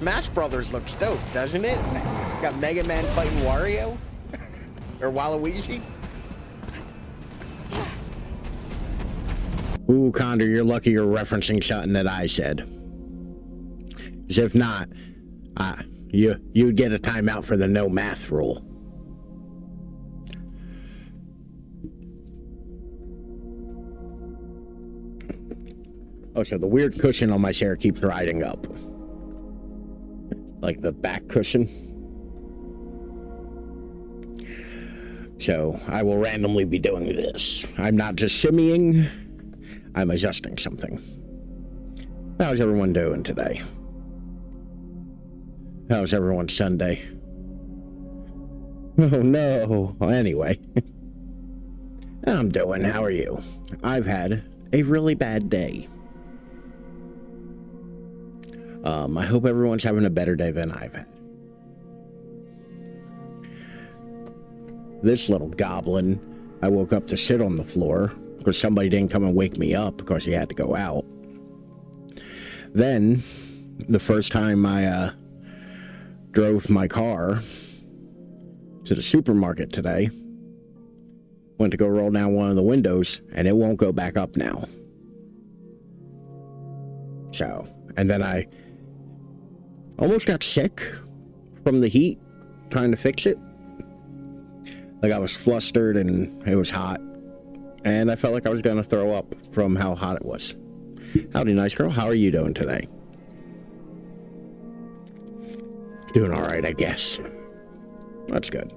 Smash Brothers looks dope, doesn't it? Got Mega Man fighting Wario or Waluigi. Ooh, Condor, you're lucky you're referencing something that I said. 'Cause if not, you'd get a timeout for the no math rule. Oh, so the weird cushion on my chair keeps riding up. Like the back cushion. So I will randomly be doing this. I'm not just shimmying, I'm adjusting something. How's everyone doing today? How's everyone's Sunday? Oh no. Well, anyway. I'm doing. How are you? I've had a really bad day. I hope everyone's having a better day than I've had. This little goblin, I woke up to sit on the floor because somebody didn't come and wake me up because he had to go out. Then, the first time I drove my car to the supermarket today, went to go roll down one of the windows, and it won't go back up now. So, and then I almost got sick from the heat, trying to fix it. Like I was flustered and it was hot. And I felt like I was going to throw up from how hot it was. Howdy, nice girl. How are you doing today? Doing all right, I guess. That's good.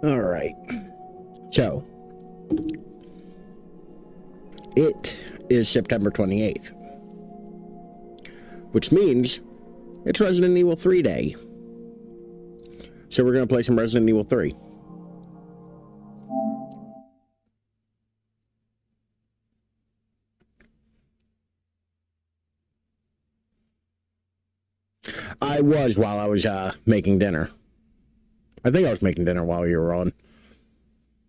All right. So, it is September 28th, which means it's Resident Evil 3 Day. So we're going to play some Resident Evil 3. I was while I was making dinner. I think I was making dinner while you were on.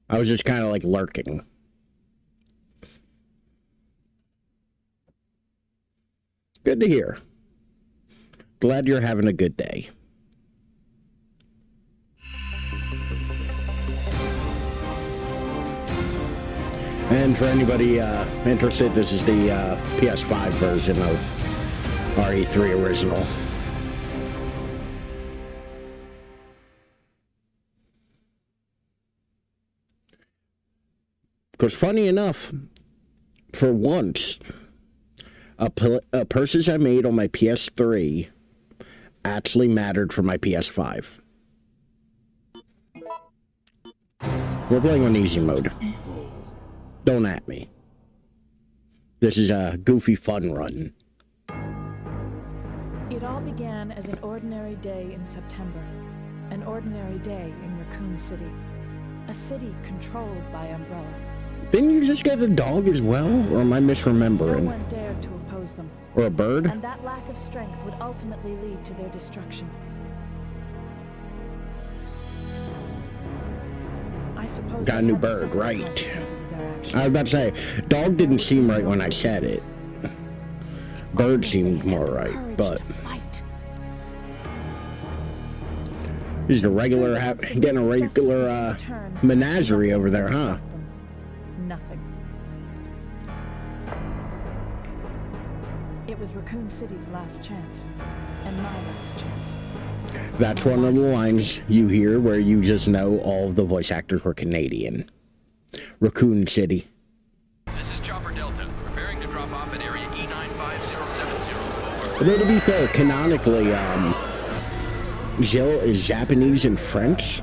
I was just kind of like lurking. Good to hear. Glad you're having a good day. And for anybody interested, this is the PS5 version of RE3 Original. Because funny enough, for once, purchase I made on my PS3 actually mattered for my PS5. We're playing on easy mode. Don't at me. This is a goofy fun run. It all began as an ordinary day in September. An ordinary day in Raccoon City. A city controlled by Umbrella. Didn't you just get a dog as well? Or am I misremembering? No one dared to oppose them. Or a bird? And that lack of strength would ultimately lead to their destruction. I suppose got a new bird, right. I was about to say, dog didn't seem right when I said it. Bird seemed more right, but... He's a regular, getting a regular menagerie over there, huh? Nothing. It was Raccoon City's last chance, and my last chance. That's one of the lines you hear where you just know all of the voice actors were Canadian. Raccoon City. This is Chopper Delta, preparing to drop off at area E95070. Although to be fair, canonically, Jill is Japanese and French,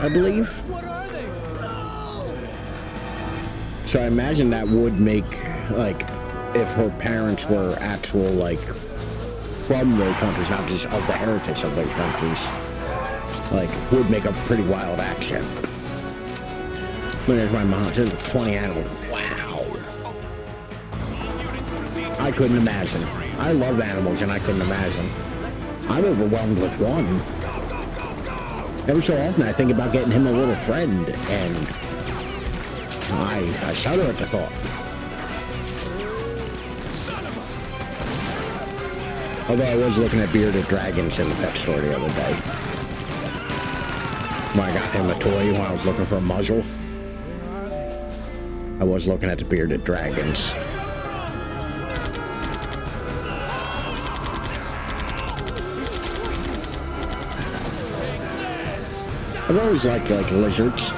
I believe. What are they? So I imagine that would make, like, if her parents were actual, like, from those countries, not just of the heritage of those countries, like, would make a pretty wild accent. There's my mom. There's 20 animals. Wow. I couldn't imagine. I love animals, and I couldn't imagine. I'm overwhelmed with one. Every so often I think about getting him a little friend, and I shudder at the thought. Although I was looking at bearded dragons in the pet store the other day. When I got him a toy when I was looking for a muzzle. I was looking at the bearded dragons. I've always liked lizards.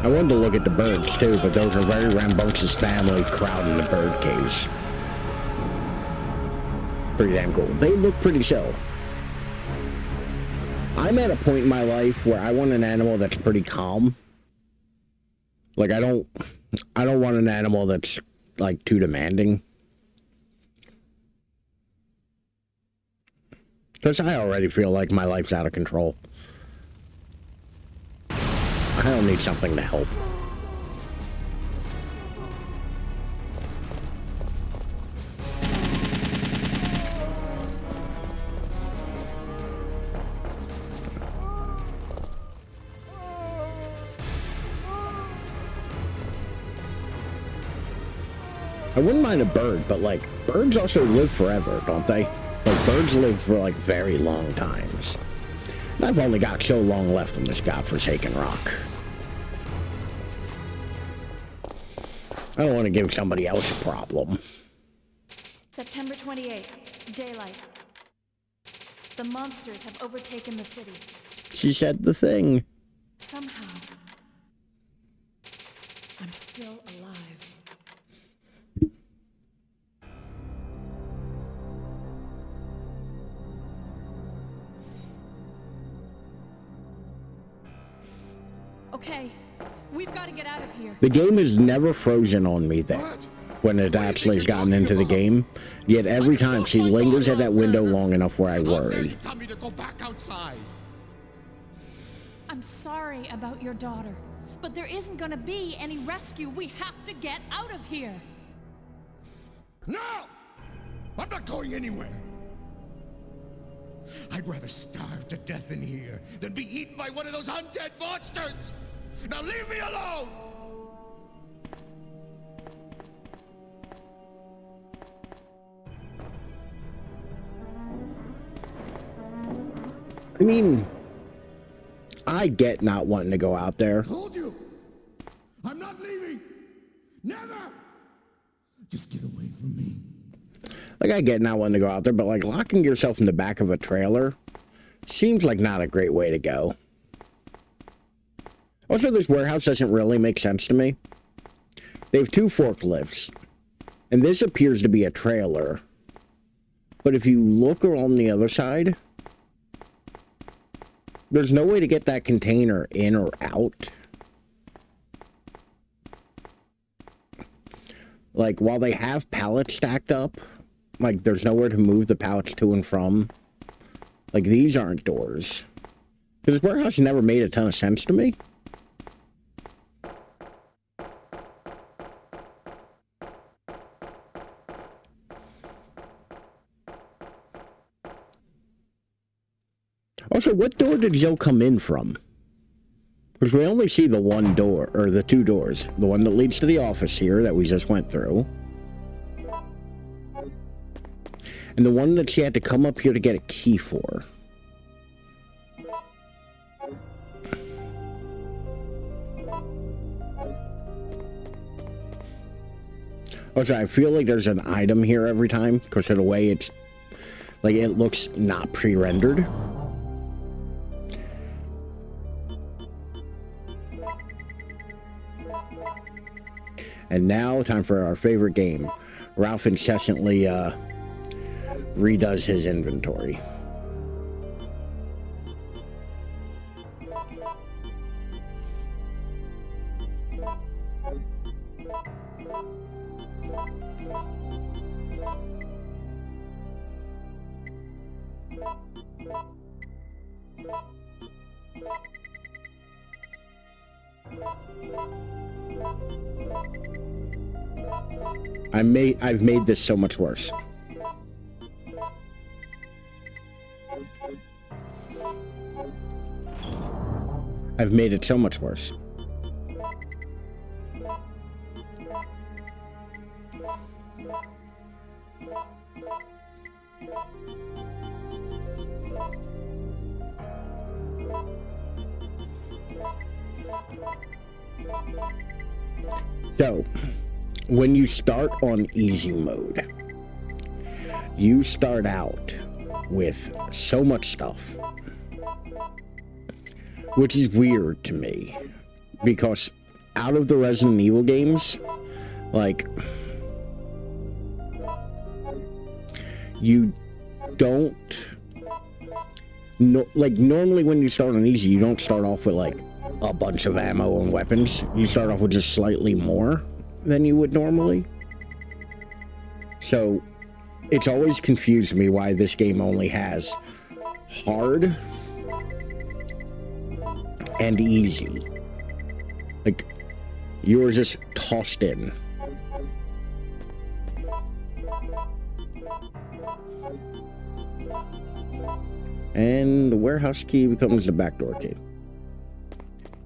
I wanted to look at the birds too, but those are very rambunctious family crowding the bird cage. Pretty damn cool. They look pretty chill. I'm at a point in my life where I want an animal that's pretty calm. Like I don't want an animal that's like too demanding. Because I already feel like my life's out of control. I don't need something to help. I wouldn't mind a bird, but like, birds also live forever, don't they? Like, birds live for like very long times. And I've only got so long left on this godforsaken rock. I don't want to give somebody else a problem. September 28th, daylight. The monsters have overtaken the city. She said the thing. Somehow, I'm still alive. Okay, we've got to get out of here. The game is never frozen on me there. When it actually has gotten into the game, yet every time she lingers at that window long enough where I worry. Tell me to go back outside. I'm sorry about your daughter, but there isn't gonna be any rescue. We have to get out of here. No! I'm not going anywhere. I'd rather starve to death in here than be eaten by one of those undead monsters. Now leave me alone! I mean, I get not wanting to go out there. Told you! I'm not leaving! Never! Just get away from me. Like, I get not wanting to go out there, but like locking yourself in the back of a trailer seems like not a great way to go. Also, this warehouse doesn't really make sense to me. They have two forklifts, and this appears to be a trailer. But if you look on the other side, there's no way to get that container in or out. Like, while they have pallets stacked up, like, there's nowhere to move the pallets to and from. Like, these aren't doors. Because this warehouse never made a ton of sense to me. Also, what door did Joe come in from? Because we only see the one door, or the two doors. The one that leads to the office here that we just went through. And the one that she had to come up here to get a key for. Also, I feel like there's an item here every time, because of the way it's, like, it looks not pre-rendered. And now, time for our favorite game. Ralph incessantly redoes his inventory. I've made this so much worse. I've made it so much worse. So, when you start on easy mode, you start out with so much stuff, which is weird to me, because out of the Resident Evil games, like, you don't, like, normally when you start on easy, you don't start off with, like, a bunch of ammo and weapons. You start off with just slightly more than you would normally. So, it's always confused me why this game only has hard and easy. Like, you were just tossed in. And the warehouse key becomes the backdoor key,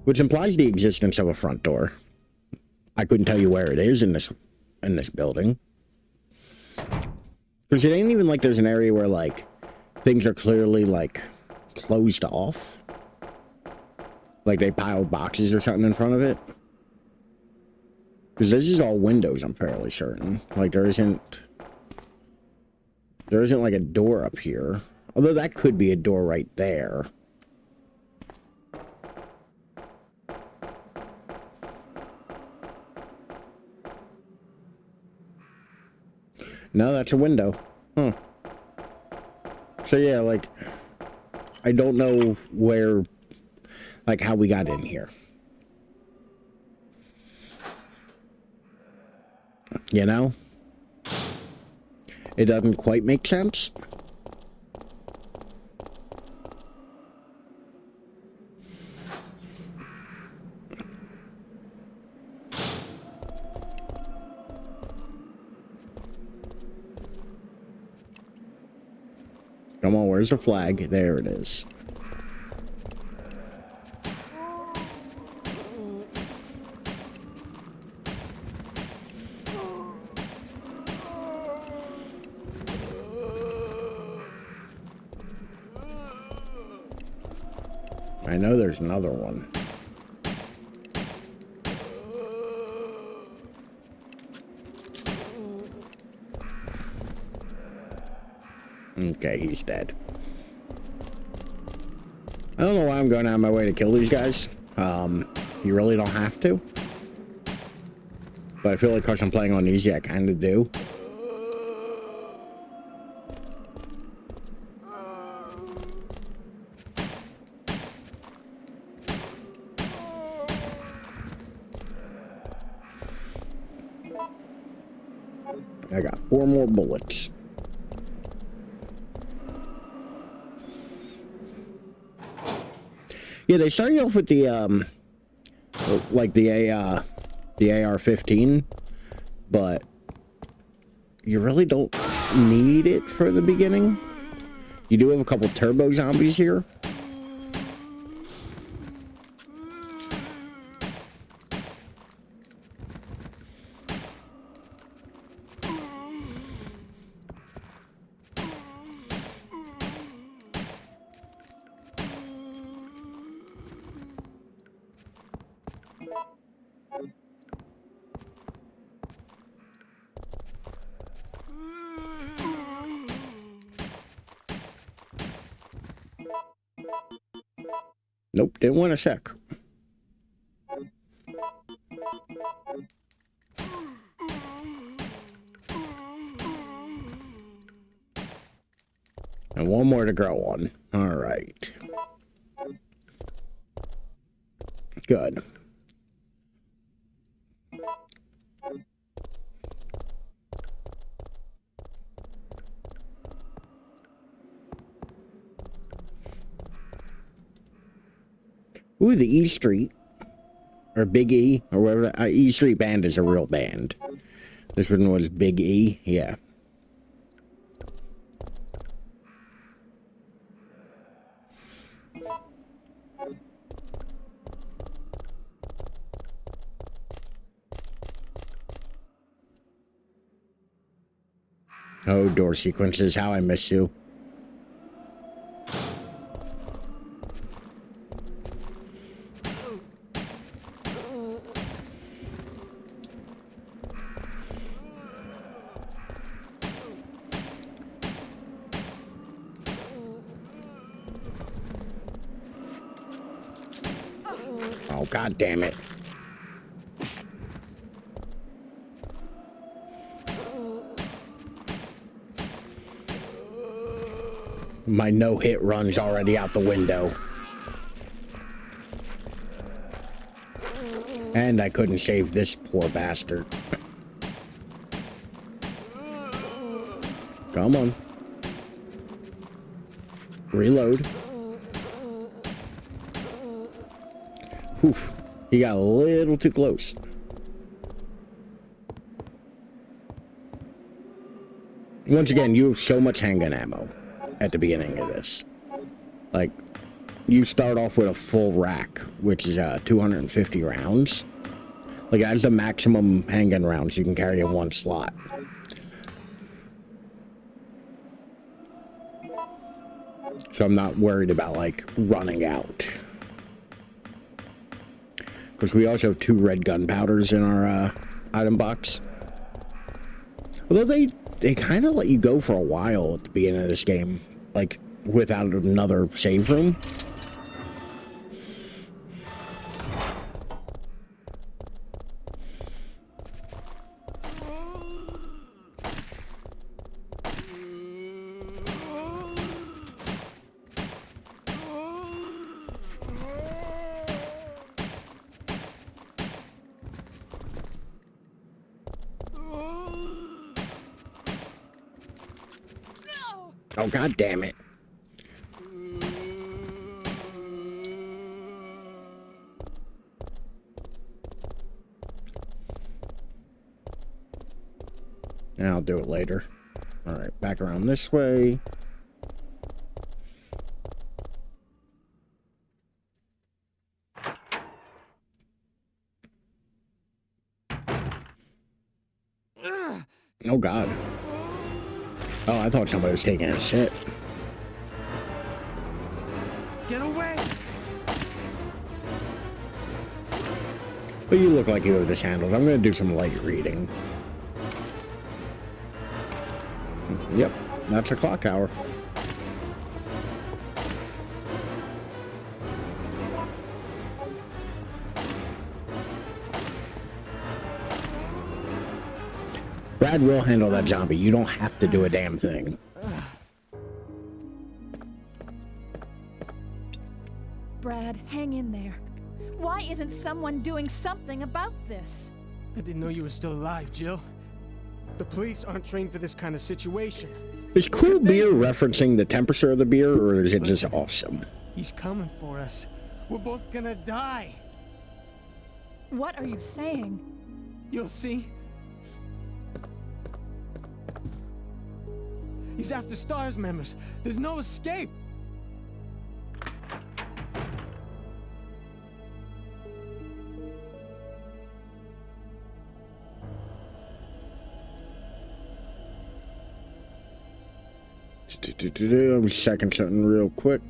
which implies the existence of a front door. I couldn't tell you where it is in this building, because it ain't even like there's an area where, like, things are clearly, like, closed off, like they piled boxes or something in front of it. Because this is all windows, I'm fairly certain. Like, there isn't like a door up here, although that could be a door right there. No, that's a window. Huh. So yeah, like, I don't know where, like, how we got in here. You know? It doesn't quite make sense. Come on, where's the flag? There it is. I know there's another one. Okay, he's dead. I don't know why I'm going out of my way to kill these guys. You really don't have to. But I feel like because I'm playing on easy, I kind of do. I got 4 more bullets. Yeah, they start you off with the, like the AR-15, but you really don't need it for the beginning. You do have a couple turbo zombies here. Nope, didn't want a sec. And one more to grow on. All right. Good. Ooh, the E Street, or Big E, or whatever. E Street Band is a real band. This one was Big E, yeah. Oh, door sequences, how I miss you. Oh, God damn it. My no-hit run's already out the window. And I couldn't save this poor bastard. Come on. Reload. Whew. He got a little too close. Once again, you have so much handgun ammo at the beginning of this. Like, you start off with a full rack, which is 250 rounds. Like, that's the maximum handgun rounds you can carry in one slot. So I'm not worried about, like, running out. Because we also have 2 red gunpowders in our item box. Although they kind of let you go for a while at the beginning of this game. Like, without another save room. Oh, God damn it. I'll do it later. Alright, back around this way. Oh, God. Oh, I thought somebody was taking a shit. Get away! But you look like you have this handled. I'm going to do some light reading. Yep, that's a clock hour. Brad will handle that zombie. You don't have to do a damn thing. Brad, hang in there. Why isn't someone doing something about this? I didn't know you were still alive, Jill. The police aren't trained for this kind of situation. Is cool beer referencing the temperature of the beer, or is it just awesome? He's coming for us. We're both gonna die. What are you saying? You'll see. He's after STARS members. There's no escape. I'm checking something real quick.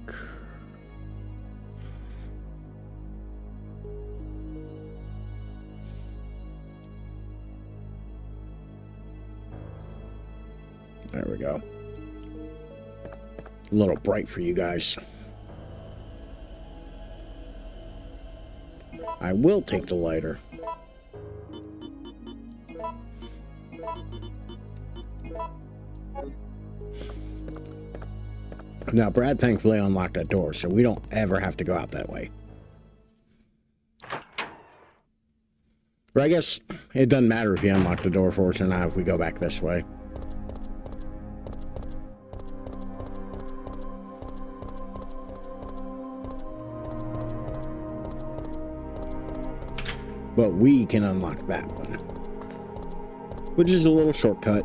There we go. A little bright for you guys. I will take the lighter. Now, Brad thankfully unlocked that door, so we don't ever have to go out that way. Or I guess it doesn't matter if you unlock the door for us or not if we go back this way. But we can unlock that one, which is a little shortcut.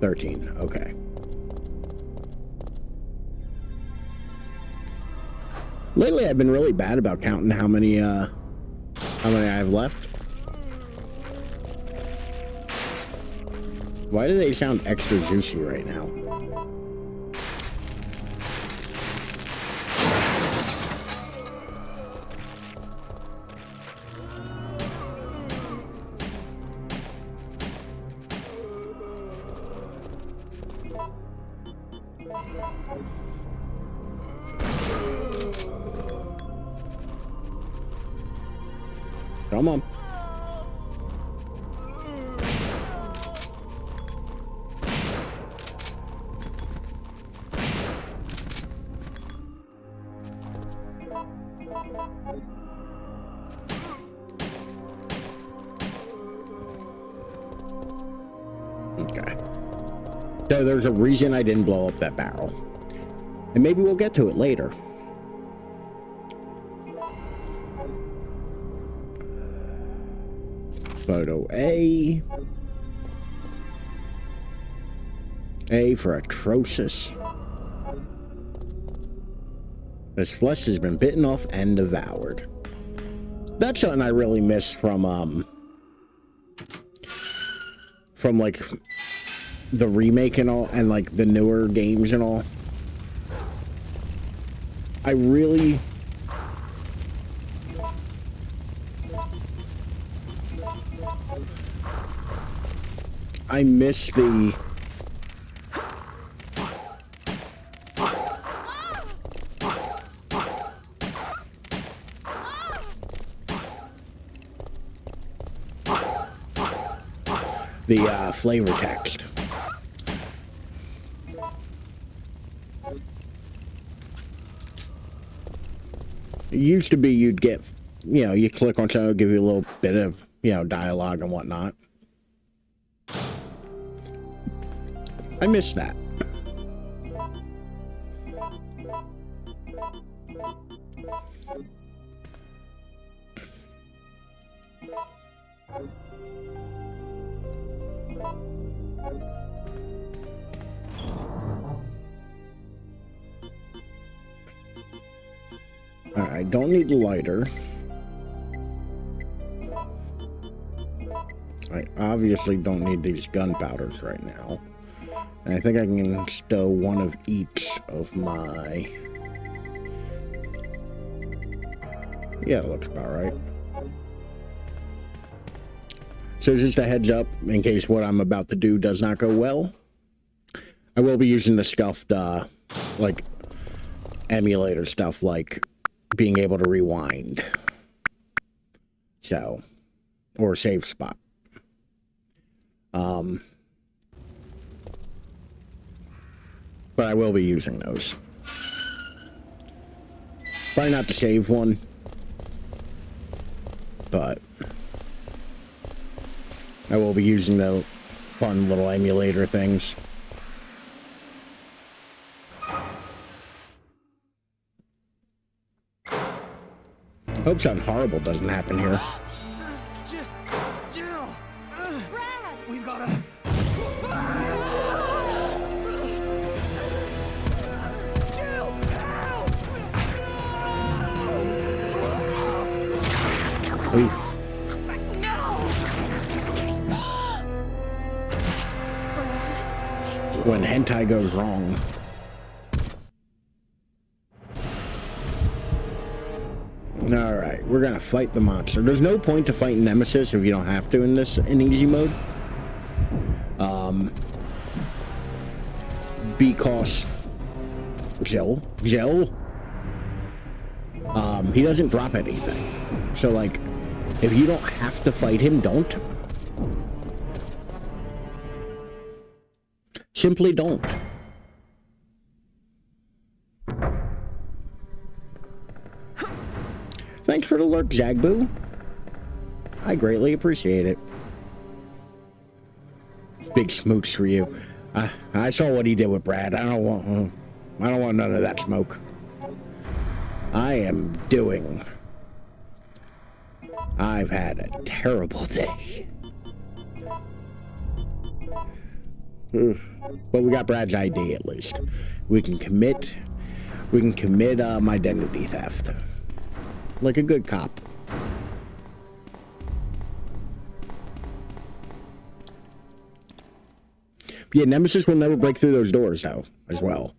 13, okay. Lately, I've been really bad about counting how many I have left. Why do they sound extra juicy right now? Come on. Okay. So there's a reason I didn't blow up that barrel. And maybe we'll get to it later. Photo A. A for atrocious. His flesh has been bitten off and devoured. That's something I really miss from like the remake and all, and like the newer games and all. I miss the flavor text. It used to be you'd get, you know, you click on something, it'll give you a little bit of, you know, dialogue and whatnot. I miss that. I don't need the lighter. I obviously don't need these gunpowders right now. And I think I can stow one of each of my... Yeah, it looks about right. So just a heads up, in case what I'm about to do does not go well. I will be using the scuffed, like, emulator stuff, like being able to rewind. So, or save spot. But I will be using those. Probably not the save one, but I will be using the fun little emulator things. Hope something horrible doesn't happen here. Jill! Brad! We've gotta... Jill! Help! Oof. No! Brad? When hentai goes wrong. Alright, we're gonna fight the monster. There's no point to fighting Nemesis if you don't have to in this, in easy mode. Because Jill, he doesn't drop anything. So like, if you don't have to fight him, don't. Simply don't. Thanks for the lurk, Zagboo. I greatly appreciate it. Big smooch for you. I saw what he did with Brad. I don't want none of that smoke. I've had a terrible day. But we got Brad's ID at least. We can commit identity theft. Like a good cop. Yeah, Nemesis will never break through those doors, though, as well.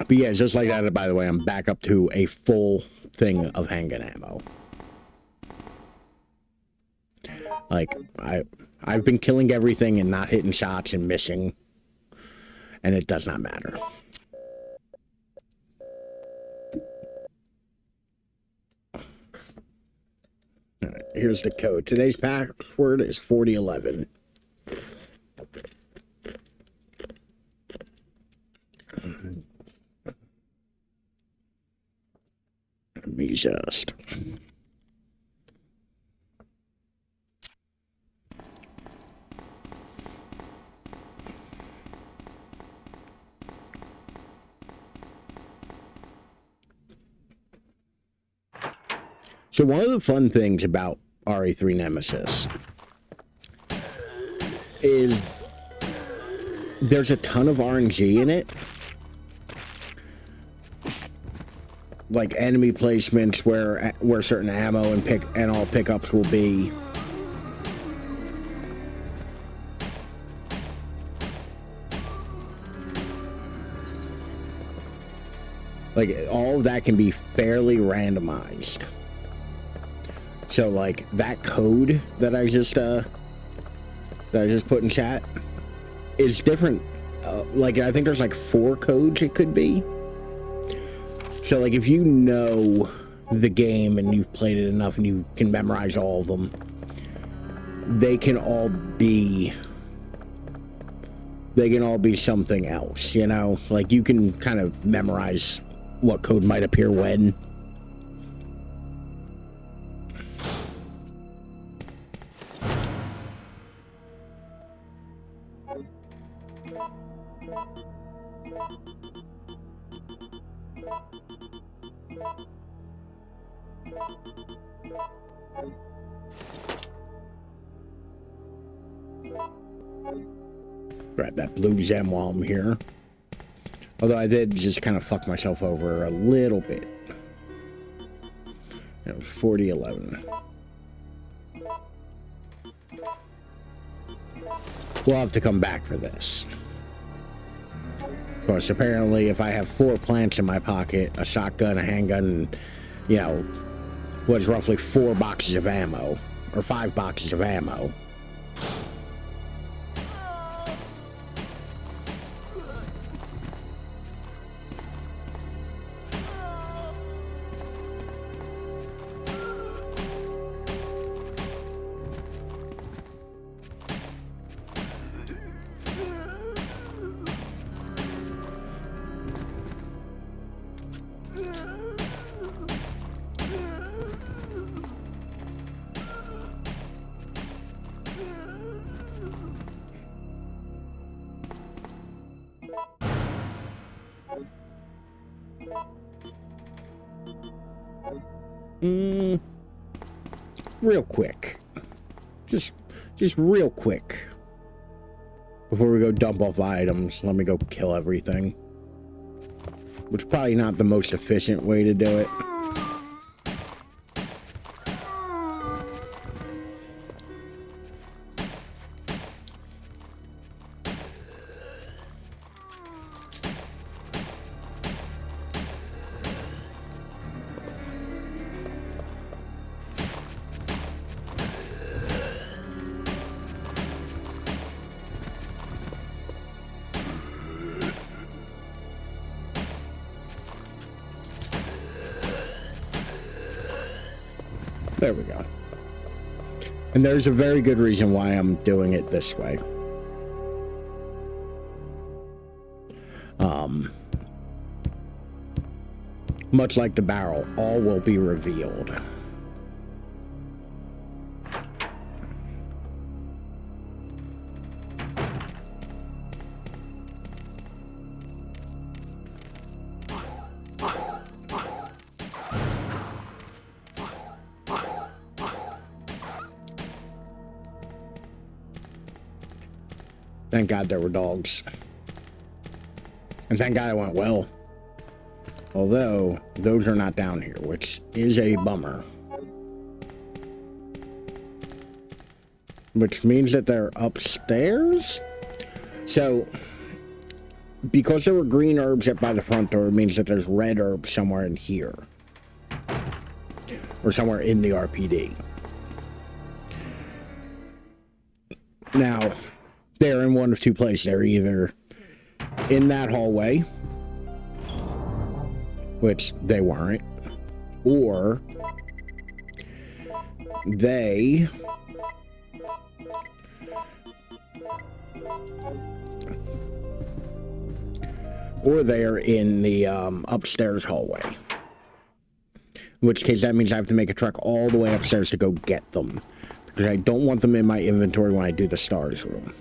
But yeah, just like that, by the way, I'm back up to a full thing of handgun ammo. Like, I've been killing everything and not hitting shots and missing, and it does not matter. Alright, here's the code. Today's password is 4011. Let me just... So one of the fun things about RE3 Nemesis is there's a ton of RNG in it. Like enemy placements where certain ammo and all pickups will be. Like all of that can be fairly randomized. So like that code that I just put in chat is different. Like I think there's like 4 codes it could be. So like if you know the game and you've played it enough and you can memorize all of them, they can all be something else, you know? Like you can kind of memorize what code might appear when. Grab that blue gem while I'm here. Although I did just kind of fuck myself over a little bit. It was 4011. We'll have to come back for this. Of course, apparently if I have 4 plants in my pocket, a shotgun, a handgun, and, you know, what's roughly 4 boxes of ammo, or 5 boxes of ammo. Real quick. Just real quick. Before we go dump off items, let me go kill everything. Which is probably not the most efficient way to do it. There we go. And there's a very good reason why I'm doing it this way. Much like the barrel, all will be revealed. Thank God there were dogs. And thank God it went well. Although, those are not down here, which is a bummer. which means that they're upstairs. So, because there were green herbs up by the front door, it means that there's red herbs somewhere in here. Or somewhere in the RPD. Now, they're in one of two places. They're either in that hallway, which they weren't, or they are in the upstairs hallway. In which case, that means I have to make a truck all the way upstairs to go get them. Because I don't want them in my inventory when I do the stars room.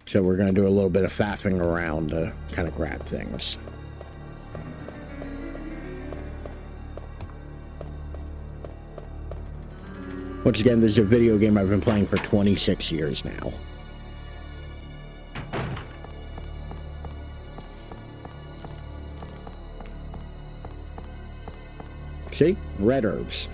So we're going to do a little bit of faffing around to kind of grab things. Once again, this is a video game I've been playing for 26 years now. See? Red herbs.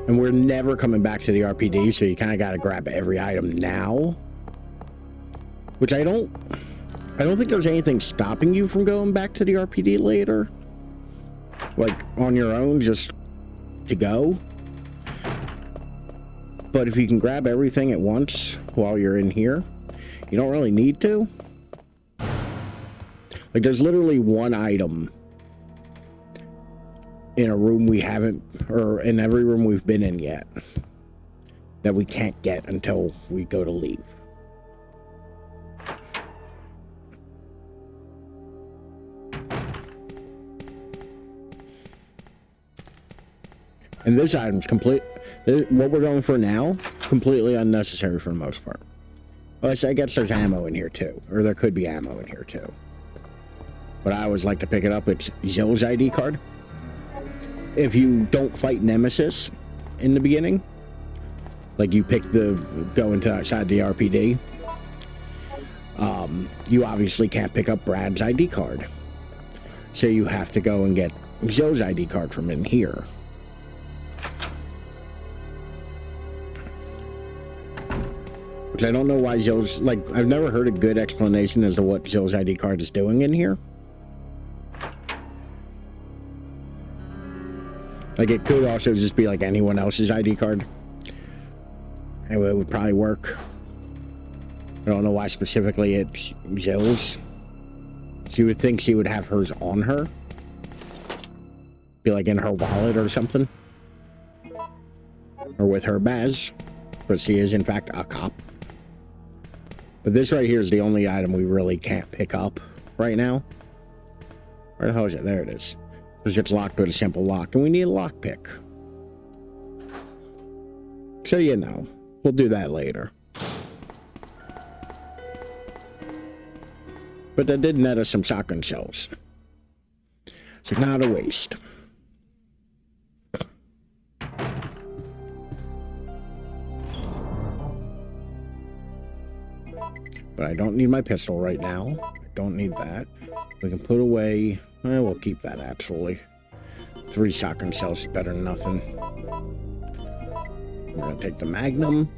And we're never coming back to the RPD, so you kind of got to grab every item now. Which I don't think there's anything stopping you from going back to the RPD later. Like, on your own, just to go. But if you can grab everything at once while you're in here, you don't really need to. Like, there's literally one item in a room we haven't, or in every room we've been in yet, that we can't get until we go to leave. And this item's what we're going for now, completely unnecessary for the most part. Well, I guess there's ammo in here too, or there could be ammo in here too. But I always like to pick it up. It's Jill's ID card. If you don't fight Nemesis in the beginning, like you pick go into outside the RPD, you obviously can't pick up Brad's ID card. So you have to go and get Jill's ID card from in here. Which I don't know why Jill's, like, I've never heard a good explanation as to what Jill's ID card is doing in here. Like, it could also just be like anyone else's ID card. Anyway, it would probably work. I don't know why specifically it's Jill's. She would think she would have hers on her. Be like in her wallet or something. Or with her badge. But she is in fact a cop. But this right here is the only item we really can't pick up right now. Where the hell is it? There it is. Because it's locked with a simple lock, and we need a lockpick. So you know, we'll do that later. But that did net us some shotgun shells. So not a waste. But I don't need my pistol right now. I don't need that. We can put away... we'll keep that, actually. 3 shotgun shells is better than nothing. We're going to take the Magnum.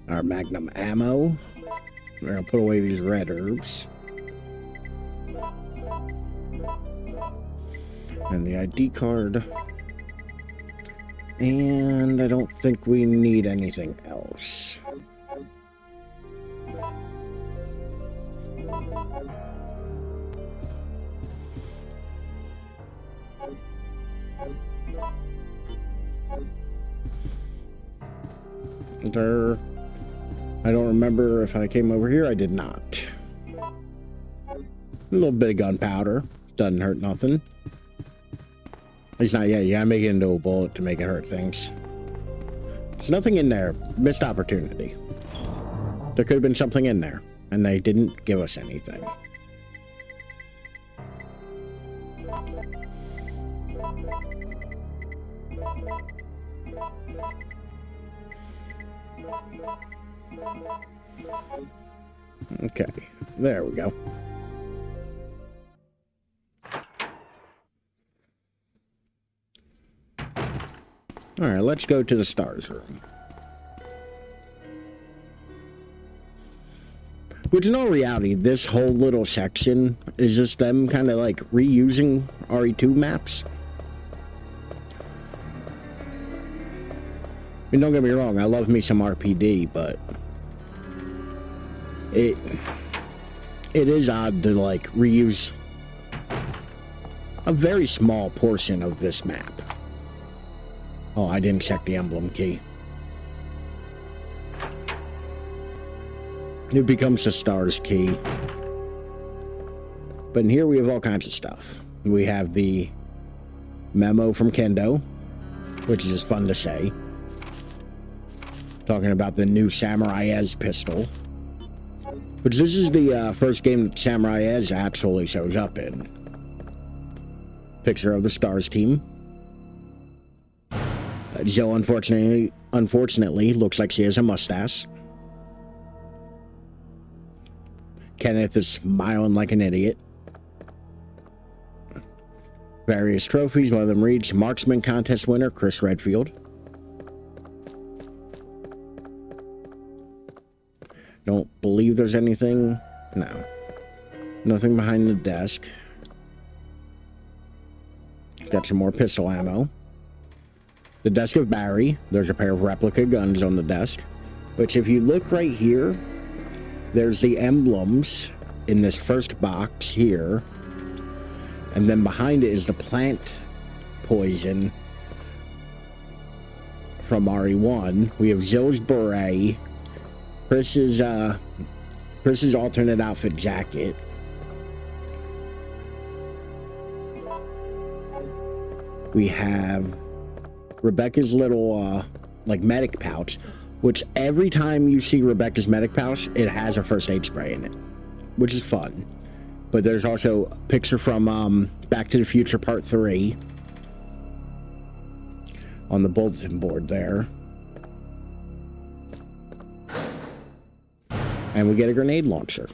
Our Magnum ammo. We're going to put away these red herbs. And the ID card. And I don't think we need anything else. I don't remember if I came over here. I did not. A little bit of gunpowder. Doesn't hurt nothing. At least not yet. You gotta make it into a bullet to make it hurt things. There's nothing in there. Missed opportunity. There could have been something in there. And they didn't give us anything. Okay, there we go. Alright, let's go to the stars room. Which in all reality, this whole little section is just them kind of like reusing RE2 maps. I mean, don't get me wrong, I love me some RPD, but it is odd to like reuse a very small portion of this map. Oh, I didn't check the emblem key. It becomes the stars key. But in here we have all kinds of stuff. We have the memo from Kendo, which is just fun to say. Talking about the new Samurai Ez pistol. Which this is the first game that Samurai Ez actually shows up in. Picture of the stars team. Jill unfortunately looks like she has a mustache. Kenneth is smiling like an idiot. Various trophies, one of them reads Marksman Contest winner Chris Redfield. Don't believe there's anything. No. Nothing behind the desk. Got some more pistol ammo. The desk of Barry. There's a pair of replica guns on the desk. Which if you look right here, there's the emblems in this first box here. And then behind it is the plant poison from RE1. We have Zill's beret. Chris's alternate outfit jacket. We have Rebecca's little like medic pouch, which every time you see Rebecca's medic pouch, it has a first aid spray in it, which is fun. But there's also a picture from Back to the Future Part 3 on the bulletin board there. And we get a grenade launcher.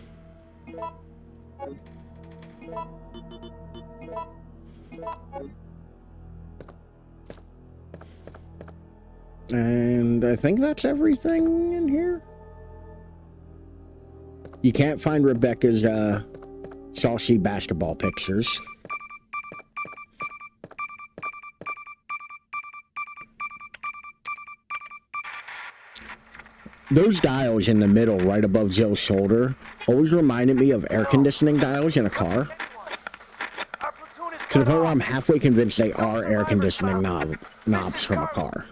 And I think that's everything in here. You can't find Rebecca's saucy basketball pictures. Those dials in the middle, right above Jill's shoulder, always reminded me of air conditioning dials in a car. To the point where I'm halfway convinced they are air conditioning knobs from a car.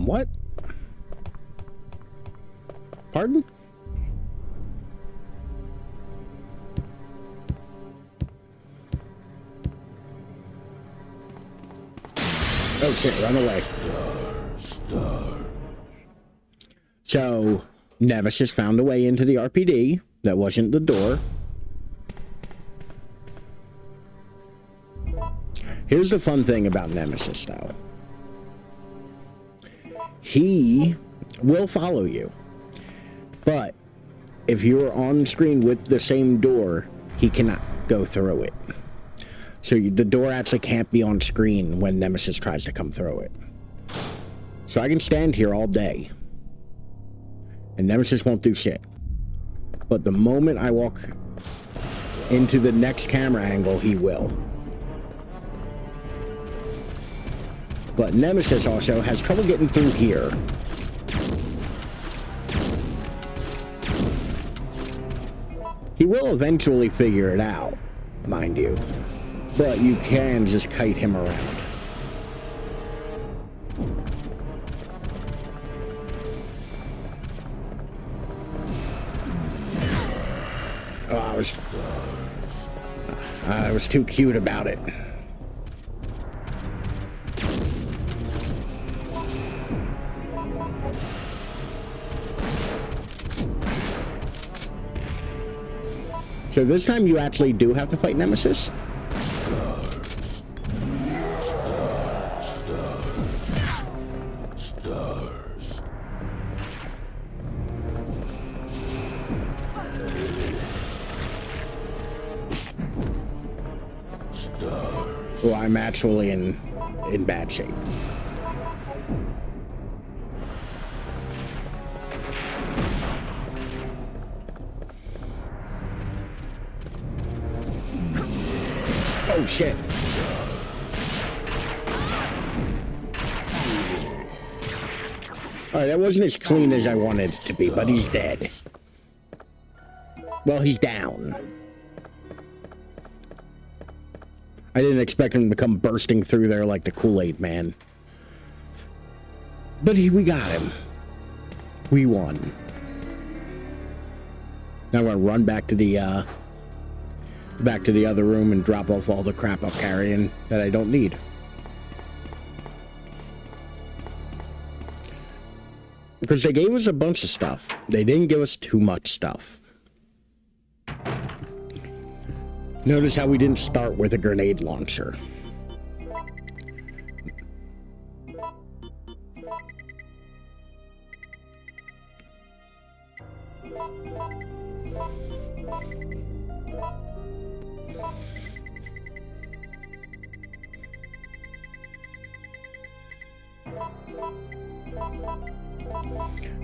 What? Pardon? Oh shit, run away. So, Nemesis found a way into the RPD. That wasn't the door. Here's the fun thing about Nemesis, though. He will follow you. But if you're on screen with the same door, he cannot go through it. So the door actually can't be on screen when Nemesis tries to come through it. So I can stand here all day, and Nemesis won't do shit. But the moment I walk into the next camera angle, he will. But Nemesis also has trouble getting through here. He will eventually figure it out, mind you. But you can just kite him around. Oh, I was too cute about it. So this time you actually do have to fight Nemesis? Oh, I'm actually in bad shape. Oh shit. Alright, that wasn't as clean as I wanted it to be, but he's dead. Well, he's down. I didn't expect him to come bursting through there like the Kool-Aid man. But we got him. We won. Now I'm gonna run back to the other room and drop off all the crap I'm carrying that I don't need. Because they gave us a bunch of stuff. They didn't give us too much stuff. Notice how we didn't start with a grenade launcher.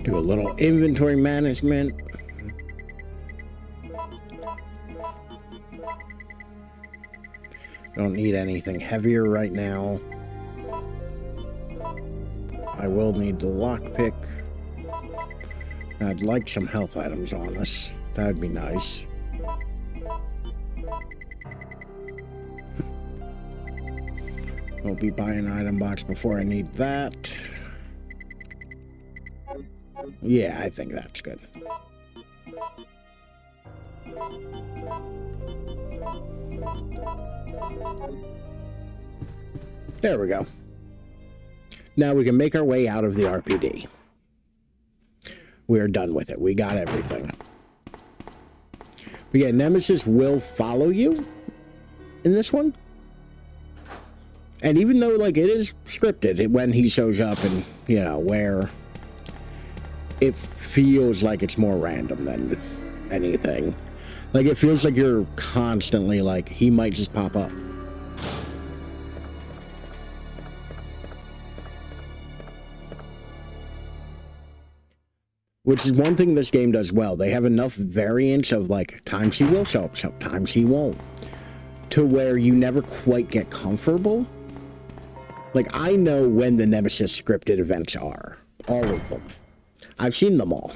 Do a little inventory management. Don't need anything heavier right now. I will need the lockpick. I'd like some health items on us. That'd be nice. I'll be buying an item box before I need that. Yeah, I think that's good. There we go. Now we can make our way out of the RPD. We are done with it. We got everything. But yeah, Nemesis will follow you in this one. And even though, like, it is scripted when he shows up and, you know, where it feels like it's more random than anything. Like, it feels like you're constantly, like, he might just pop up. Which is one thing this game does well. They have enough variance of, like, times he will show up, sometimes he won't. To where you never quite get comfortable. Like, I know when the Nemesis scripted events are. All of them. I've seen them all.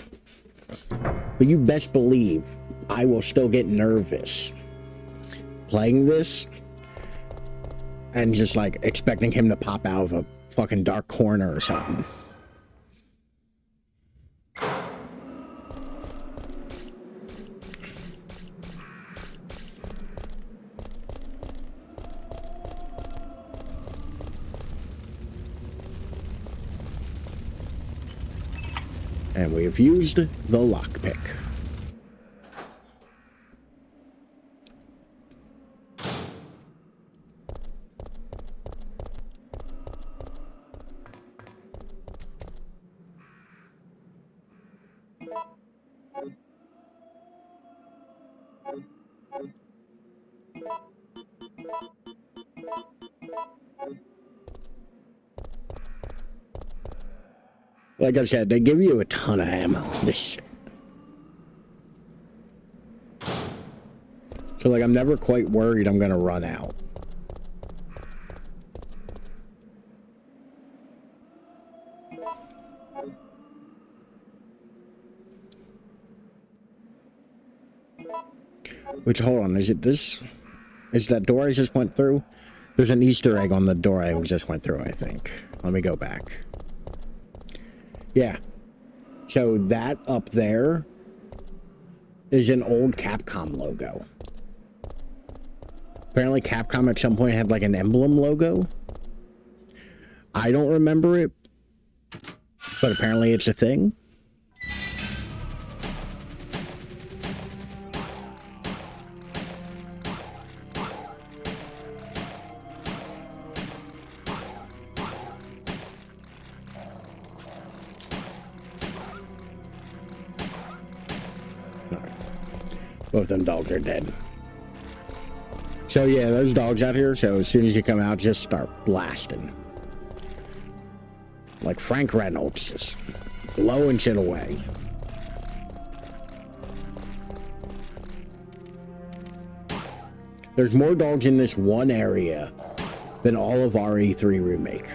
But you best believe I will still get nervous playing this and just, like, expecting him to pop out of a fucking dark corner or something. And we have used the lockpick. Like I said, they give you a ton of ammo. This. So, like, I'm never quite worried I'm gonna run out. Which, hold on, is it this? Is that door I just went through? There's an Easter egg on the door I just went through, I think. Let me go back. Yeah. So that up there is an old Capcom logo. Apparently Capcom at some point had like an emblem logo. I don't remember it, but apparently it's a thing. Both them dogs are dead. So yeah, those dogs out here, so as soon as you come out, just start blasting. Like Frank Reynolds, just blowing shit away. There's more dogs in this one area than all of RE3 Remake.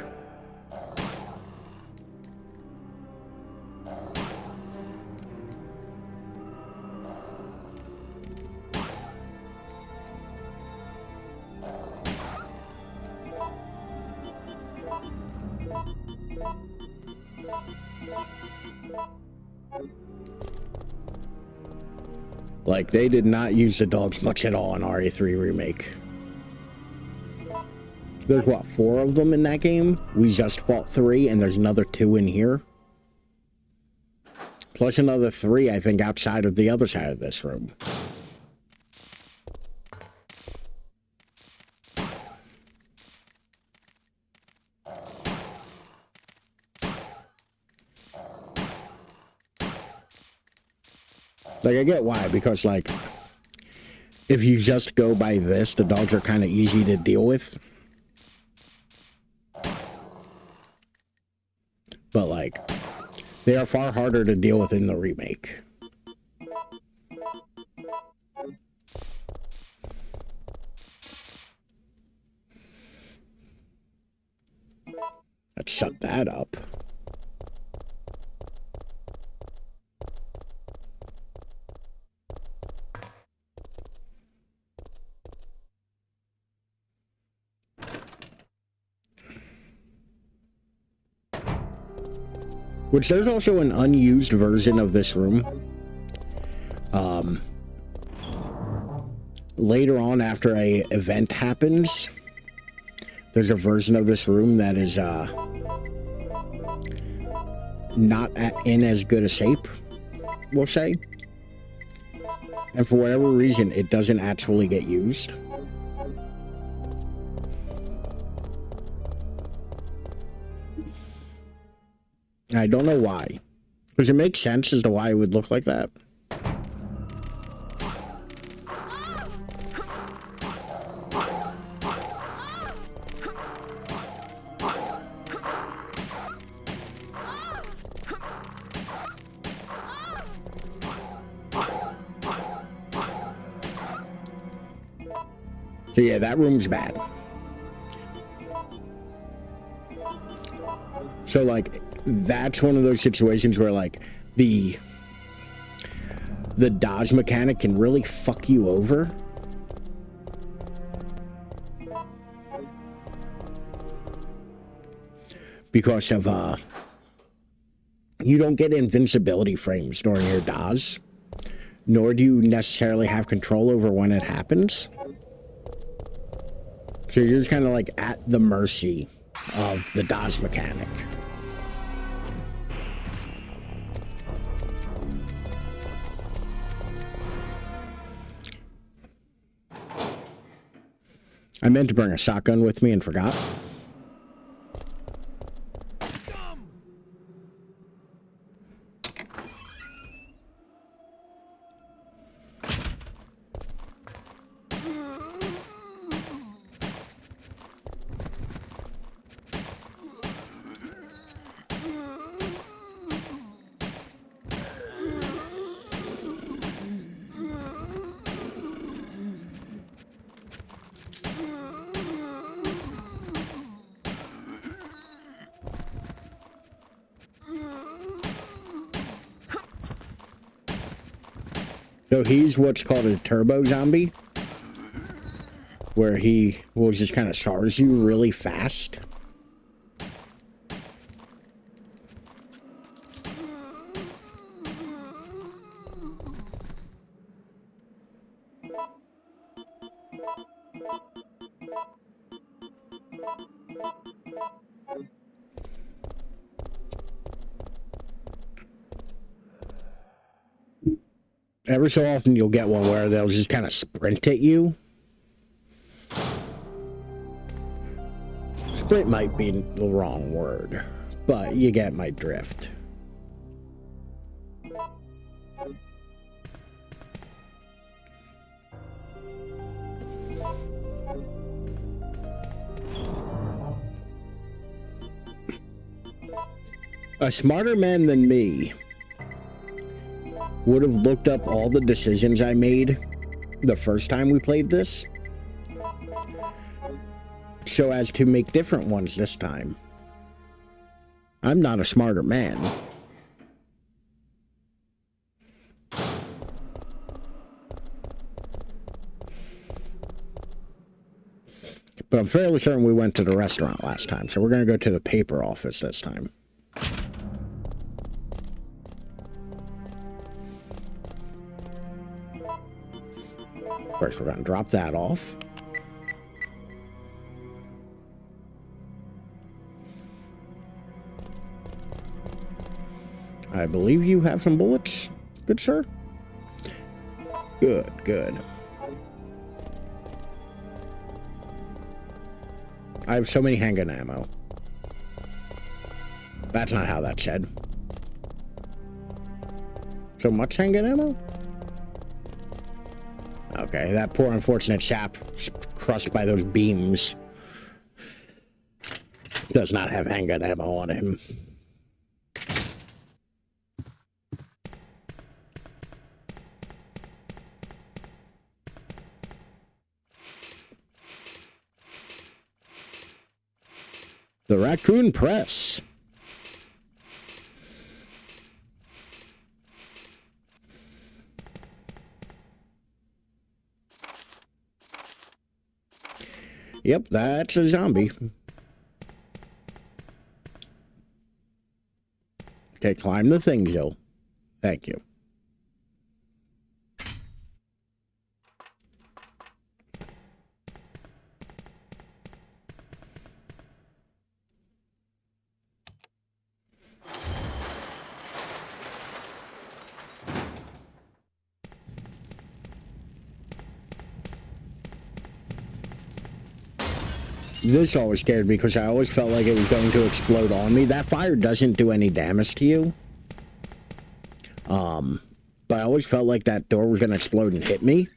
Like, they did not use the dogs much at all in RE3 Remake. There's, what, 4 of them in that game? We just fought 3, and there's another 2 in here. Plus another 3, I think, outside of the other side of this room. Like, I get why, because, like, if you just go by this, the dogs are kind of easy to deal with. But, like, they are far harder to deal with in the remake. Let's shut that up. Which there's also an unused version of this room. Later on, after a event happens, there's a version of this room that is not in as good a shape, we'll say. And for whatever reason, it doesn't actually get used. I don't know why. Because it makes sense as to why it would look like that. So yeah, that room's bad. So like, that's one of those situations where like the dodge mechanic can really fuck you over. Because of you don't get invincibility frames during your dodge, nor do you necessarily have control over when it happens. So you're just kind of like at the mercy of the dodge mechanic. I meant to bring a shotgun with me and forgot. So he's what's called a turbo zombie, where he will just kind of charge you really fast. Every so often you'll get one where they'll just kind of sprint at you. Sprint might be the wrong word, but you get my drift. A smarter man than me would have looked up all the decisions I made the first time we played this, so as to make different ones this time. I'm not a smarter man. But I'm fairly certain we went to the restaurant last time, so we're going to go to the paper office this time. First, we're going to drop that off. I believe you have some bullets, good sir? Good, good. I have so many handgun ammo. That's not how that's said. So much handgun ammo? Okay, that poor unfortunate chap crushed by those beams does not have handgun ammo on him. The Raccoon Press. Yep, that's a zombie. Okay, climb the thing, Joe. Thank you. This always scared me because I always felt like it was going to explode on me. That fire doesn't do any damage to you. But I always felt like that door was going to explode and hit me.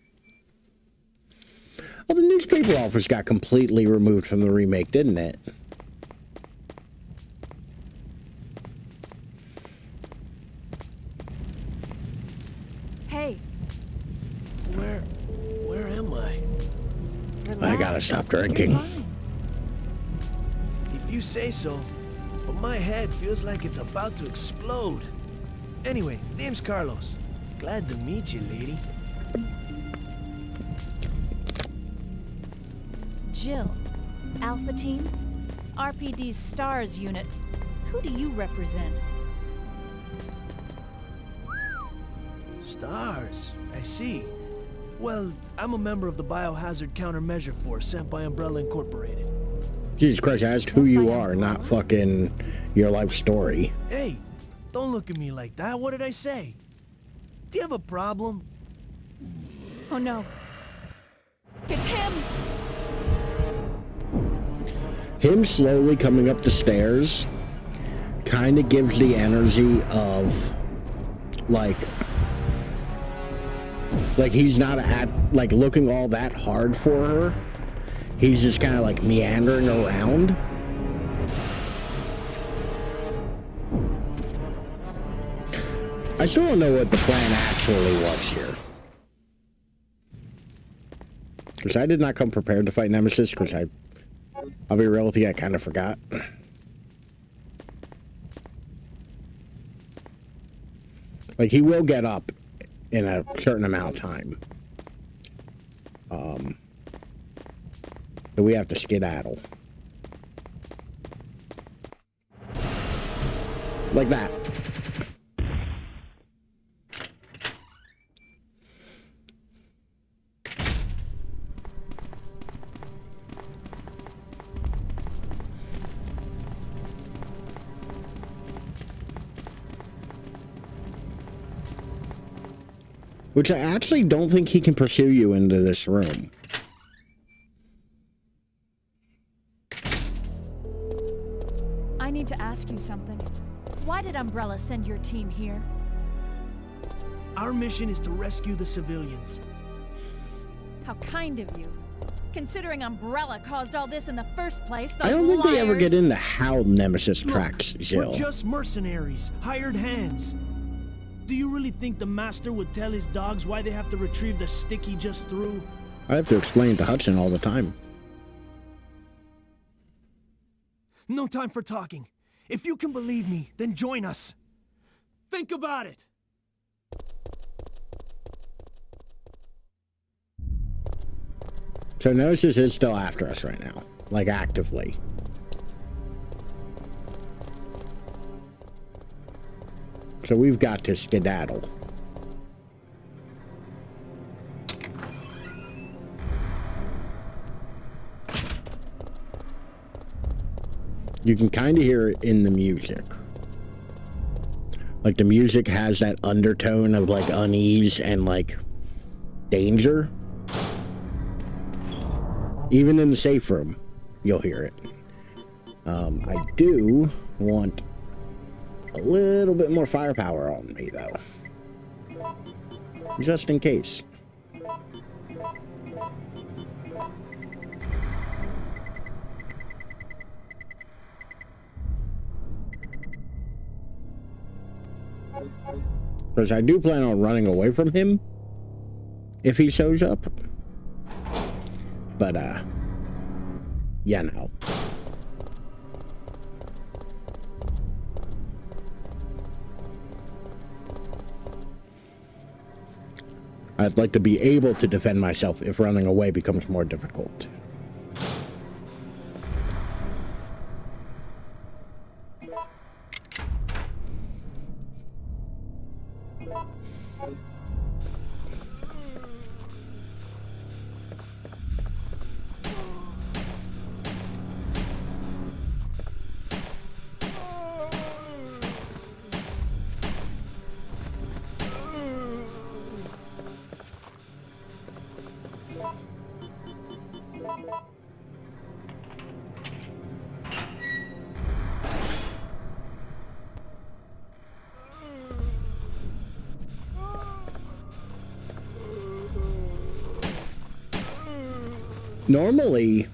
Oh, the newspaper office got completely removed from the remake, didn't it? Hey. Where am I? Relax. I gotta stop drinking. You're fine. If you say so, but my head feels like it's about to explode. Anyway, name's Carlos. Glad to meet you, lady. Jill, Alpha Team, RPD's STARS unit. Who do you represent? Stars, I see. Well, I'm a member of the Biohazard Countermeasure Force sent by Umbrella Incorporated. Jesus Christ, I asked who you are, not fucking your life story. Hey, don't look at me like that. What did I say? Do you have a problem? Oh no. It's him! Him slowly coming up the stairs kind of gives the energy of like he's not like looking all that hard for her. He's just kind of like meandering around. I still don't know what the plan actually was here. Because I did not come prepared to fight Nemesis, because I'll be real with you, I kind of forgot. Like, he will get up in a certain amount of time. So we have to skedaddle. Like that. Which I actually don't think he can pursue you into this room. I need to ask you something. Why did Umbrella send your team here? Our mission is to rescue the civilians. How kind of you. Considering Umbrella caused all this in the first place, those I don't think they ever liars- get into how Nemesis Look, tracks Jill. we're just mercenaries, hired hands. Do you really think the master would tell his dogs why they have to retrieve the stick he just threw? I have to explain to Hudson all the time. No time for talking. If you can believe me, then join us. Think about it. So Nemesis is still after us right now. Like, actively. So we've got to skedaddle. You can kind of hear it in the music. Like, the music has that undertone of, like, unease and, like, danger. Even in the safe room, you'll hear it. I do want a little bit more firepower on me, though. Just in case. Because I do plan on running away from him if he shows up. But, yeah, no. I'd like to be able to defend myself if running away becomes more difficult. Normally,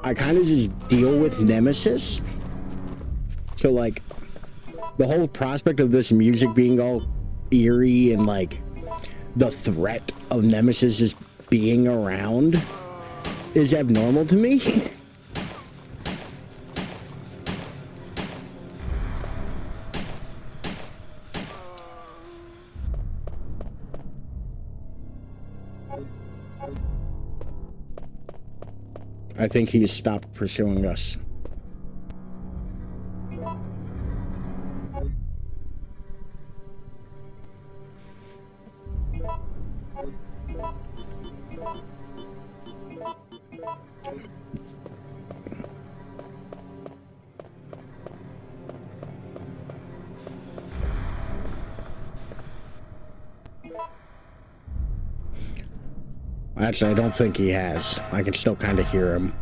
I kind of just deal with Nemesis. So, like, the whole prospect of this music being all eerie and, like, the threat of Nemesis just being around is abnormal to me. I think he's stopped pursuing us. Actually, I don't think he has. I can still kind of hear him.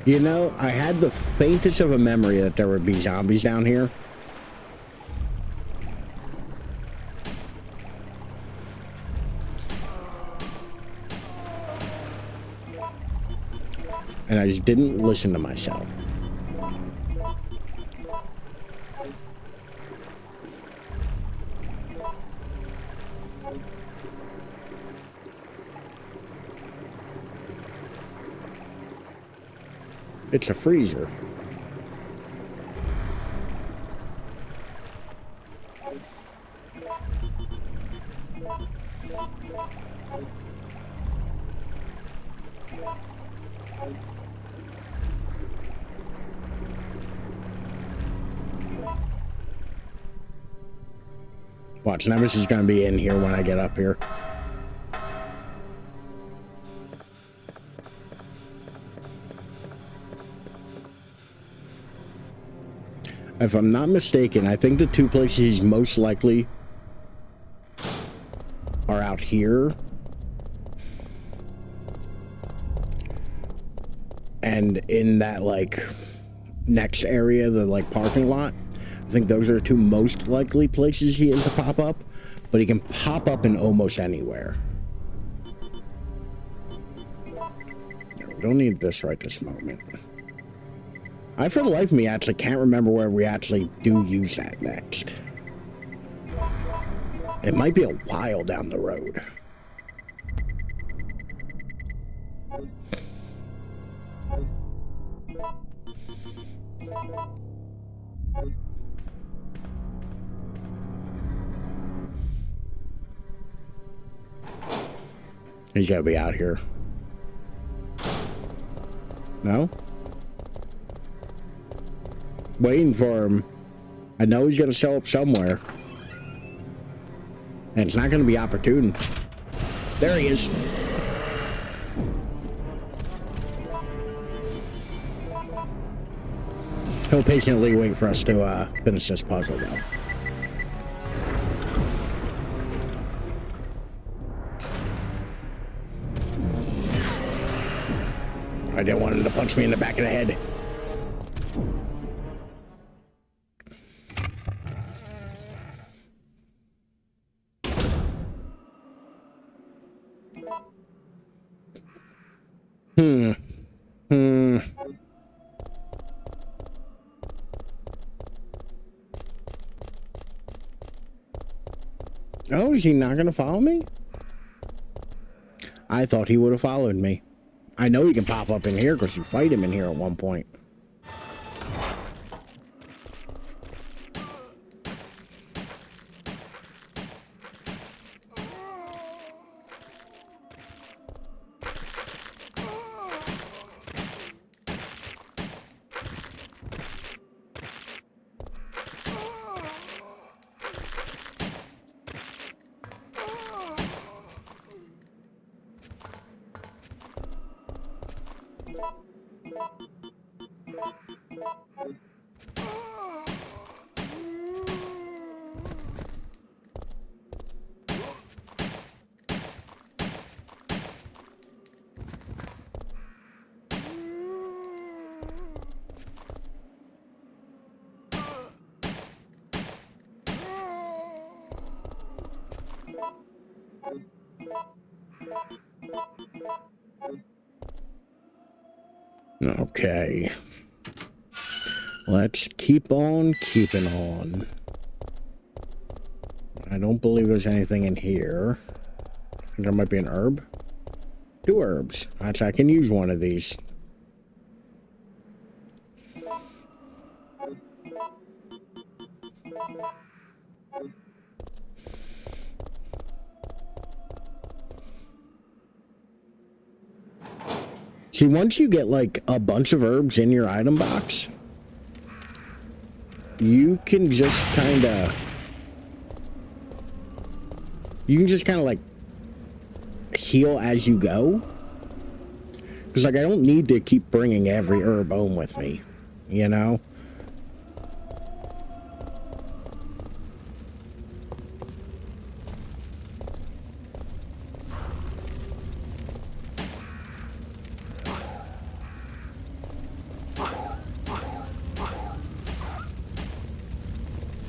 You know, I had the faintest of a memory that there would be zombies down here. And I just didn't listen to myself. It's a freezer. Watch, Nemesis is gonna be in here when I get up here. If I'm not mistaken, I think the two places he's most likely are out here. And in that, like, next area, the, like, parking lot. I think those are the two most likely places he is to pop up. But he can pop up in almost anywhere. We don't need this right this moment. I, for the life of me, actually can't remember where we actually do use that next. It might be a while down the road. He's gotta be out here. No? Waiting for him. I know he's gonna show up somewhere. And it's not gonna be opportune. There he is. He'll patiently wait for us to finish this puzzle, though. I didn't want him to punch me in the back of the head. Oh, is he not gonna follow me? I thought he would have followed me. I know he can pop up in here because you fight him in here at one point. Okay. Let's keep on keeping on. I don't believe there's anything in here. There might be an herb. 2 herbs. Actually, I can use one of these. See, once you get like a bunch of herbs in your item box, you can just kind of like heal as you go. Because like I don't need to keep bringing every herb home with me, you know?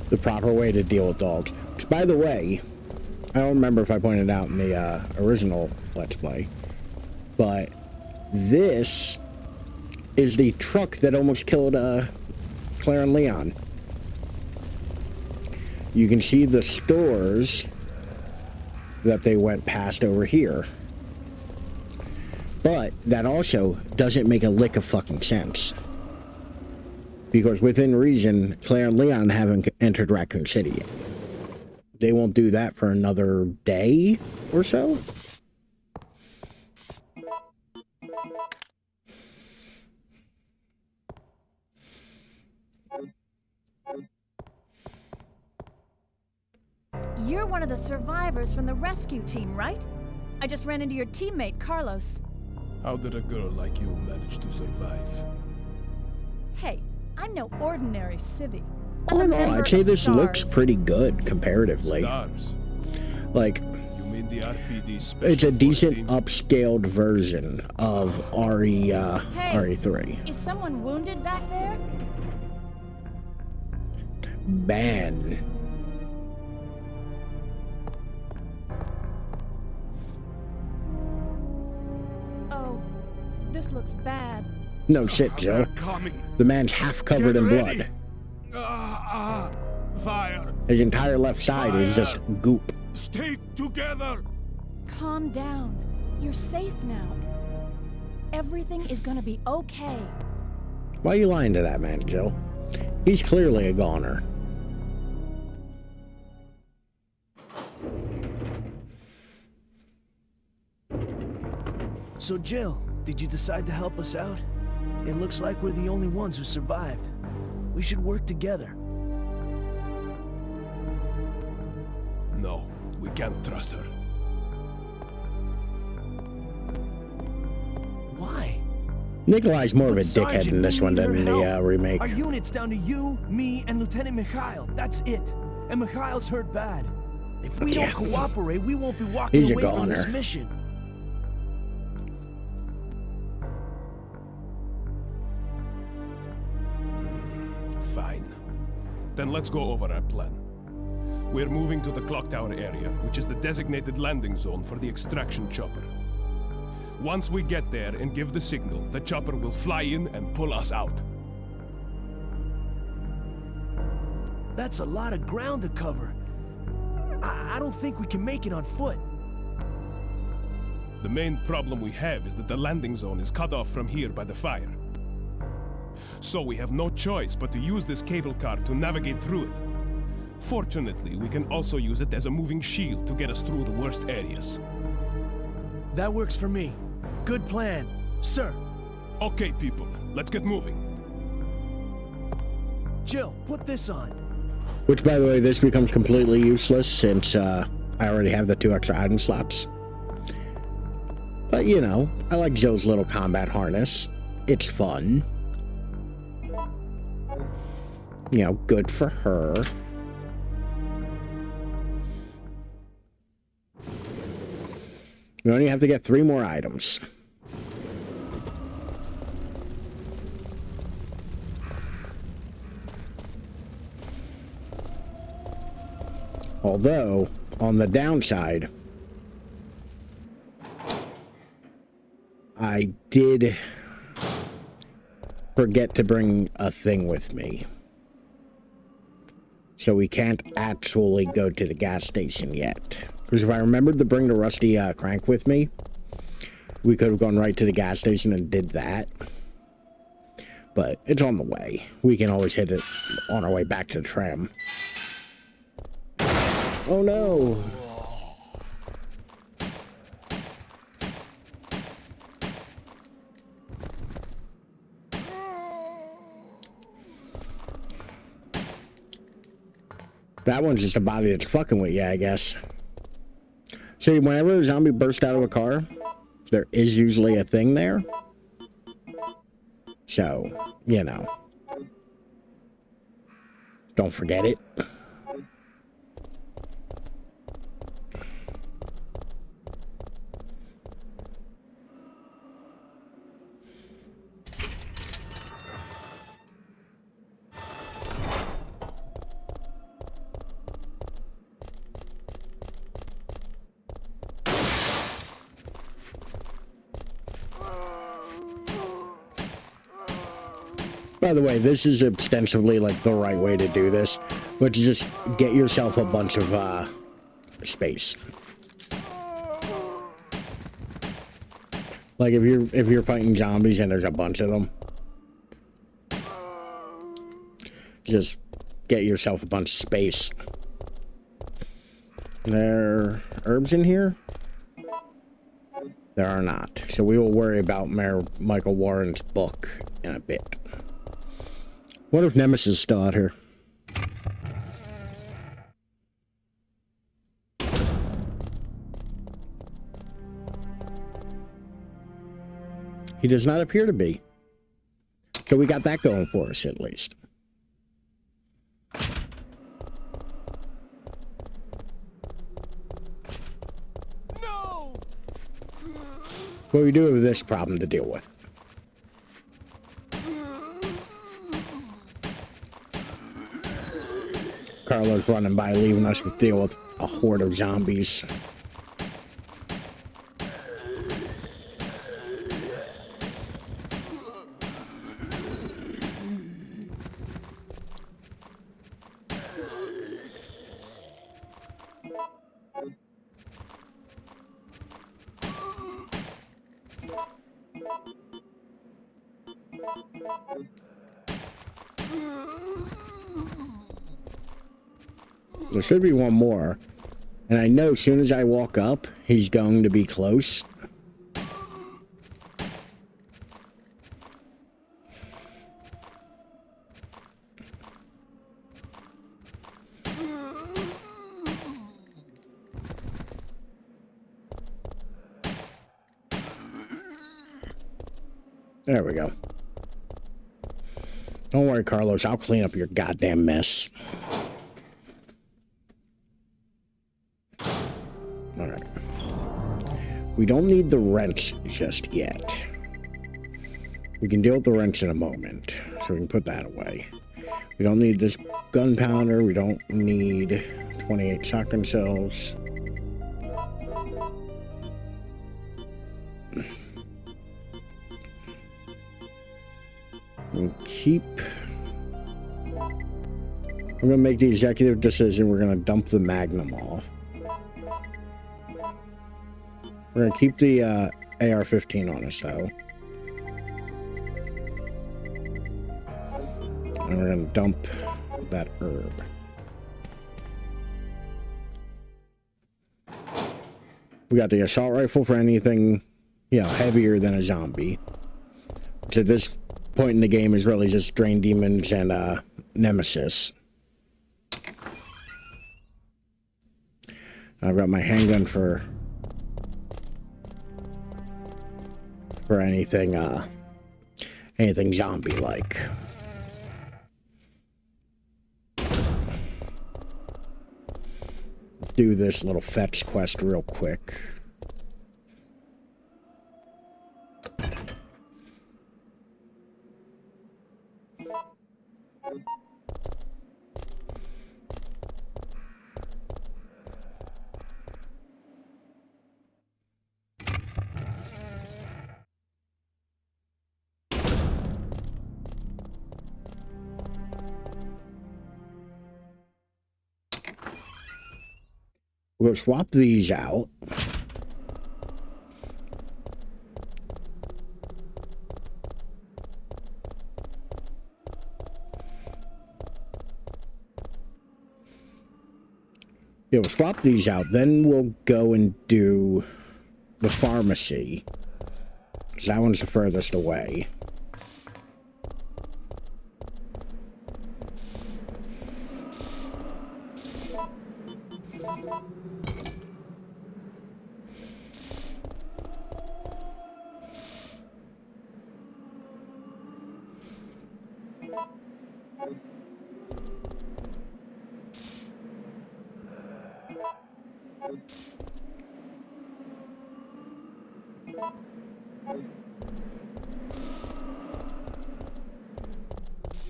The proper way to deal with dogs. Which, by the way, I don't remember if I pointed out in the original Let's Play, but this is the truck that almost killed Claire and Leon. You can see the stores that they went past over here. But that also doesn't make a lick of fucking sense. Because within reason, Claire and Leon haven't entered Raccoon City yet. They won't do that for another day or so. You're one of the survivors from the rescue team, right? I just ran into your teammate, Carlos. How did a girl like you manage to survive? Hey, I'm no ordinary civvy. Oh no, I'd say this looks pretty good comparatively. Stars. Like, You mean the RPD special it's a force decent team? upscaled version of RE3. Is someone wounded back there? Ban. Oh, this looks bad. No shit, Joe. Coming. The man's half covered Get in ready. blood. Fire. His entire left side is just goop. Stay together. Calm down. You're safe now. Everything is gonna be okay. Why are you lying to that man, Joe? He's clearly a goner. So, Jill, did you decide to help us out? It looks like we're the only ones who survived. We should work together. No, we can't trust her. Why? Nikolai's more of But a dickhead Sergeant, in this we one need than her in the help. remake. Our unit's down to you, me, and Lieutenant Mikhail. That's it. And Mikhail's hurt bad. If we Yeah. don't cooperate, we won't be walking He's a away from this goner. mission. Fine. Then let's go over our plan. We're moving to the clock tower area, which is the designated landing zone for the extraction chopper. Once we get there and give the signal, the chopper will fly in and pull us out. That's a lot of ground to cover. I don't think we can make it on foot. The main problem we have is that the landing zone is cut off from here by the fire. So we have no choice but to use this cable car to navigate through it. Fortunately, we can also use it as a moving shield to get us through the worst areas. That works for me. Good plan, sir. Okay, people, let's get moving. Jill, put this on. Which, by the way, this becomes completely useless since I already have the 2 extra item slots. But, you know, I like Jill's little combat harness. It's fun. You know, good for her. We only have to get 3 more items. Although, on the downside, I did forget to bring a thing with me. So we can't actually go to the gas station yet. Because if I remembered to bring the rusty crank with me, we could have gone right to the gas station and did that. But it's on the way. We can always hit it on our way back to the tram. Oh no! That one's just a body that's fucking with you, I guess. See, whenever a zombie bursts out of a car, there is usually a thing there. So, you know. Don't forget it. By the way, this is ostensibly like the right way to do this, but you just get yourself a bunch of space. Like if you're fighting zombies and there's a bunch of them, just get yourself a bunch of space. There are herbs in here? There are not. So we will worry about Mayor Michael Warren's book in a bit. What if Nemesis is still out here? He does not appear to be. So we got that going for us, at least. No! What we do with this problem to deal with. Carlos running by, leaving us to deal with a horde of zombies. There should be one more. And I know as soon as I walk up, he's going to be close. There we go. Don't worry, Carlos. I'll clean up your goddamn mess. Alright. We don't need the wrench just yet. We can deal with the wrench in a moment, so we can put that away. We don't need this gunpowder. We don't need 28 shotgun shells. And keep... I'm going to make the executive decision. We're going to dump the Magnum off. We're going to keep the AR-15 on us, though. And we're going to dump that herb. We got the assault rifle for anything, you know, heavier than a zombie. Which at this point in the game is really just Drain Demons and Nemesis. I've got my handgun for anything anything zombie like. Do this little fetch quest real quick. We'll swap these out. Yeah, we'll swap these out. Then we'll go and do the pharmacy. 'Cause that one's the furthest away.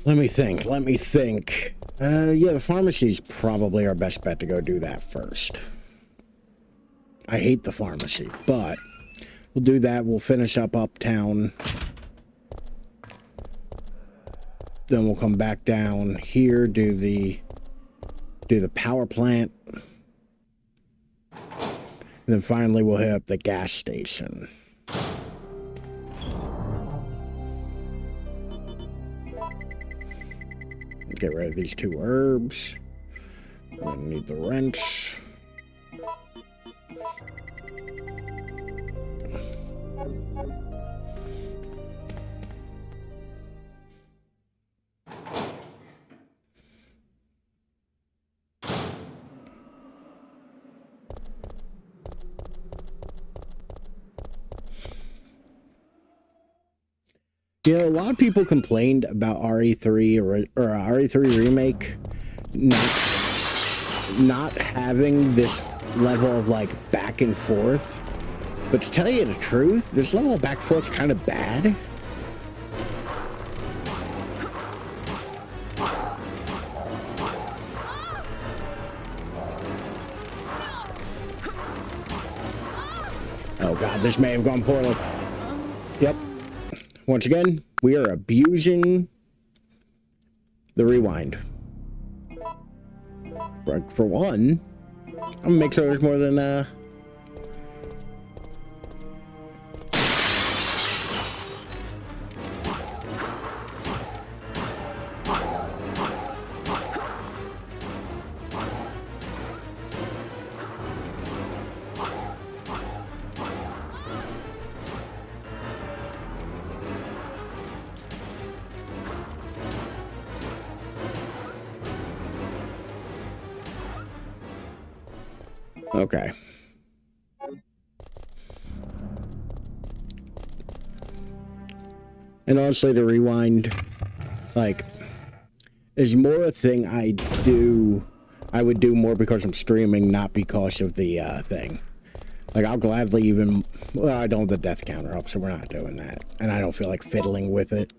Let me think. Yeah, the pharmacy's probably our best bet to go do that first. I hate the pharmacy, but we'll do that. We'll finish up uptown. Then we'll come back down here, do the power plant. And then finally we'll hit up the gas station. Get rid of these two herbs. I need the wrench. You know, a lot of people complained about RE3 or RE3 remake not having this level of like back and forth. But to tell you the truth, this level of back and forth is kind of bad. Oh god, this may have gone poorly. Yep. Once again, we are abusing the rewind. For one, I'm gonna make sure there's more than okay. And honestly, the rewind, like, is more a thing I would do more because I'm streaming, not because of the thing. Like, I'll gladly even, well, I don't have the death counter up, so we're not doing that. And I don't feel like fiddling with it.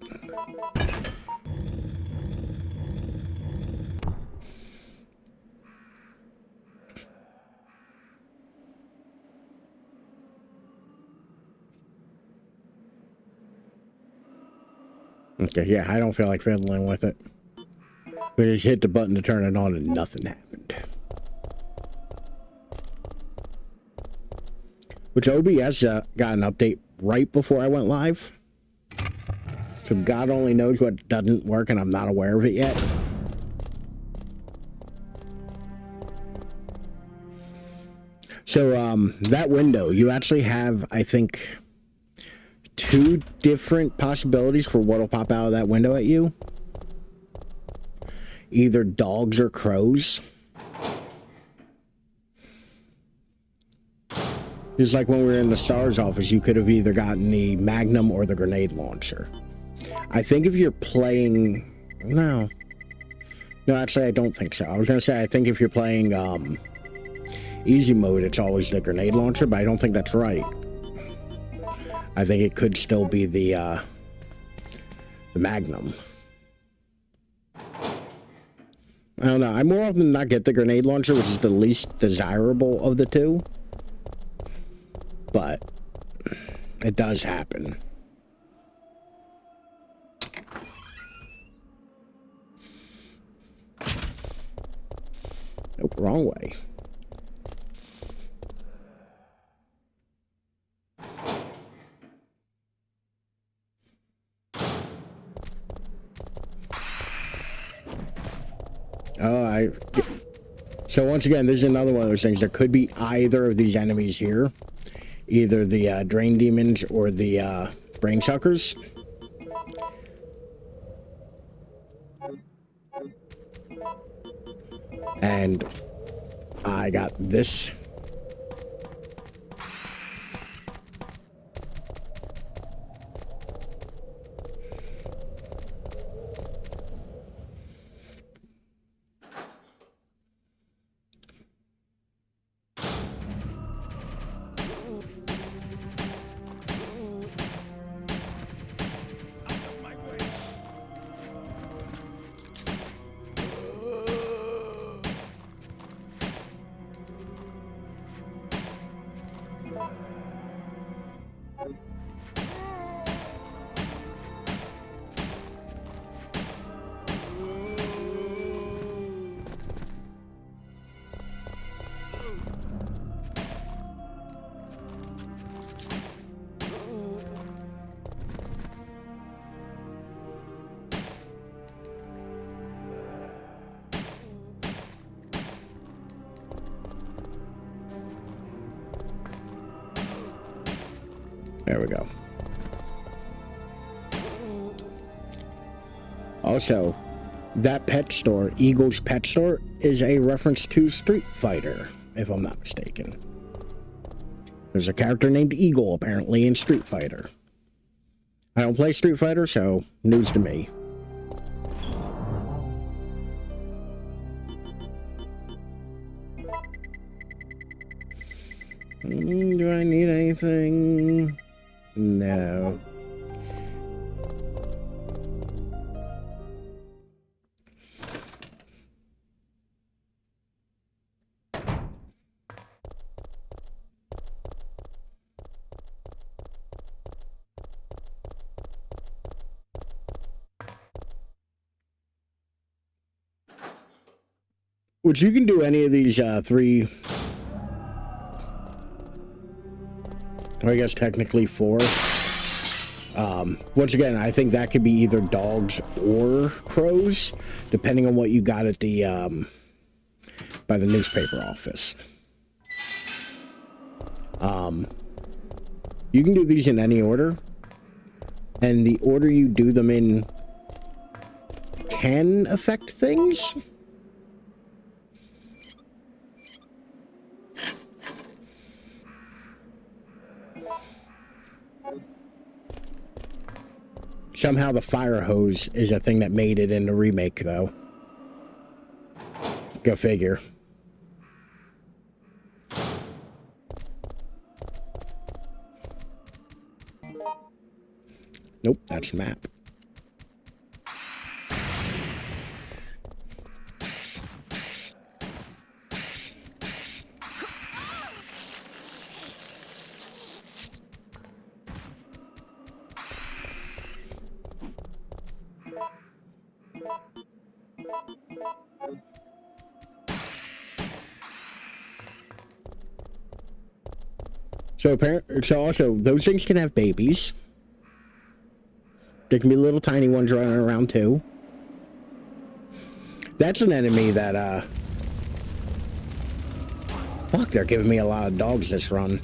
Okay, yeah, I don't feel like fiddling with it. We just hit the button to turn it on and nothing happened. Which OBS got an update right before I went live. So God only knows what doesn't work and I'm not aware of it yet. So, that window, you actually have, I think, 2 different possibilities for what'll pop out of that window at you. Either dogs or crows. Just like when we were in the STARS office, you could have either gotten the Magnum or the grenade launcher. I think if you're playing... No, actually, I don't think so. I was going to say, I think if you're playing easy mode, it's always the grenade launcher, but I don't think that's right. I think it could still be the Magnum. I don't know. I more often than not get the grenade launcher, which is the least desirable of the two. But it does happen. Nope, wrong way. So once again, this is another one of those things. There could be either of these enemies here. Either the drain demons or the brain suckers. And I got this. There we go. Also, that pet store, Eagle's Pet Store, is a reference to Street Fighter, if I'm not mistaken. There's a character named Eagle, apparently, in Street Fighter. I don't play Street Fighter, so news to me. Do I need anything? No. Which you can do any of these three, or I guess technically four. Once again, I think that could be either dogs or crows, depending on what you got at the by the newspaper office. You can do these in any order, and the order you do them in can affect things. Somehow the fire hose is a thing that made it in the remake, though. Go figure. Nope, that's the map. So also, those things can have babies. There can be little tiny ones running around too. That's an enemy that, fuck, they're giving me a lot of dogs this run.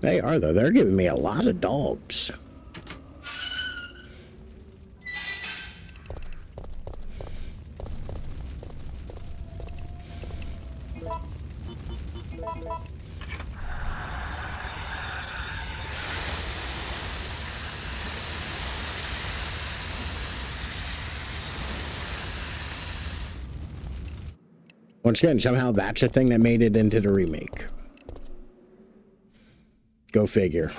They are, though. They're giving me a lot of dogs. Once again, somehow that's a thing that made it into the remake. Go figure.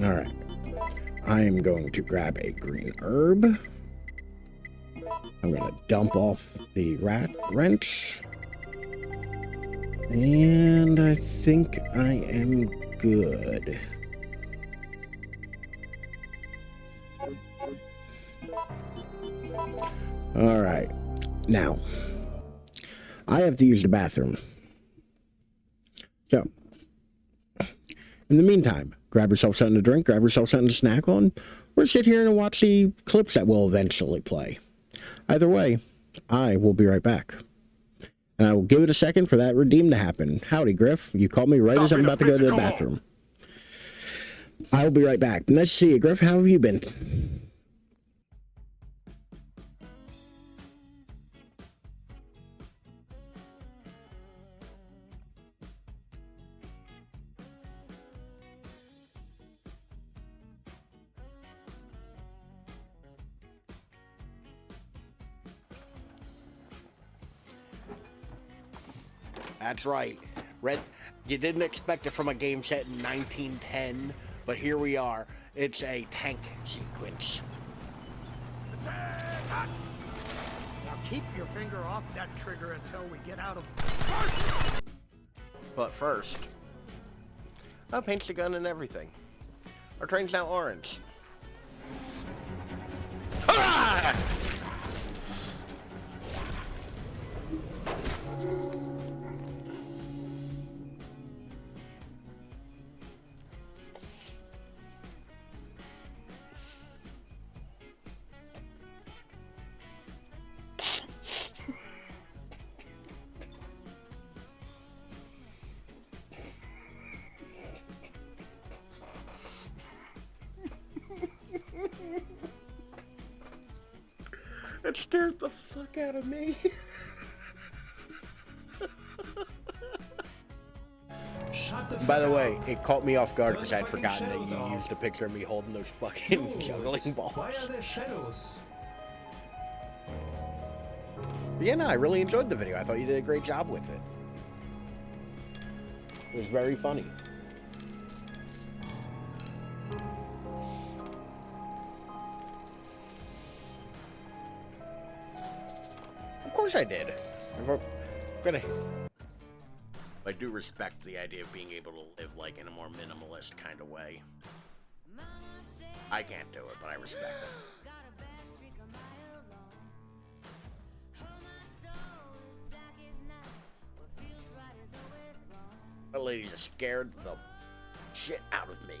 All right. I am going to grab a green herb. I'm going to dump off the rat wrench. And I think I am good. All right. Now, I have to use the bathroom. So, in the meantime, grab yourself something to drink, grab yourself something to snack on, or sit here and watch the clips that will eventually play. Either way, I will be right back. And I will give it a second for that redeem to happen. Howdy, Griff. You called me right as I'm about to go to the bathroom. I will be right back. Nice to see you, Griff. How have you been? That's right. Red, you didn't expect it from a game set in 1910, but here we are. It's a tank sequence. Now keep your finger off that trigger until we get out of... But first, I'll paint the gun and everything. Our train's now orange. Ah! It scared the fuck out of me. By the way, it caught me off guard because I'd forgotten that you used a picture of me holding those fucking juggling balls. Why are there shadows? But yeah, no, I really enjoyed the video. I thought you did a great job with it. It was very funny. Of course I did. I do respect the idea of being able to live like in a more minimalist kind of way. I can't do it, but I respect it. That lady just scared the shit out of me.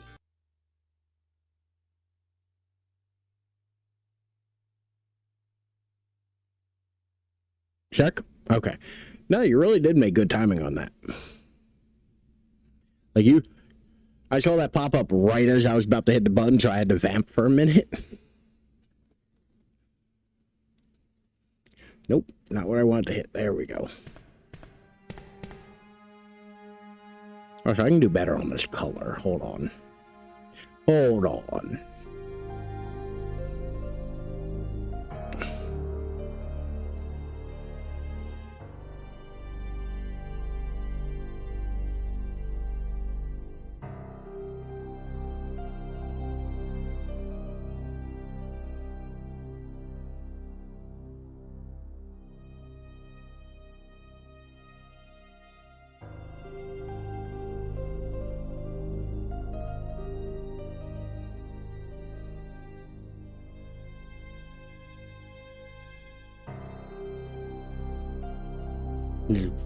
Check? Okay. No, you really did make good timing on that. Like I saw that pop up right as I was about to hit the button, so I had to vamp for a minute. Nope, not what I wanted to hit. There we go. Oh, so I can do better on this color. Hold on. Hold on.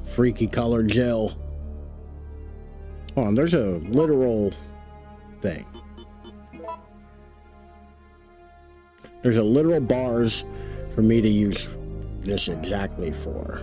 Freaky colored gel. Hold on, there's a literal thing. There's a literal bars for me to use this exactly for.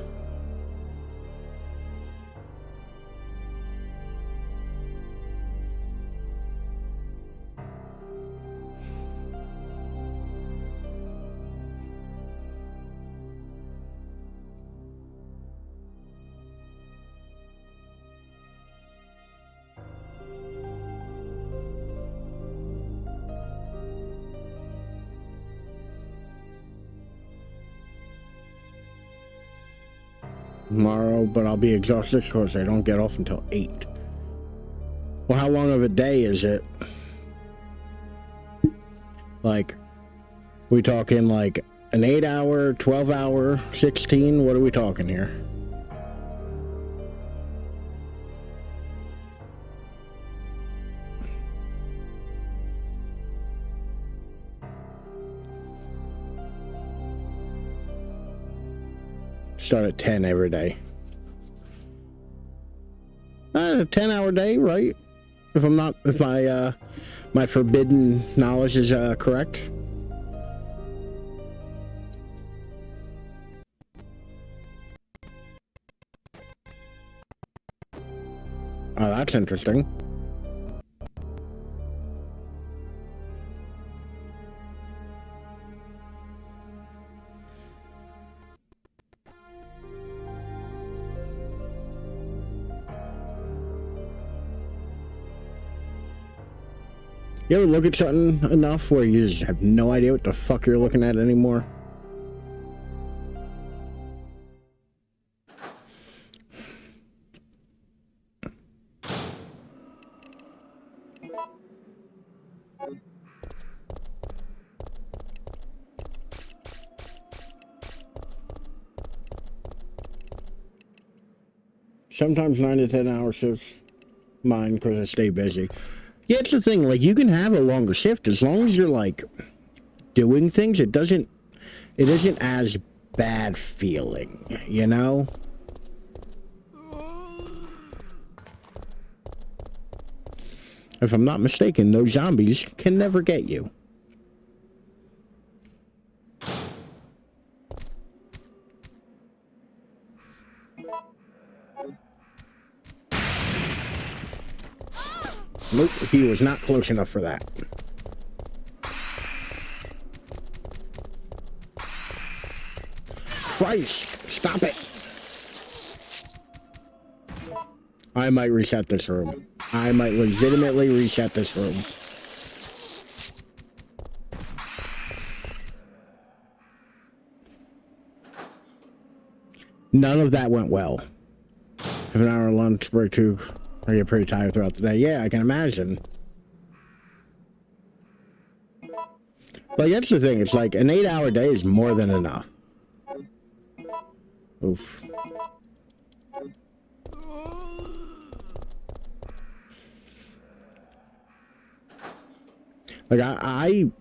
Tomorrow, but I'll be exhausted because I don't get off until 8. Well, how long of a day is it? Like, we talking like an 8 hour, 12 hour, 16? What are we talking here? Start at 10 every day. A 10-hour day, right? If my my forbidden knowledge is correct. Oh, that's interesting. You ever look at something enough where you just have no idea what the fuck you're looking at anymore? Sometimes 9 to 10 hours shifts. Mine, because I stay busy. Yeah, it's the thing, like, you can have a longer shift as long as you're, like, doing things. It isn't as bad feeling, you know? If I'm not mistaken, those zombies can never get you. Nope, he was not close enough for that. Christ! Stop it! I might reset this room. I might legitimately reset this room. None of that went well. Have an hour lunch break too. I get pretty tired throughout the day. Yeah, I can imagine. Like, that's the thing. It's like an 8-hour day is more than enough. Oof. Like, I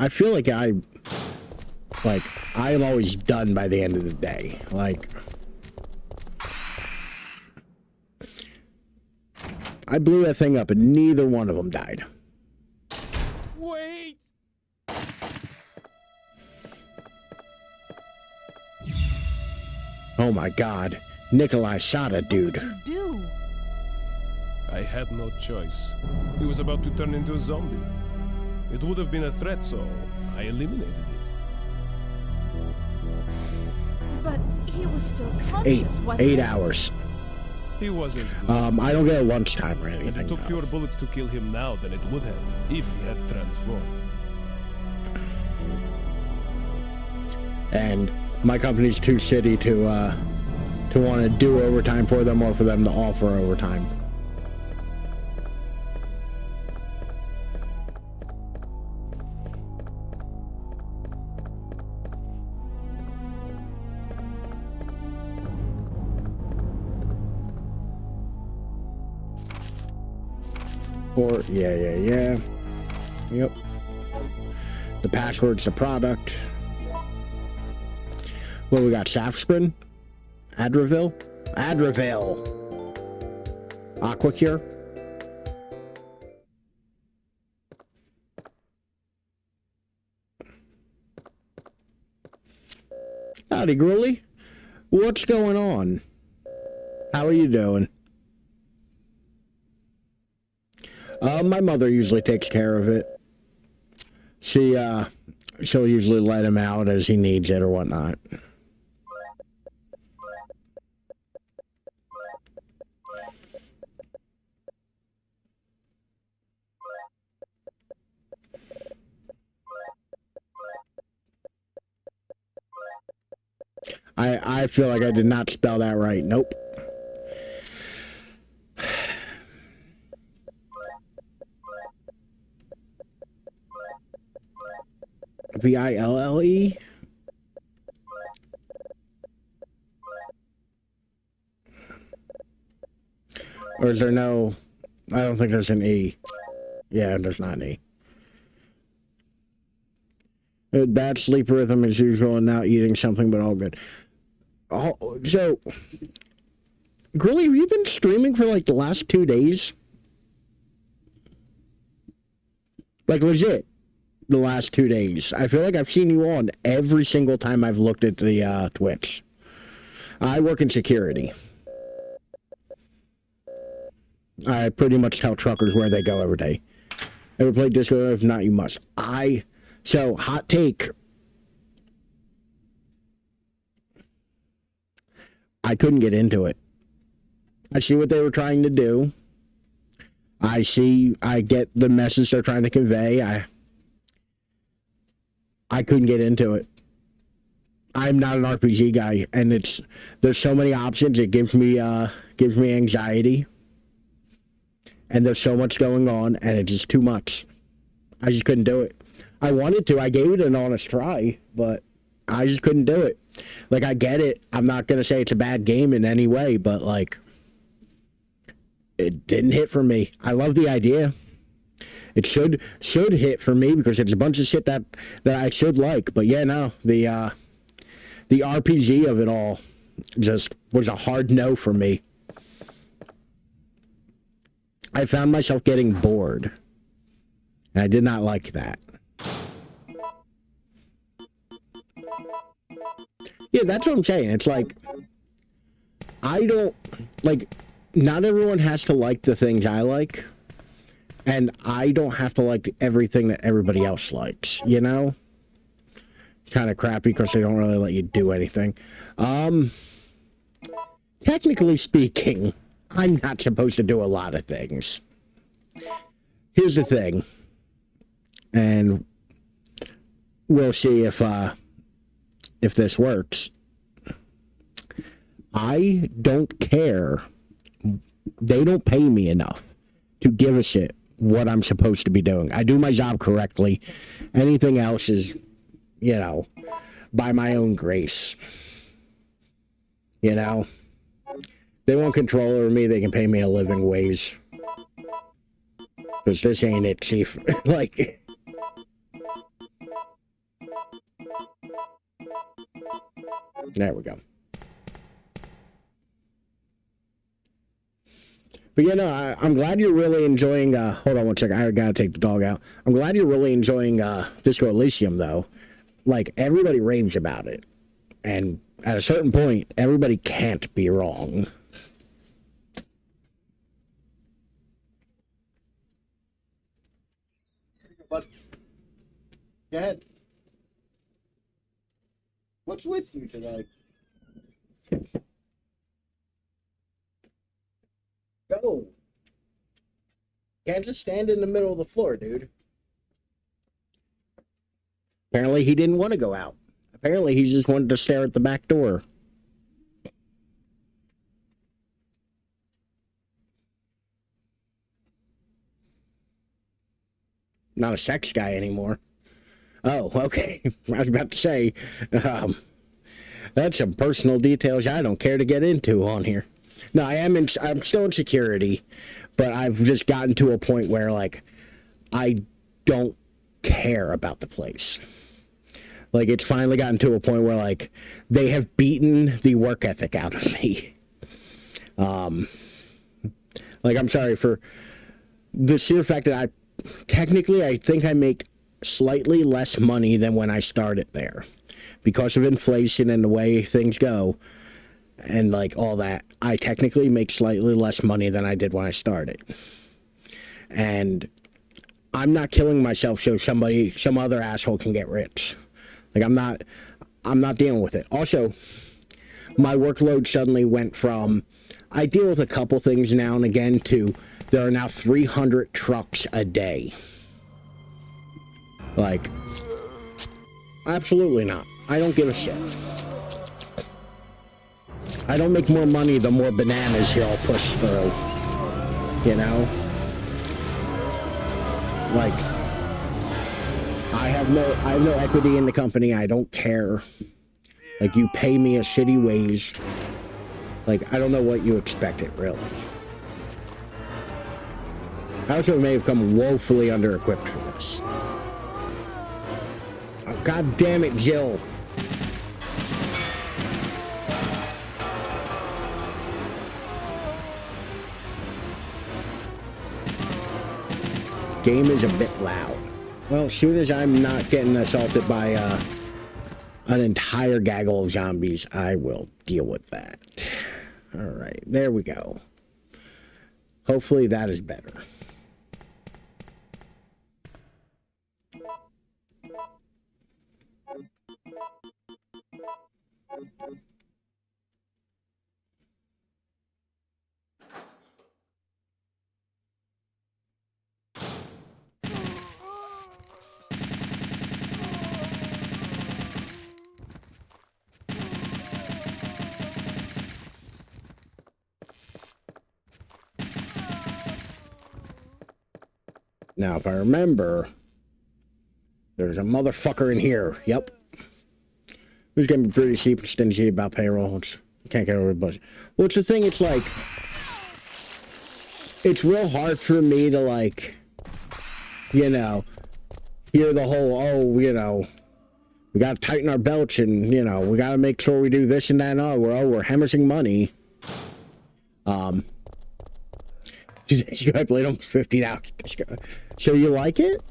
feel like I am always done by the end of the day. Like, I blew that thing up and neither one of them died. Wait! Oh my god. Nikolai shot a dude. What did you do? I had no choice. He was about to turn into a zombie. It would have been a threat, so I eliminated it. But he was still conscious, wasn't he? 8 hours. He was as good. I don't get a lunchtime or If anything. it took though. fewer bullets to kill him now than it would have if he had transformed. And my company's too shitty to want to do overtime for them or for them to offer overtime. Or yeah. Yep. The password's the product. Well, we got Safsprin, Adravil, Aquacure. Howdy, Gruely. What's going on? How are you doing? My mother usually takes care of it. She'll usually let him out as he needs it or whatnot. I feel like I did not spell that right. Nope. Ville? Or is there no... I don't think there's an E. Yeah, there's not an E. Bad sleep rhythm as usual and now eating something, but all good. Oh, so... Grilly, have you been streaming for like the last 2 days? Like legit. The last 2 days. I feel like I've seen you on every single time I've looked at the Twitch. I work in security. I pretty much tell truckers where they go every day. Ever played disco? If not, you must. So, hot take. I couldn't get into it. I see what they were trying to do. I get the message they're trying to convey. I couldn't get into it. I'm not an RPG guy, and there's so many options. It gives me anxiety, and there's so much going on, and it's just too much. I just couldn't do it. I wanted to. I gave it an honest try, but I just couldn't do it. Like, I get it. I'm not gonna say it's a bad game in any way, but like, it didn't hit for me. I love the idea. It should hit for me because it's a bunch of shit that I should like. But yeah, no, the RPG of it all just was a hard no for me. I found myself getting bored, and I did not like that. Yeah, that's what I'm saying. It's like, I don't, like, not everyone has to like the things I like. And I don't have to like everything that everybody else likes, you know? kind of crappy because they don't really let you do anything. Technically speaking, I'm not supposed to do a lot of things. Here's the thing, and we'll see if this works. I don't care. They don't pay me enough to give a shit what I'm supposed to be doing. I do my job correctly. Anything else is, you know, by my own grace. You know? They want control over me, they can pay me a living wage. Because this ain't it, chief. Like... There we go. But you know, I'm glad you're really enjoying, hold on one second, I gotta take the dog out. I'm glad you're really enjoying, Disco Elysium, though. Like, everybody raves about it. And at a certain point, everybody can't be wrong. But, go ahead. What's with you today? Go. Can't just stand in the middle of the floor, dude. Apparently he didn't want to go out. Apparently he just wanted to stare at the back door. Not a sex guy anymore. Oh, okay. I was about to say, that's some personal details I don't care to get into on here. No, I'm still in security, but I've just gotten to a point where, like, I don't care about the place. Like, it's finally gotten to a point where, like, they have beaten the work ethic out of me. Like, I'm sorry for the sheer fact that I think I make slightly less money than when I started there. Because of inflation and the way things go, and, like, all that, I technically make slightly less money than I did when I started. And I'm not killing myself so some other asshole can get rich. Like, I'm not dealing with it. Also, my workload suddenly went from, I deal with a couple things now and again, to there are now 300 trucks a day. Like, absolutely not. I don't give a shit. I don't make more money the more bananas y'all push through. You know? Like, I have no equity in the company. I don't care. Like, you pay me a shitty wage. Like, I don't know what you expected, really. I also may have come woefully under-equipped for this. Oh, God damn it, Jill. Game is a bit loud. Well, as soon as I'm not getting assaulted by an entire gaggle of zombies, I will deal with that. Alright, there we go. Hopefully that is better. Now, if I remember, there's a motherfucker in here. Yep. Who's gonna be pretty cheap and stingy about payroll. Can't get over the budget. Well, it's the thing, it's like, it's real hard for me to, like, you know, hear the whole, oh, you know, we gotta tighten our belts and, you know, we gotta make sure we do this and that and all. We're hemorrhaging money. I played almost 50 hours. So you like it?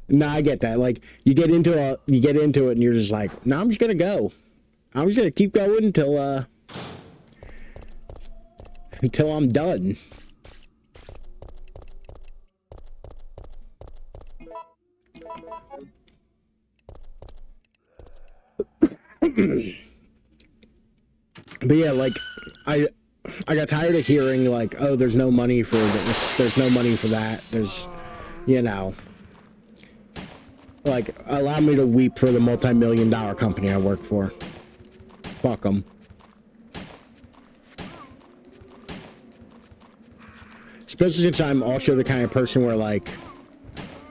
No, I get that. Like, you get into it and you're just like, no, I'm just gonna go. I'm just gonna keep going until I'm done. But yeah, like, I got tired of hearing, like, oh, there's no money for this, there's no money for that, there's, you know. Like, allow me to weep for the multi-million-dollar company I work for. Fuck them. Especially since I'm also the kind of person where, like,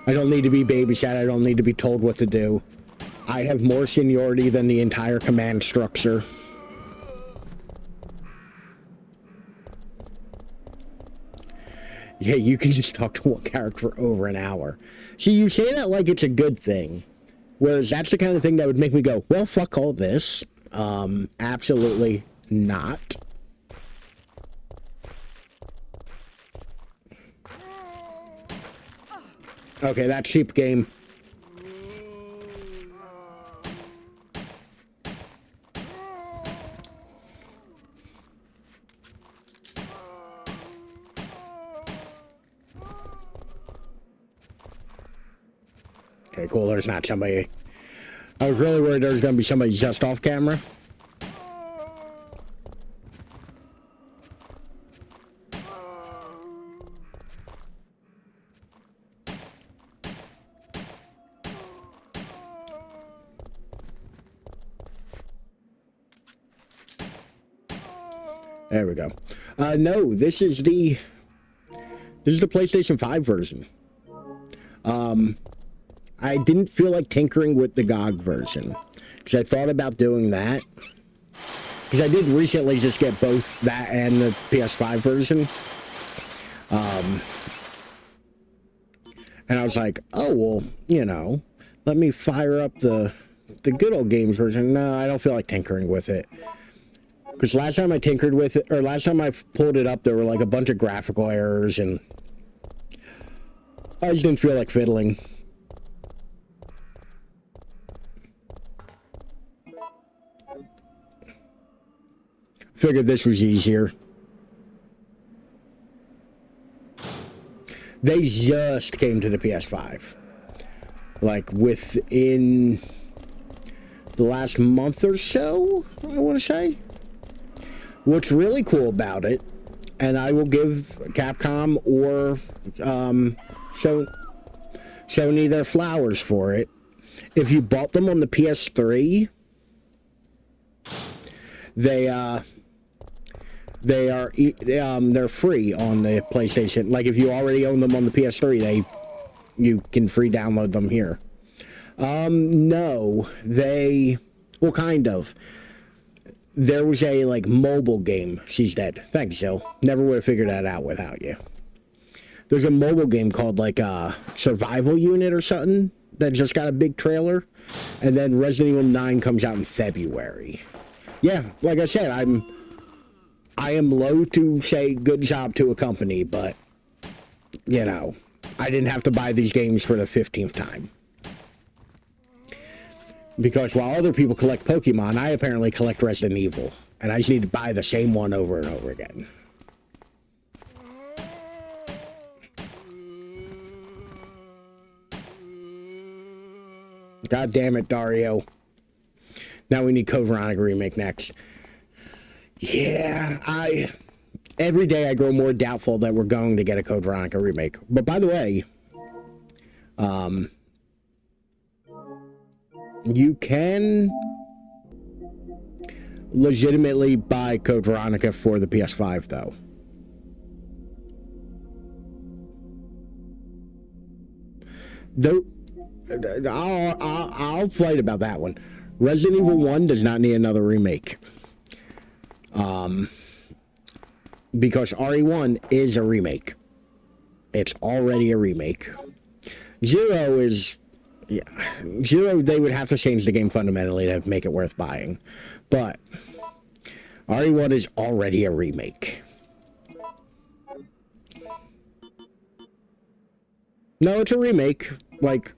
I don't need to be babysat, I don't need to be told what to do. I have more seniority than the entire command structure. Yeah, you can just talk to one character for over an hour. See, you say that like it's a good thing. Whereas that's the kind of thing that would make me go, well, fuck all this. Absolutely not. Okay, that's sheep game. Okay, cool, there's not somebody. I was really worried there was going to be somebody just off camera. There we go. No, this is the PlayStation 5 version. I didn't feel like tinkering with the GOG version, because I thought about doing that. Because I did recently just get both that and the PS5 version. And I was like, oh, well, you know, let me fire up the good old games version. No, I don't feel like tinkering with it. Because last time I tinkered with it, or last time I pulled it up, there were like a bunch of graphical errors, and I just didn't feel like fiddling. Figured this was easier. They just came to the PS5. Like within the last month or so, I want to say. What's really cool about it, and I will give Capcom or Sony their flowers for it. If you bought them on the PS3, they're free on the PlayStation. Like if you already own them on the PS3, you can free download them here. No, well, kind of. There was a like mobile game. She's dead. Thanks, Jill. Never would have figured that out without you. There's a mobile game called like Survival Unit or something that just got a big trailer, and then Resident Evil 9 comes out in February. Yeah, like I said, I am loath to say good job to a company, but, you know, I didn't have to buy these games for the 15th time. Because while other people collect Pokemon, I apparently collect Resident Evil. And I just need to buy the same one over and over again. God damn it, Dario. Now we need Code Veronica Remake next. Yeah, every day I grow more doubtful that we're going to get a Code Veronica remake. But by the way, you can legitimately buy Code Veronica for the PS5, though. I'll fight about that one. Resident Evil 1 does not need another remake. Because RE1 is a remake. It's already a remake. Zero is... Yeah, Zero, they would have to change the game fundamentally to make it worth buying. But RE1 is already a remake. No, it's a remake. Like...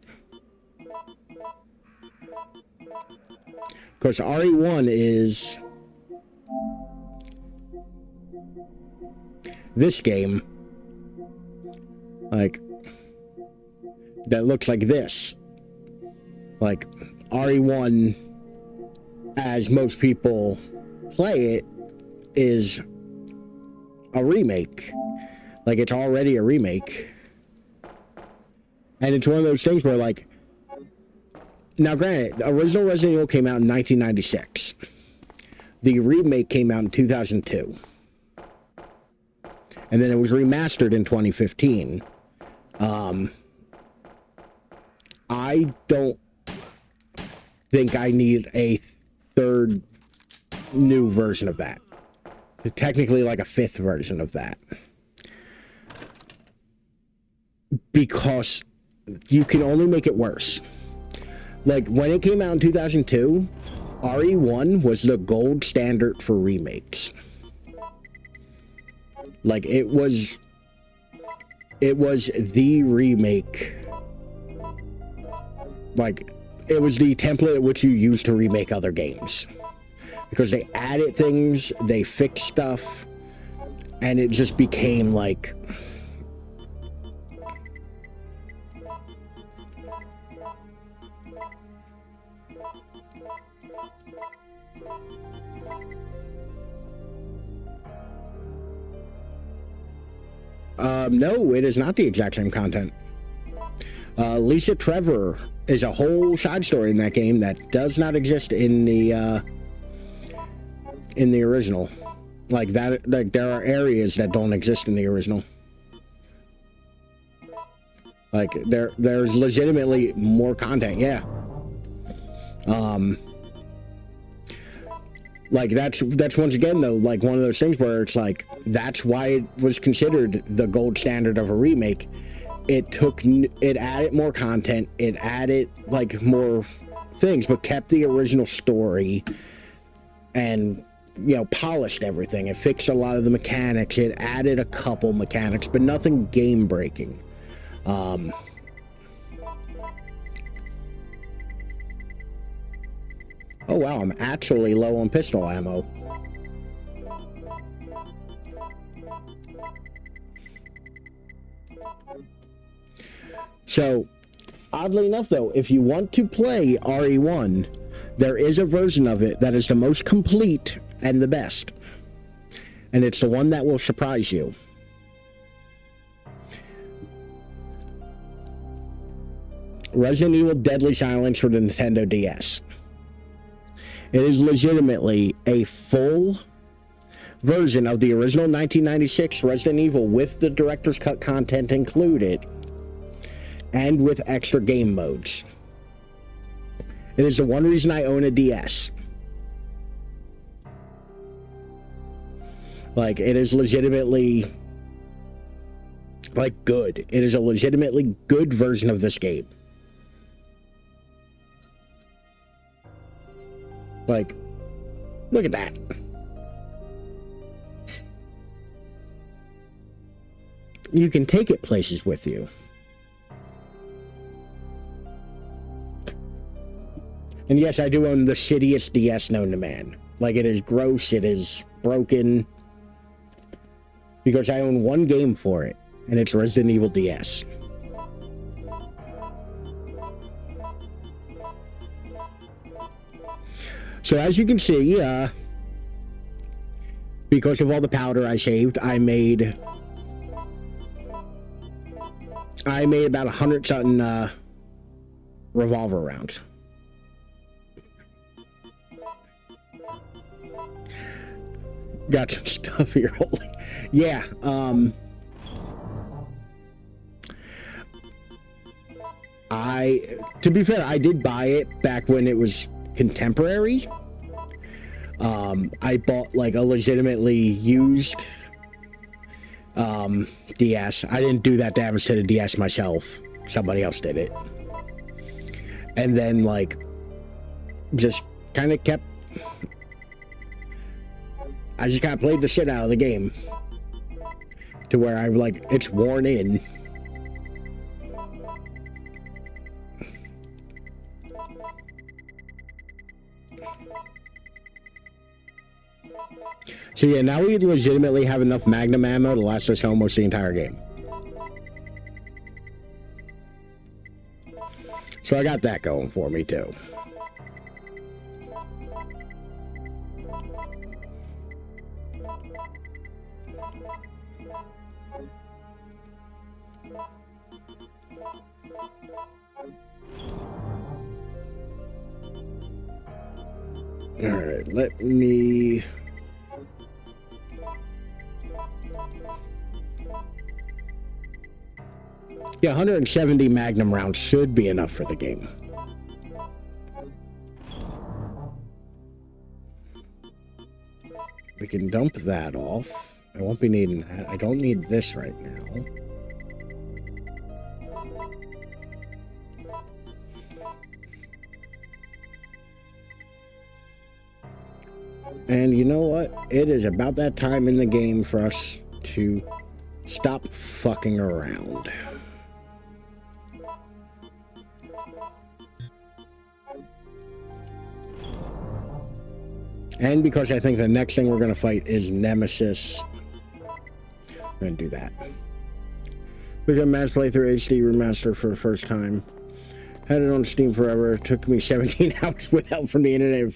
Because RE1 is... this game, like, that looks like this. Like, RE1 as most people play it, is a remake. Like, it's already a remake. And it's one of those things where, like, now granted, the original Resident Evil came out in 1996. The remake came out in 2002. And then it was remastered in 2015. I don't think I need a third new version of that. So technically like a fifth version of that. Because you can only make it worse. Like, when it came out in 2002, RE1 was the gold standard for remakes. Like, it was the remake. Like, it was the template which you use to remake other games. Because they added things, they fixed stuff, and it just became like... No, it is not the exact same content. Lisa Trevor is a whole side story in that game that does not exist in the original. Like that, like there are areas that don't exist in the original. Like there's legitimately more content, yeah. Like that's once again though, like one of those things where it's like that's why it was considered the gold standard of a remake. It added more content, it added like more things, but kept the original story and, you know, polished everything. It fixed a lot of the mechanics. It added a couple mechanics, but nothing game breaking. Oh wow, I'm actually low on pistol ammo. So, oddly enough though, if you want to play RE1, there is a version of it that is the most complete and the best. And it's the one that will surprise you. Resident Evil Deadly Silence for the Nintendo DS. It is legitimately a full version of the original 1996 Resident Evil with the director's cut content included and with extra game modes. It is the one reason I own a DS. Like, it is legitimately, like, good. It is a legitimately good version of this game. Like, look at that. You can take it places with you. And yes, I do own the shittiest DS known to man. Like, it is gross, it is broken. Because I own one game for it, and it's Resident Evil DS. So as you can see, because of all the powder I saved, I made about 100 something revolver rounds. Got some stuff here. Holy, yeah. To be fair, I did buy it back when it was contemporary. I bought like a legitimately used DS. I didn't do that damage to the DS myself. Somebody else did it. And then like just kind of kept, I just kind of played the shit out of the game to where I like it's worn in. So yeah, now we legitimately have enough Magnum ammo to last us almost the entire game. So I got that going for me too. Alright, let me... Yeah, 170 Magnum rounds should be enough for the game. We can dump that off. I won't be needing that. I don't need this right now. And you know what? It is about that time in the game for us to stop fucking around. And because I think the next thing we're going to fight is Nemesis, we're going to do that. We got Mass Playthrough HD Remaster for the first time. Had it on Steam forever. It took me 17 hours with help from the internet.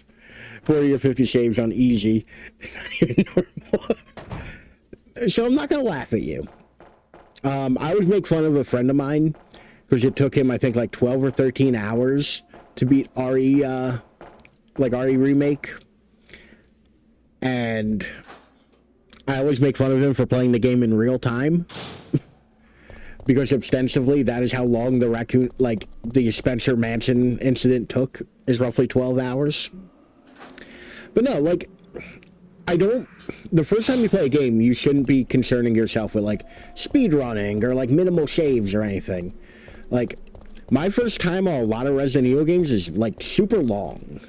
40 or 50 saves on easy. Not even normal. So I'm not going to laugh at you. I always make fun of a friend of mine because it took him, I think, like 12 or 13 hours to beat RE, RE Remake. And I always make fun of him for playing the game in real time. Because ostensibly, that is how long the Spencer Mansion incident took, is roughly 12 hours. But no, the first time you play a game, you shouldn't be concerning yourself with, speed running or, minimal saves or anything. My first time on a lot of Resident Evil games is, super long.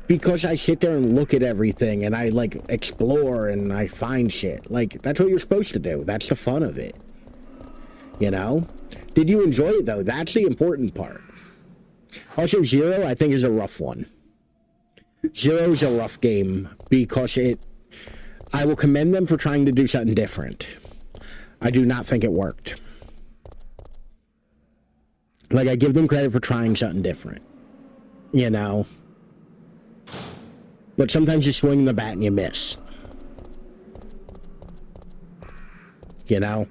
Because I sit there and look at everything, and I, explore, and I find shit. That's what you're supposed to do. That's the fun of it. You know? Did you enjoy it, though? That's the important part. Also, Zero, I think, is a rough one. Zero is a rough game because I will commend them for trying to do something different. I do not think it worked. I give them credit for trying something different. You know? But sometimes you swing the bat and you miss. You know?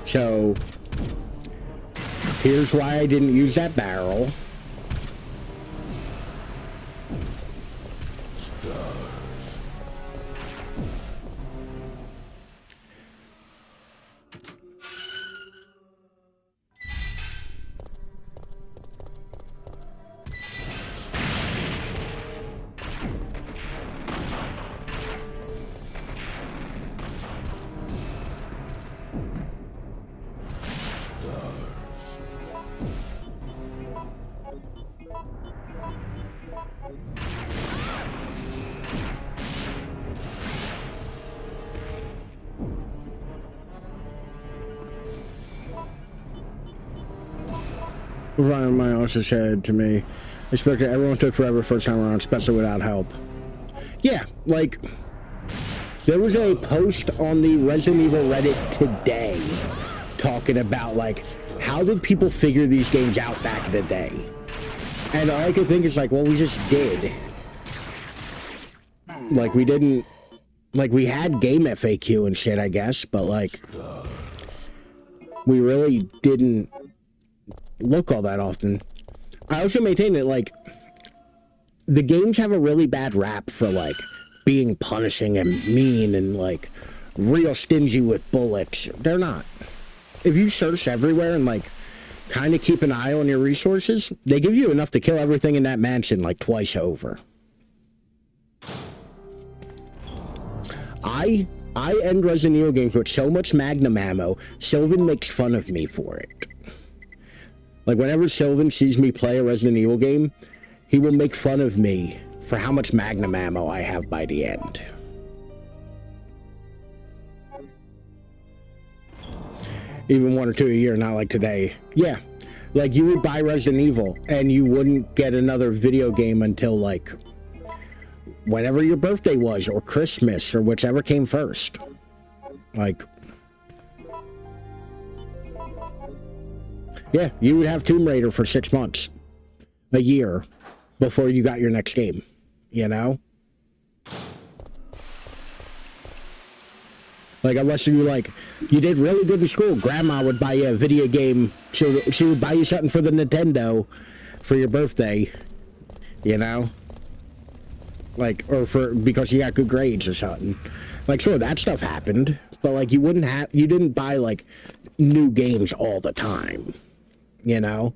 So, here's why I didn't use that barrel. Ryan my also said to me, I expected everyone took forever first time around, especially without help. Yeah, there was a post on the Resident Evil Reddit today talking about, how did people figure these games out back in the day? And all I could think is, well, we just did. We didn't, we had game FAQ and shit, I guess, but, we really didn't look all that often. I also maintain that the games have a really bad rap for being punishing and mean and real stingy with bullets. They're not. If you search everywhere and kind of keep an eye on your resources, they give you enough to kill everything in that mansion twice over. I end Resident Evil games with so much Magnum ammo, Sylvan makes fun of me for it. Whenever Sylvan sees me play a Resident Evil game, he will make fun of me for how much Magnum ammo I have by the end. Even one or two a year, not like today. Yeah, you would buy Resident Evil, and you wouldn't get another video game until, whenever your birthday was, or Christmas, or whichever came first. Like, yeah, you would have Tomb Raider for 6 months, a year, before you got your next game, you know? Like, unless you, like, you did really good in school, Grandma would buy you a video game. She would buy you something for the Nintendo for your birthday, you know? Like, or because you got good grades or something. Like, sure, that stuff happened, but, like, you didn't buy, like, new games all the time, you know?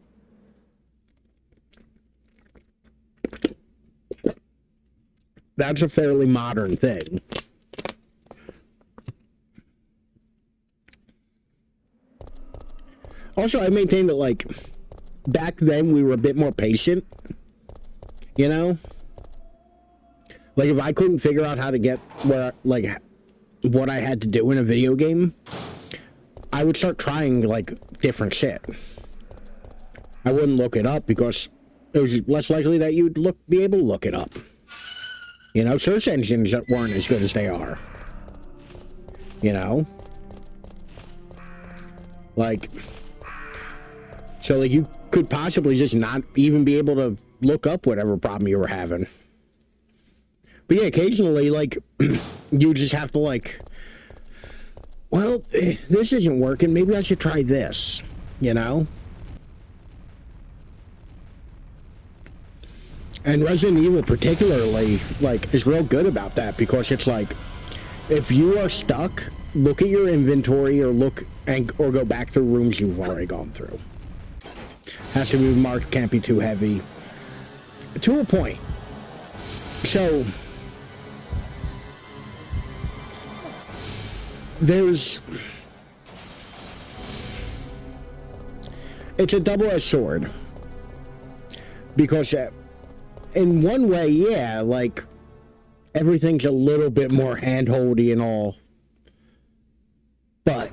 That's a fairly modern thing. Also, I maintain that, like, back then we were a bit more patient, you know? Like, if I couldn't figure out how to get where, like, what I had to do in a video game, I would start trying, like, different shit. I wouldn't look it up because it was less likely that you'd be able to look it up. You know, search engines weren't as good as they are. You know? Like, so, like, you could possibly just not even be able to look up whatever problem you were having. But yeah, occasionally, like, you just have to, like, well, this isn't working. Maybe I should try this, you know? And Resident Evil particularly, like, is real good about that because it's like, if you are stuck, look at your inventory or or go back through rooms you've already gone through. Has to be marked, can't be too heavy. To a point. So, it's a double-edged sword. Because in one way, yeah, like, everything's a little bit more hand-holdy and all. But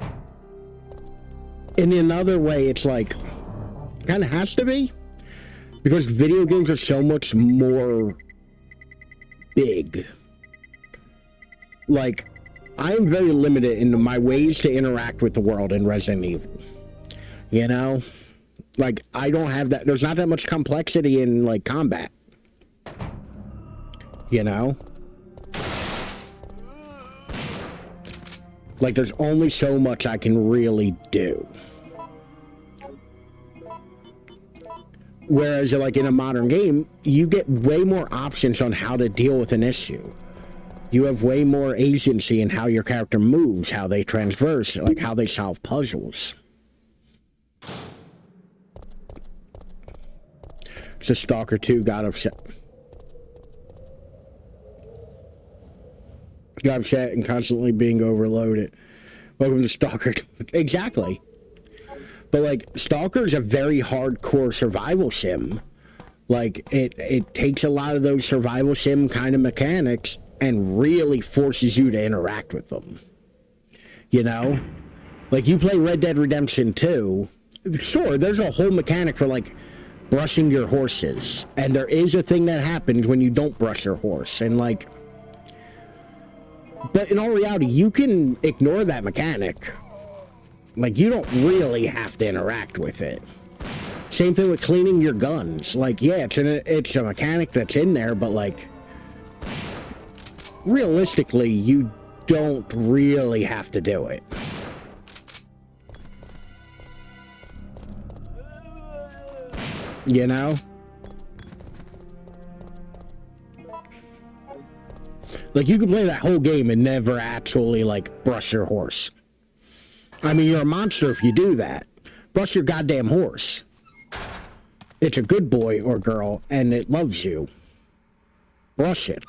in another way, it's like, kind of has to be, because video games are so much more big. Like, I am very limited in my ways to interact with the world in Resident Evil. You know? Like, I don't have that, there's not that much complexity in, like, combat. You know? Like, there's only so much I can really do. Whereas, like, in a modern game, you get way more options on how to deal with an issue. You have way more agency in how your character moves, how they transverse, like, how they solve puzzles. So Stalker 2 got upset. Got upset and constantly being overloaded. Welcome to Stalker. Exactly. But, like, Stalker is a very hardcore survival sim. Like, it takes a lot of those survival sim kind of mechanics and really forces you to interact with them. You know? Like, you play Red Dead Redemption 2, sure, there's a whole mechanic for, like, brushing your horses. And there is a thing that happens when you don't brush your horse. And, like, but in all reality, you can ignore that mechanic. Like, you don't really have to interact with it. Same thing with cleaning your guns. Like, yeah, it's a mechanic that's in there, but, like, realistically, you don't really have to do it. You know? Like, you could play that whole game and never actually, like, brush your horse. I mean, you're a monster if you do that. Brush your goddamn horse. It's a good boy or girl, and it loves you. Brush it.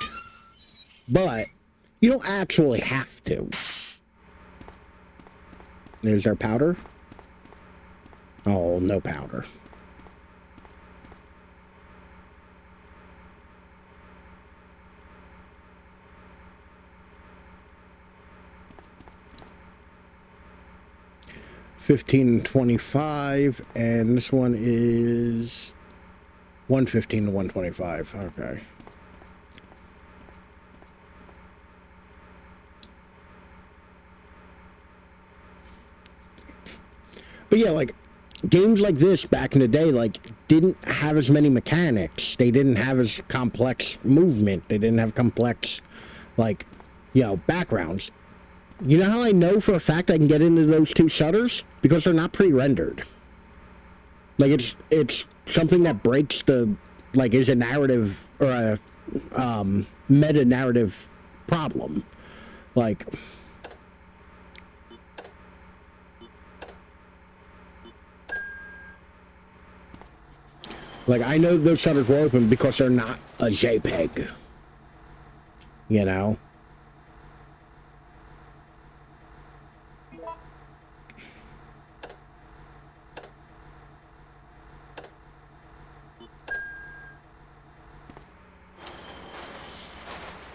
But you don't actually have to. There's our powder. Oh, no powder. $15.25, and this one is $115 to $125. Okay. But yeah, like, games like this back in the day, like, didn't have as many mechanics. They didn't have as complex movement. They didn't have complex, like, you know, backgrounds. You know how I know for a fact I can get into those two shutters? Because they're not pre-rendered. Like, it's something that breaks the, like, is a narrative, or a, meta-narrative problem. Like... Like, I know those shutters were open because they're not a JPEG. You know?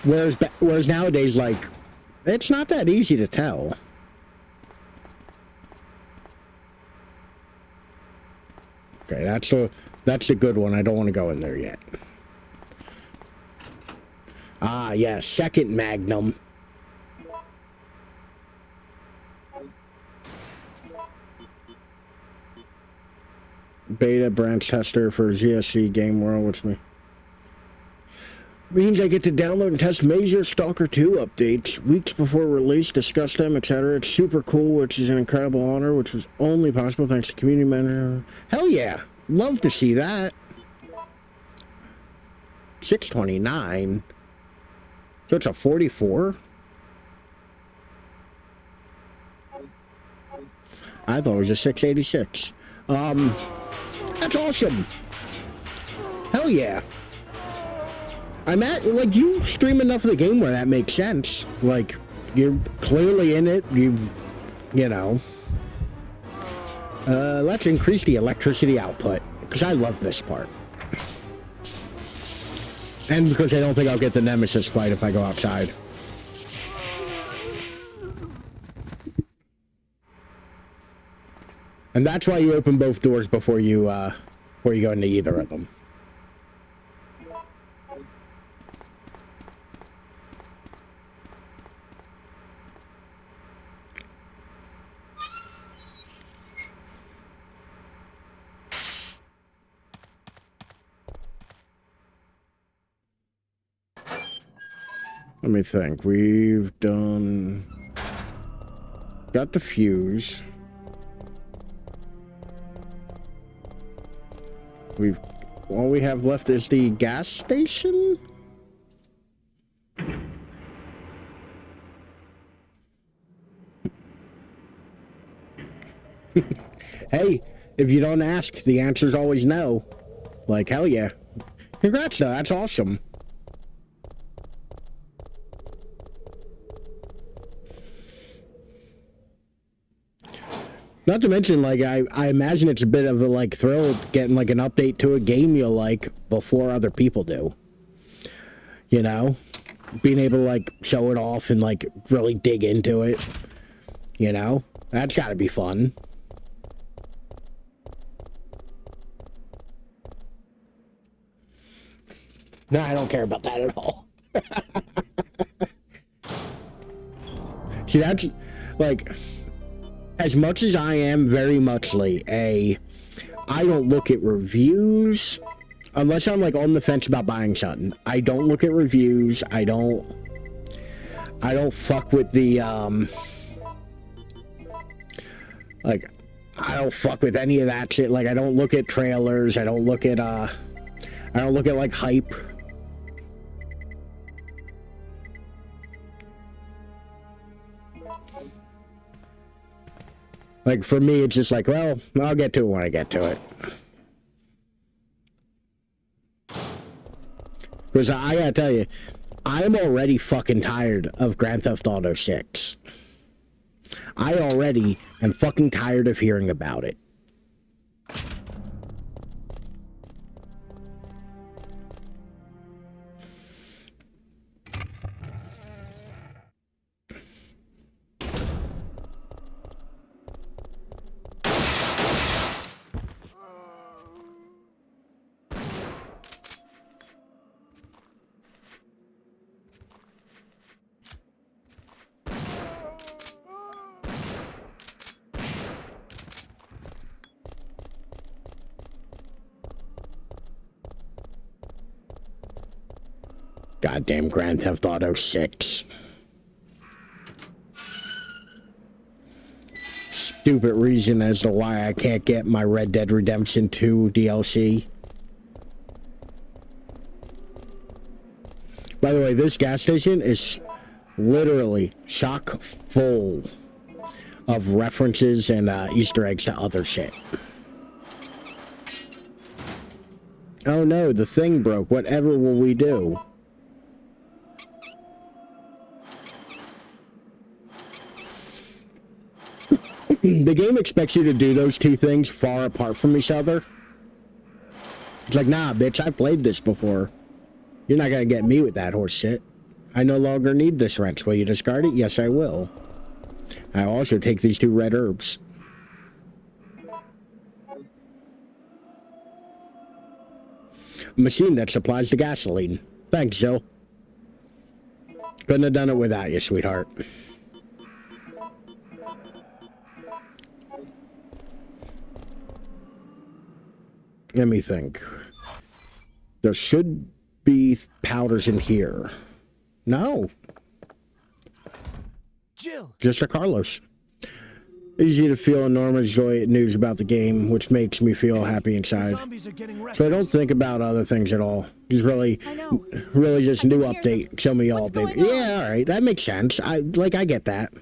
Whereas nowadays, like, it's not that easy to tell. Okay, that's a good one. I don't want to go in there yet. Ah, yeah, second Magnum. Beta branch tester for GSC Game World, which means I get to download and test major Stalker 2 updates weeks before release, discuss them, etc. It's super cool, which is an incredible honor, which was only possible thanks to community manager. Hell yeah! Love to see that. 629. So it's a 44? I thought it was a 686. That's awesome. Hell yeah. I'm at, like, you stream enough of the game where that makes sense. Like, you're clearly in it. You know. Let's increase the electricity output, because I love this part. And because I don't think I'll get the Nemesis fight if I go outside. And that's why you open both doors before you go into either of them. Let me think. We've done... Got the fuse. All we have left is the gas station? Hey, if you don't ask, the answer's always no. Like, hell yeah. Congrats though, that's awesome. Not to mention, like, I imagine it's a bit of a, like, thrill getting, like, an update to a game you like before other people do. You know? Being able to, like, show it off and, like, really dig into it. You know? That's gotta be fun. No, I don't care about that at all. See, that's, like... As much as I am very muchly I don't look at reviews unless I'm like on the fence about buying something. I don't look at reviews. I don't fuck with the like, I don't fuck with any of that shit. Like, I don't look at trailers. I don't look at like hype. Like, for me, it's just like, well, I'll get to it when I get to it. Because I gotta tell you, I'm already fucking tired of Grand Theft Auto 6. I already am fucking tired of hearing about it. Goddamn Grand Theft Auto 6. Stupid reason as to why I can't get my Red Dead Redemption 2 DLC. By the way, this gas station is literally chock full of references and Easter eggs to other shit. Oh no, the thing broke. Whatever will we do? The game expects you to do those two things far apart from each other. It's like, nah, bitch, I played this before. You're not gonna get me with that horse shit. I no longer need this wrench. Will you discard it? Yes, I will. I'll also take these 2 red herbs. A machine that supplies the gasoline. Thanks, Jill. Couldn't have done it without you, sweetheart. Let me think. There should be powders in here. No. Jill. Just a Carlos. Easy to feel enormous joy at news about the game, which makes me feel happy inside. So I don't think about other things at all. Just really just new update. Show me all, baby. Yeah, all right. That makes sense. I get that.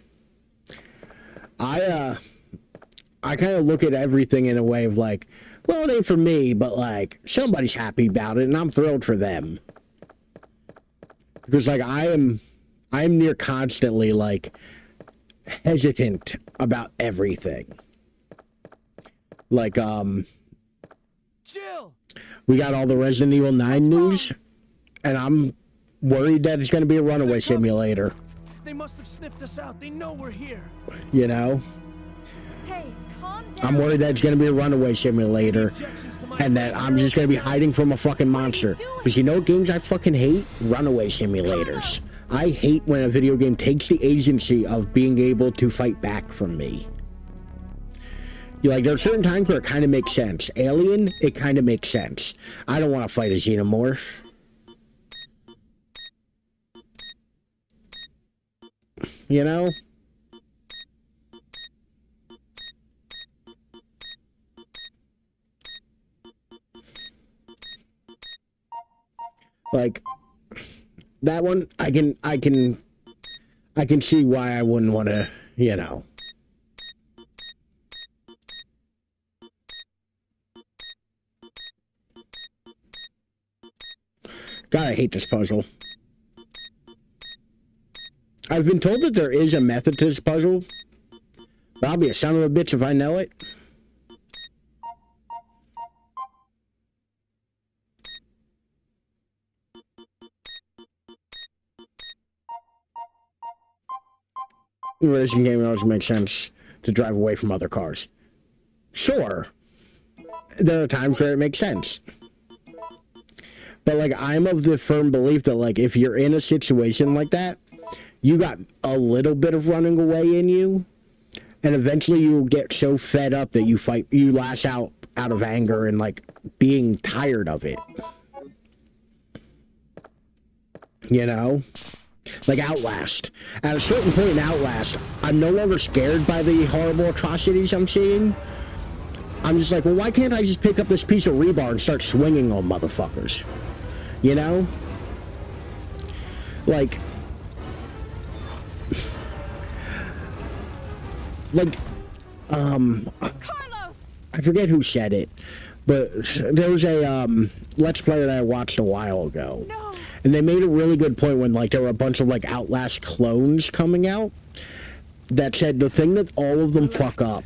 I kind of look at everything in a way of like, well, it ain't for me, but like somebody's happy about it, and I'm thrilled for them. Because like I'm near constantly like hesitant about everything. Like Jill. we got all the Resident Evil 9 news, and I'm worried that it's going to be a runaway simulator. They must have sniffed us out. They know we're here. You know? Hey, calm down. I'm worried that it's going to be a runaway simulator, and that I'm just going to be hiding from a fucking monster. Because you know what games I fucking hate? Runaway simulators. I hate when a video game takes the agency of being able to fight back from me. Like, there are certain times where it kind of makes sense. Alien, it kind of makes sense. I don't want to fight a xenomorph. You know? Like that one, I can see why I wouldn't want to, you know. God, I hate this puzzle. I've been told that there is a method to this puzzle, but I'll be a son of a bitch if I know it. In a racing game, it always makes sense to drive away from other cars. Sure, there are times where it makes sense. But, like, I'm of the firm belief that, like, if you're in a situation like that, you got a little bit of running away in you, and eventually you'll get so fed up that you lash out of anger and, like, being tired of it. You know? Like Outlast. At a certain point in Outlast, I'm no longer scared by the horrible atrocities I'm seeing. I'm just like, well, why can't I just pick up this piece of rebar and start swinging on motherfuckers? You know? Like... Carlos! I forget who said it, but there was a, Let's Player that I watched a while ago. No. And they made a really good point when, like, there were a bunch of, like, Outlast clones coming out that said the thing that all of them fuck up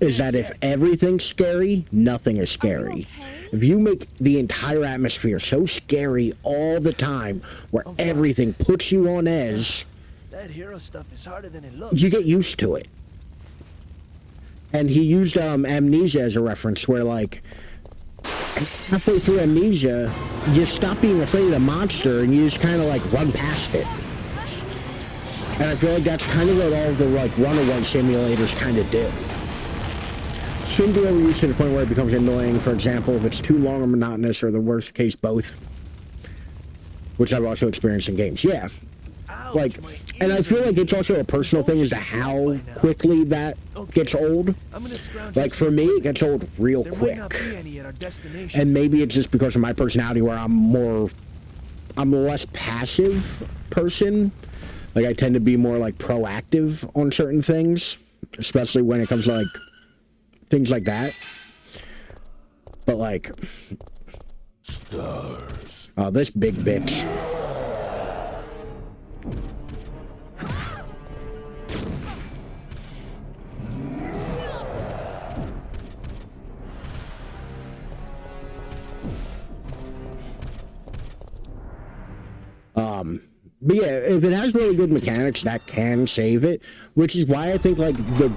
is that if everything's scary, nothing is scary. If you make the entire atmosphere so scary all the time, where everything puts you on edge, that hero stuff is harder than it looks. you get used to it. And he used Amnesia as a reference, where, like, halfway through Amnesia, you stop being afraid of the monster and you just kind of, like, run past it. And I feel like that's kind of what all the, like, runaway simulators kind of do. Shouldn't be overused to the point where it becomes annoying, for example, if it's too long or monotonous, or the worst case, both. which I've also experienced in games. Yeah. Ouch, Like, my and I ears feel are like it's also a personal thing as to how quickly that gets old. I'm gonna scrounge Like, up for some me, it equipment. gets old real There might quick. not be any at our destination. And maybe it's just because of my personality where I'm a less passive person. Like, I tend to be more, like, proactive on certain things, especially when it comes to, like, things like that. But, like, oh, this big bitch. But yeah, if it has really good mechanics, that can save it, which is why I think, like, the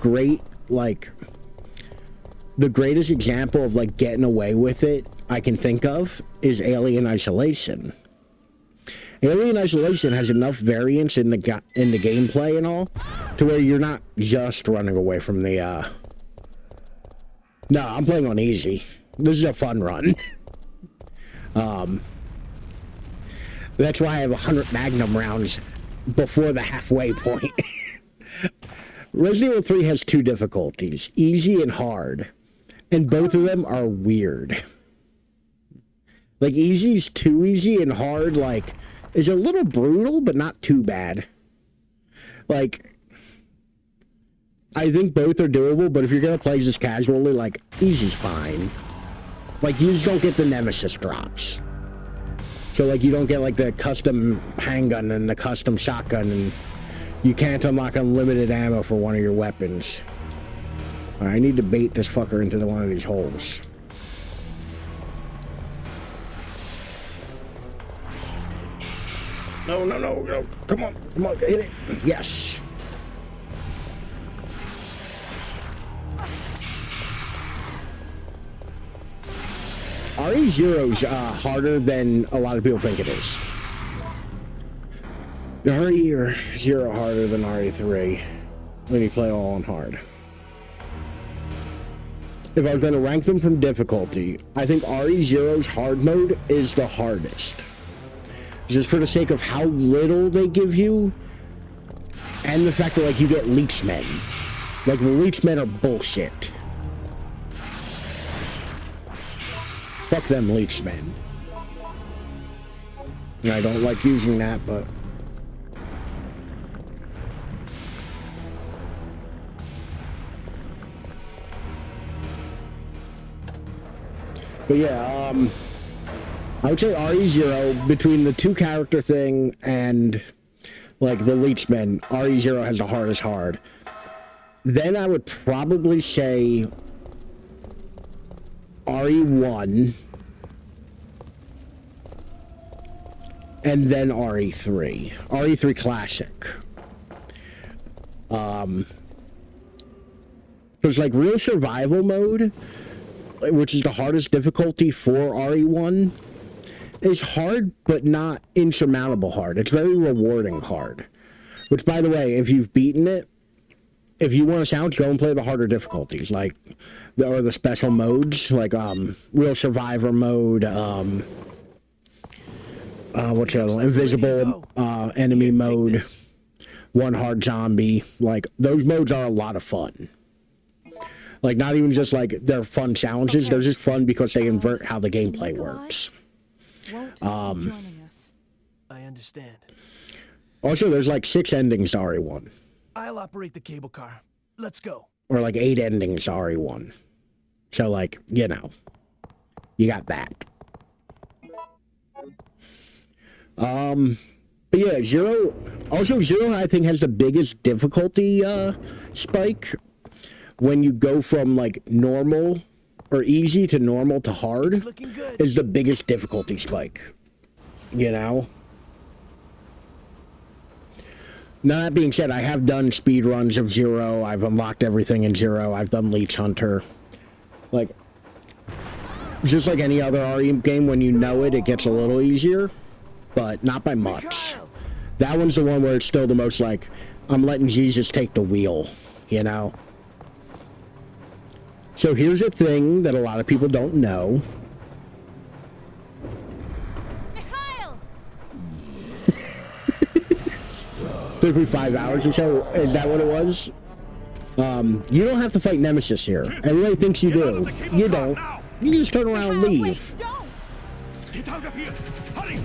greatest example of, like, getting away with it I can think of is Alien Isolation. Alien Isolation has enough variance in the gameplay and all to where you're not just running away from the, No, I'm playing on easy. This is a fun run. That's why I have 100 Magnum rounds before the halfway point. Resident Evil 3 has 2 difficulties, easy and hard. And both of them are weird. Like, easy's too easy and hard, like, is a little brutal, but not too bad. Like, I think both are doable, but if you're gonna play just casually, like, easy's fine. Like, you just don't get the Nemesis drops. So, like, you don't get, like, the custom handgun and the custom shotgun, and you can't unlock unlimited ammo for one of your weapons. Alright, I need to bait this fucker into one of these holes. No, no, no, no. Come on, hit it. Yes. RE0's harder than a lot of people think it is. RE0 harder than RE3 when you play all on hard. If I was going to rank them from difficulty, I think RE0's hard mode is the hardest. Just for the sake of how little they give you, and the fact that, like, you get leechmen. Like, the leechmen are bullshit. Fuck them leechmen. I don't like using that, but... But yeah, I would say RE0, between the 2 character thing and, like, the leechmen, RE0 has the hardest hard. Then I would probably say RE1, and then RE3. RE3 Classic. There's, like, real survival mode, which is the hardest difficulty for RE1, is hard, but not insurmountable hard. It's very rewarding hard. Which, by the way, if you've beaten it, if you want a challenge, go and play the harder difficulties, like, or the special modes, like, real survivor mode, what's the other one? Invisible, enemy mode, one hard zombie. Like, those modes are a lot of fun. Like, not even just, like, they're fun challenges, they're just fun because they invert how the gameplay works. Joining us. I understand. Also, there's, like, 6 endings to RE1. I'll operate the cable car. Let's go. Or, like, 8 endings to RE1. So, like, you know, you got that. But yeah, Zero, I think, has the biggest difficulty, spike. When you go from, like, normal or easy to normal to hard, is the biggest difficulty spike. You know? Now, that being said, I have done speed runs of Zero. I've unlocked everything in Zero. I've done Leech Hunter. Like, just like any other RE game, when you know it, it gets a little easier. But not by much. That one's the one where it's still the most, like, I'm letting Jesus take the wheel. You know? So here's a thing that a lot of people don't know. Mikhail! Took me 5 hours or so. Is that what it was? You don't have to fight Nemesis here. Everybody thinks you do. You don't. You just turn around and leave. Wait, don't! Get out of here! Hurry!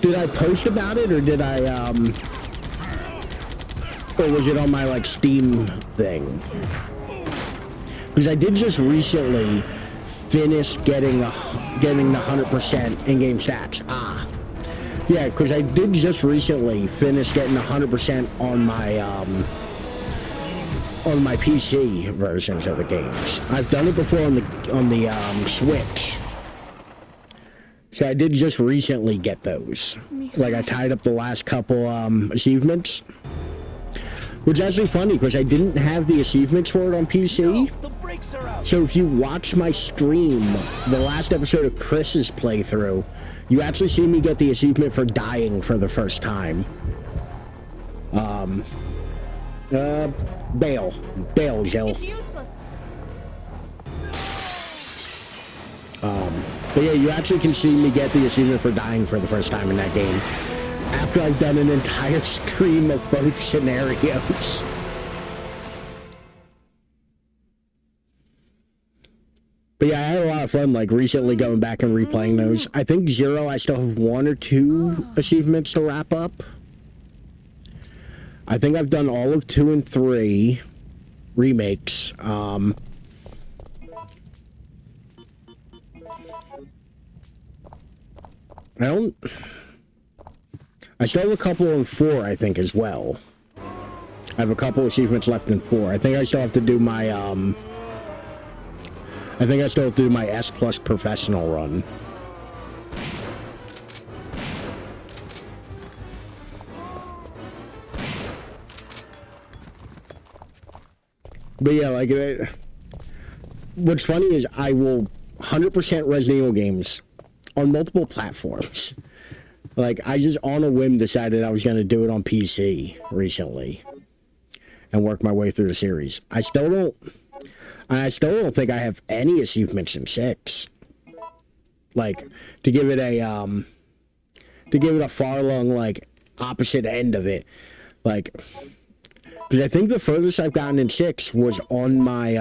Did I post about it, or did I, or was it on my, like, Steam thing? Because I did just recently finish getting the 100% in-game stats. Yeah, because I did just recently finish getting 100% on my PC versions of the games. I've done it before on the Switch. So I did just recently get those. Like, I tied up the last couple achievements. Which is actually funny, because I didn't have the achievements for it on PC. The brakes are out. So if you watch my stream, the last episode of Chris's playthrough, you actually see me get the achievement for dying for the first time. Bail, Jill. It's useless. But yeah, you actually can see me get the achievement for dying for the first time in that game. After I've done an entire stream of both scenarios. But yeah, I had a lot of fun, like, recently going back and replaying those. I think Zero, I still have 1 or 2 achievements to wrap up. I think I've done all of 2 and 3 remakes. I still have a couple in 4, I think, as well. I have a couple achievements left in 4. I think I still have to do my, S Plus professional run. But yeah, like, what's funny is I will 100% Resident Evil games on multiple platforms. Like, I just on a whim decided I was going to do it on PC recently and work my way through the series. I still don't think I have any achievements in 6. Like, to give it a far long, like, opposite end of it. Like, because I think the furthest I've gotten in 6 was on my,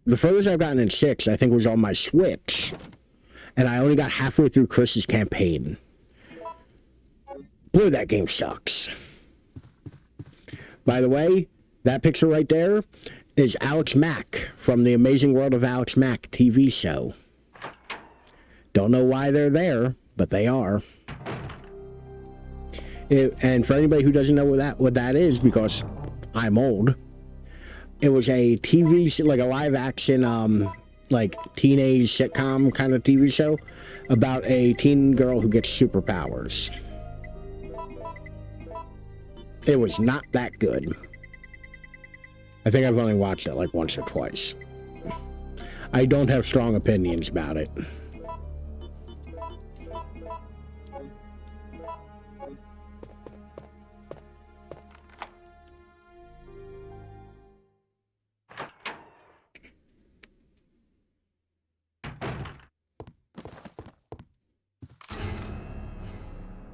the furthest I've gotten in 6, I think, was on my Switch. And I only got halfway through Chris's campaign. Boy, that game sucks. By the way, that picture right there is Alex Mack from the Amazing World of Alex Mack TV show. Don't know why they're there, but they are. And for anybody who doesn't know what that is, because I'm old, it was a TV, like a live action, like teenage sitcom kind of TV show about a teen girl who gets superpowers. It was not that good. I think I've only watched it like once or twice. I don't have strong opinions about it.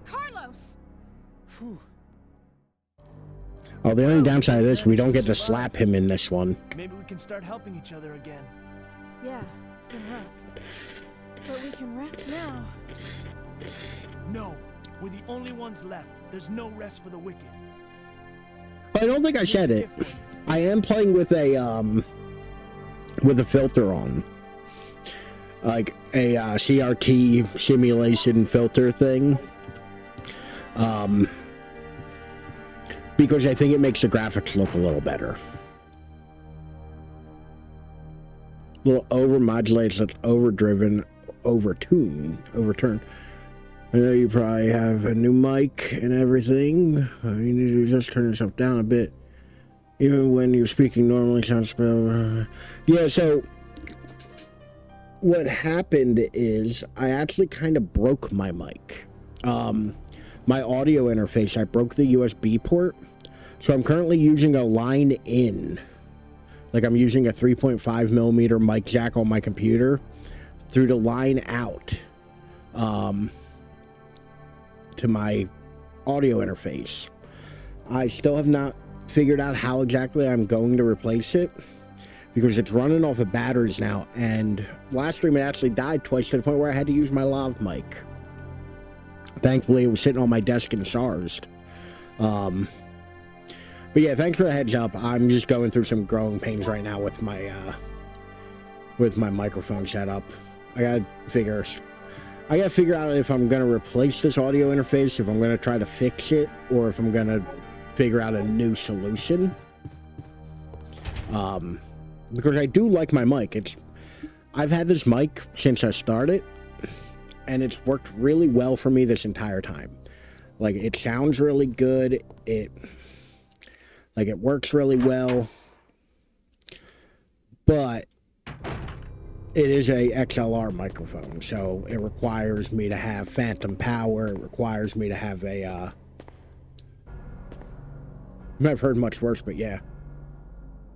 Carlos! Whew. Oh, the only downside of this, we don't get to slap him in this one. Maybe we can start helping each other again. Yeah, it's been rough. But we can rest now. No, we're the only ones left. There's no rest for the wicked. I don't think I said it. I am playing with a filter on. Like a CRT simulation filter thing. Because I think it makes the graphics look a little better. A little over-modulated, it's overdriven, overturned. I know you probably have a new mic and everything. You need to just turn yourself down a bit. Even when you're speaking normally, sounds better. Yeah, so what happened is I actually kind of broke my mic. My audio interface, I broke the USB port. So I'm currently using a line in. Like, I'm using a 3.5 millimeter mic jack on my computer through the line out to my audio interface. I still have not figured out how exactly I'm going to replace it, because it's running off of batteries now, and last stream it actually died twice to the point where I had to use my lav mic. Thankfully, it was sitting on my desk and charged. But yeah, thanks for the heads up. I'm just going through some growing pains right now with my microphone setup. I gotta figure out if I'm gonna replace this audio interface, if I'm gonna try to fix it, or if I'm gonna figure out a new solution. Because I do like my mic. I've had this mic since I started, and it's worked really well for me this entire time. Like, it sounds really good. It works really well. But it is a XLR microphone, so it requires me to have phantom power. It requires me to have a, I've heard much worse, but yeah.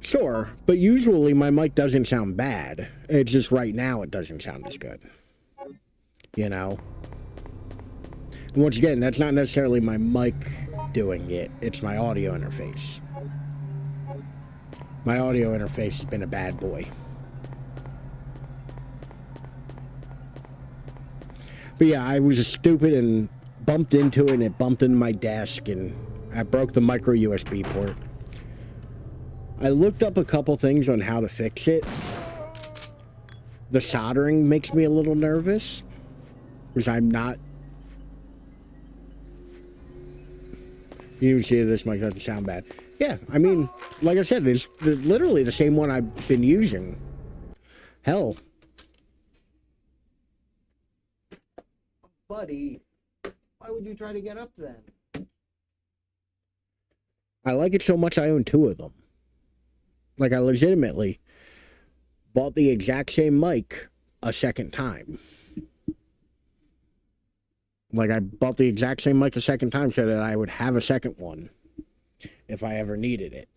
Sure, but usually my mic doesn't sound bad. It's just right now it doesn't sound as good. You know? And once again, that's not necessarily my mic doing it. It's my audio interface. My audio interface has been a bad boy. But yeah, I was stupid and bumped into it, and it bumped into my desk, and I broke the micro USB port. I looked up a couple things on how to fix it. The soldering makes me a little nervous, because I'm not... You even see this mic doesn't sound bad. Yeah, I mean, like I said, it's literally the same one I've been using. Hell. Buddy, why would you try to get up then? I like it so much I own two of them. Like, I legitimately bought the exact same mic a second time. Like, I bought the exact same mic a second time so that I would have a second one if I ever needed it.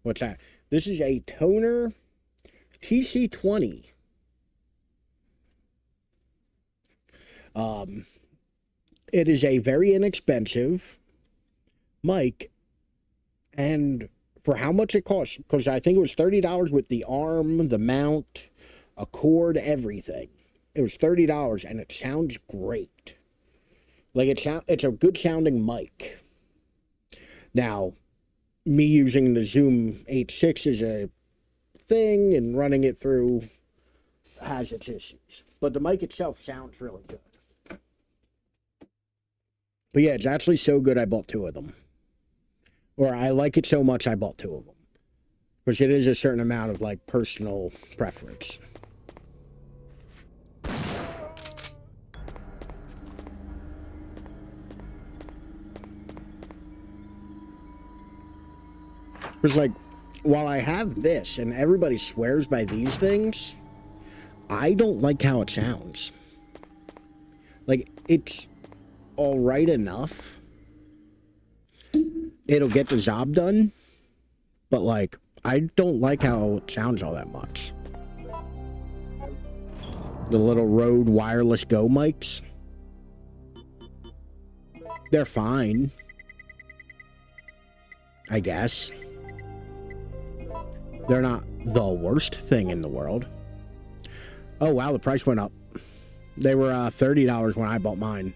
What's that? This is a Toner TC20. It is a very inexpensive mic, and for how much it costs, because I think it was $30 with the arm, the mount, a cord, everything. It was $30, and it sounds great. Like, it's a good sounding mic. Now, me using the Zoom H6 is a thing, and running it through has its issues. But the mic itself sounds really good. But yeah, it's actually so good I bought two of them. Or I like it so much I bought two of them. Because it is a certain amount of, like, personal preference. Because, like, while I have this, and everybody swears by these things, I don't like how it sounds. Like, it's alright enough. It'll get the job done, but, like, I don't like how it sounds all that much. The little Rode Wireless Go mics, they're fine, I guess. They're not the worst thing in the world. Oh, wow, the price went up. They were $30 when I bought mine.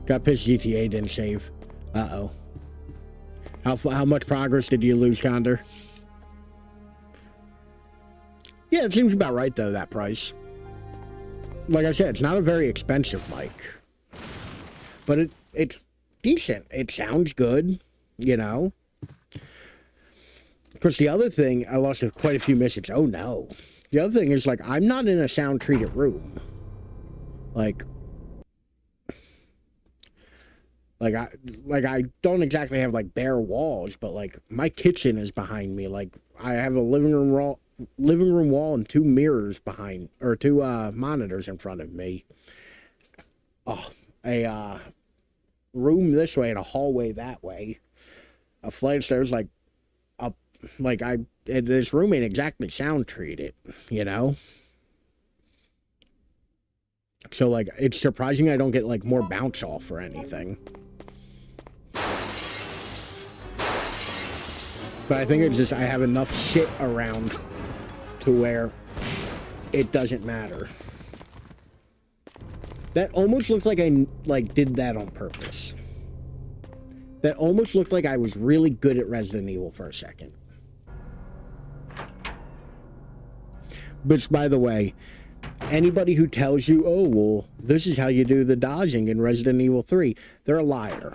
Got pissed GTA didn't save. Uh-oh. How much progress did you lose, Condor? Yeah, it seems about right, though, that price. Like I said, it's not a very expensive mic. But it's decent. It sounds good, you know? Because the other thing, I lost quite a few messages. Oh, no. The other thing is, like, I'm not in a sound-treated room. Like I don't exactly have, like, bare walls, but, like, my kitchen is behind me. Like, I have a living room wall and two mirrors behind, or two monitors in front of me. Oh, a room this way and a hallway that way. A flight of stairs, like, up Like, this room ain't exactly sound treated, you know? So, like, it's surprising I don't get, like, more bounce off or anything. But I think it's just I have enough shit around to where it doesn't matter. That almost looked like I, like, did that on purpose. That almost looked like I was really good at Resident Evil for a second. Which, by the way, anybody who tells you, oh, well, this is how you do the dodging in Resident Evil 3, they're a liar.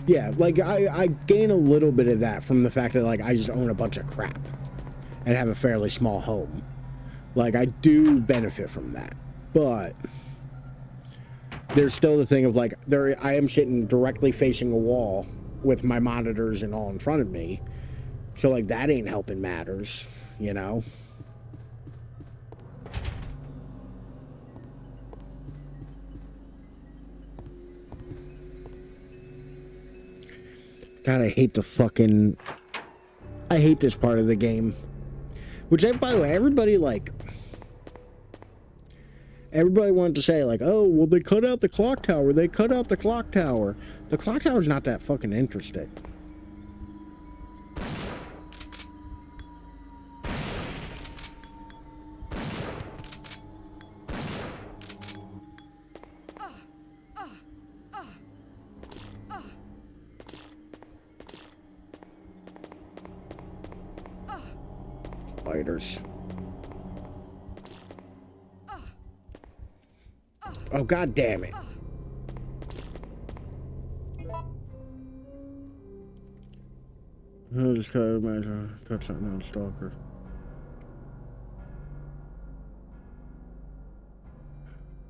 Yeah, like, I gain a little bit of that from the fact that, like, I just own a bunch of crap and have a fairly small home. Like, I do benefit from that. But there's still the thing of, like, I am sitting directly facing a wall with my monitors and all in front of me. So, like, that ain't helping matters, you know? God, I hate I hate this part of the game. Which, by the way, everybody wanted to say, like, oh, well, they cut out the clock tower. They cut out the clock tower. The clock tower's not that fucking interesting. Spiders. Oh, god damn it. I just cut something on Stalker.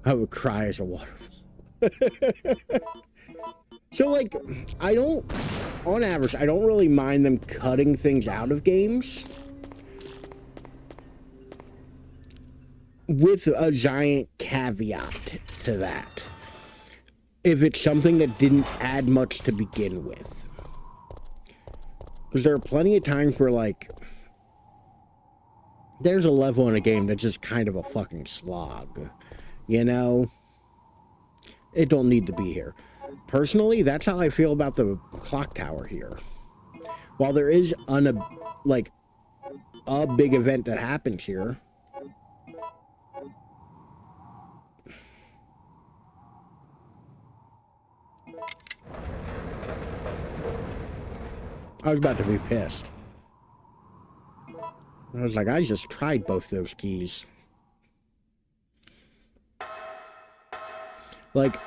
I would cry as a waterfall. So, like, on average, I don't really mind them cutting things out of games. With a giant caveat to that. If it's something that didn't add much to begin with. Because there are plenty of times where, like, there's a level in a game that's just kind of a fucking slog. You know? It don't need to be here. Personally, that's how I feel about the clock tower here. While there is a big event that happens here, I was about to be pissed. I was like, I just tried both those keys. Like,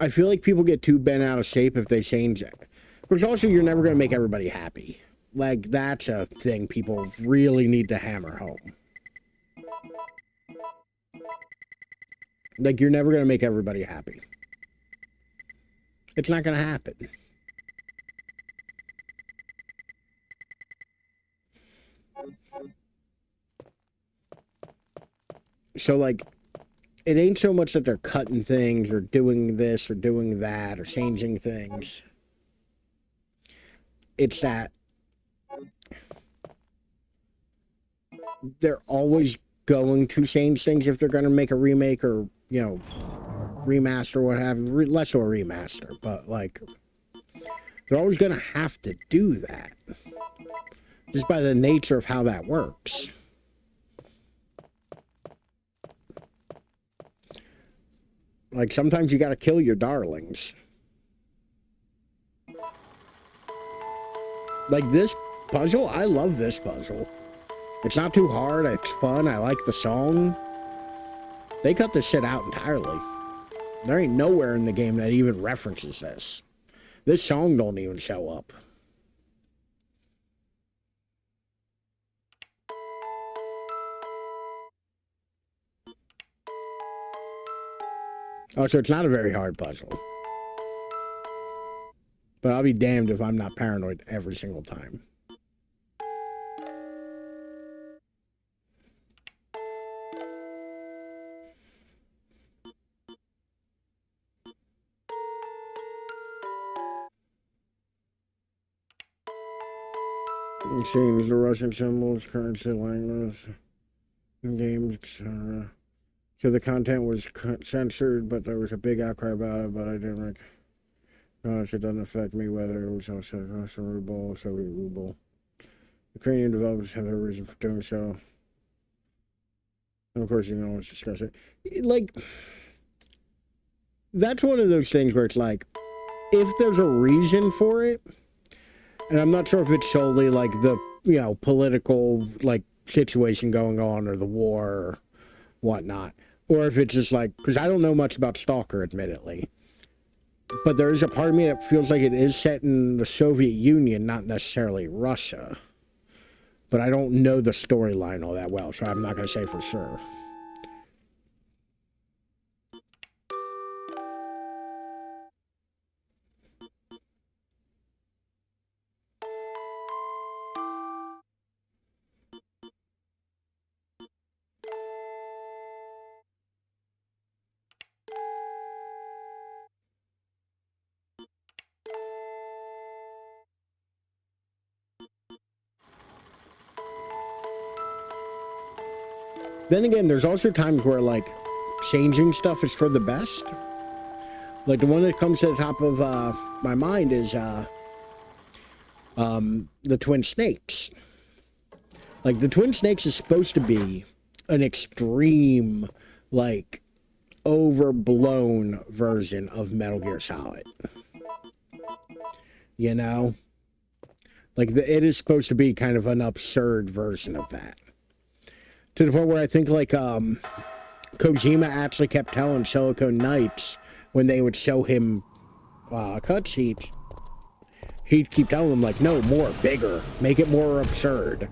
I feel like people get too bent out of shape if they change it. Because also, you're never going to make everybody happy. Like, that's a thing people really need to hammer home. Like, you're never going to make everybody happy. It's not going to happen. So, like, it ain't so much that they're cutting things or doing this or doing that or changing things. It's that they're always going to change things if they're going to make a remake or, you know, remaster or what have you. Less or a remaster, but, like, they're always going to have to do that. Just by the nature of how that works. Like, sometimes you gotta kill your darlings. Like, this puzzle, I love this puzzle. It's not too hard, it's fun, I like the song. They cut this shit out entirely. There ain't nowhere in the game that even references this. This song don't even show up. Oh, so it's not a very hard puzzle. But I'll be damned if I'm not paranoid every single time. It seems the Russian symbols, currency, language, games, etc. So the content was censored, but there was a big outcry about it, but I didn't gosh, it doesn't affect me whether it was also Russian ruble or Soviet ruble. Ukrainian developers have a reason for doing so. And of course, you know, let's discuss it. Like, that's one of those things where it's like, if there's a reason for it, and I'm not sure if it's solely like the, you know, political, like, situation going on or the war or whatnot, or if it's just like, because I don't know much about Stalker, admittedly. But there is a part of me that feels like it is set in the Soviet Union, not necessarily Russia. But I don't know the storyline all that well, so I'm not going to say for sure. Then again, there's also times where, like, changing stuff is for the best. Like, the one that comes to the top of my mind is the Twin Snakes. Like, the Twin Snakes is supposed to be an extreme, like, overblown version of Metal Gear Solid. You know? Like, it is supposed to be kind of an absurd version of that. To the point where I think, like, Kojima actually kept telling Silicon Knights when they would show him cutscenes, he'd keep telling them, like, no, more, bigger, make it more absurd.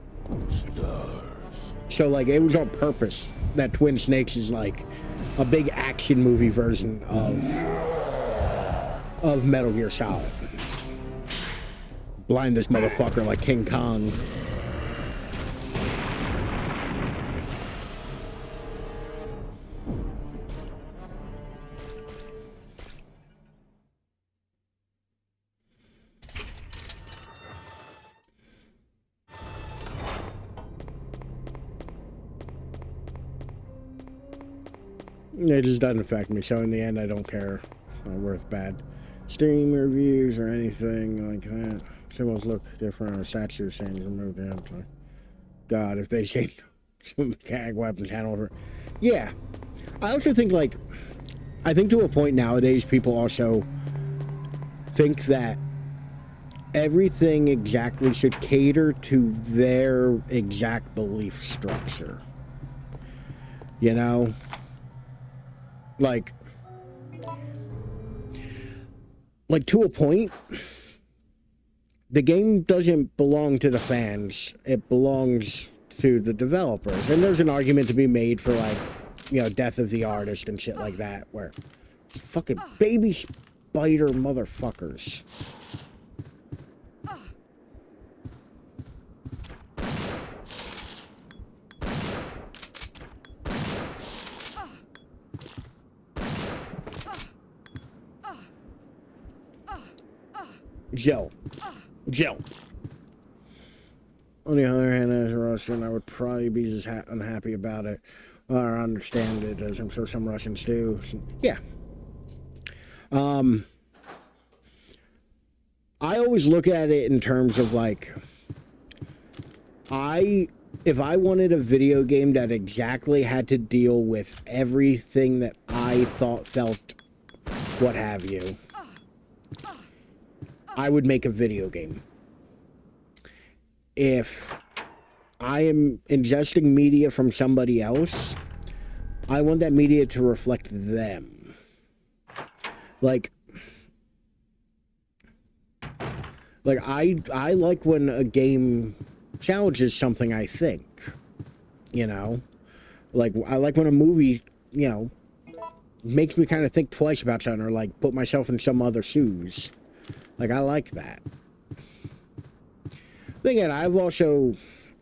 So, like, it was on purpose that Twin Snakes is, like, a big action movie version of Metal Gear Solid. Blind this motherfucker like King Kong. It just doesn't affect me, so in the end I don't care. It's not worth bad Steam reviews or anything like that. Symbols look different, or statues saying removed them. So. God, if they changed some mechanic weapons handle over. Yeah. I also think, like, I think to a point nowadays people also think that everything exactly should cater to their exact belief structure. You know? Like to a point, the game doesn't belong to the fans. It belongs to the developers. And there's an argument to be made for, like, you know, death of the artist and shit like that, where fucking baby spider motherfuckers. Jill. On the other hand, as a Russian, I would probably be just unhappy about it, or understand it, as I'm sure some Russians do. Yeah. I always look at it in terms of, like, if I wanted a video game that exactly had to deal with everything that I thought, felt, what have you, I would make a video game. If I am ingesting media from somebody else, I want that media to reflect them. Like I like when a game challenges something I think, you know? Like, I like when a movie, you know, makes me kind of think twice about something, or, like, put myself in some other shoes. Like, I like that. Then again, I've also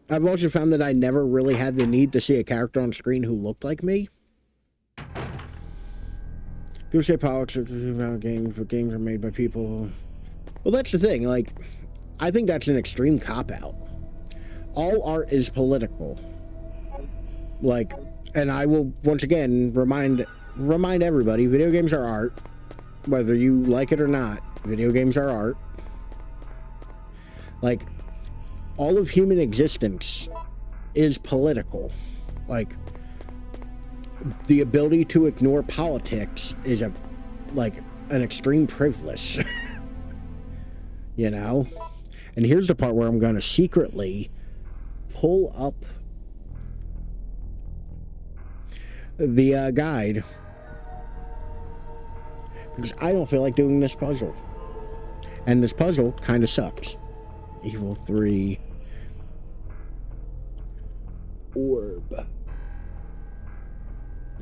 found that I never really had the need to see a character on screen who looked like me. People say politics are about games, but games are made by people. Well, that's the thing. Like, I think that's an extreme cop-out. all art is political. Like, and I will once again remind everybody, video games are art. Whether you like it or not, video games are art. Like, all of human existence is political. Like, the ability to ignore politics is an extreme privilege. You know? And here's the part where I'm going to secretly pull up the guide, because I don't feel like doing this puzzle. And this puzzle kind of sucks. Evil 3 orb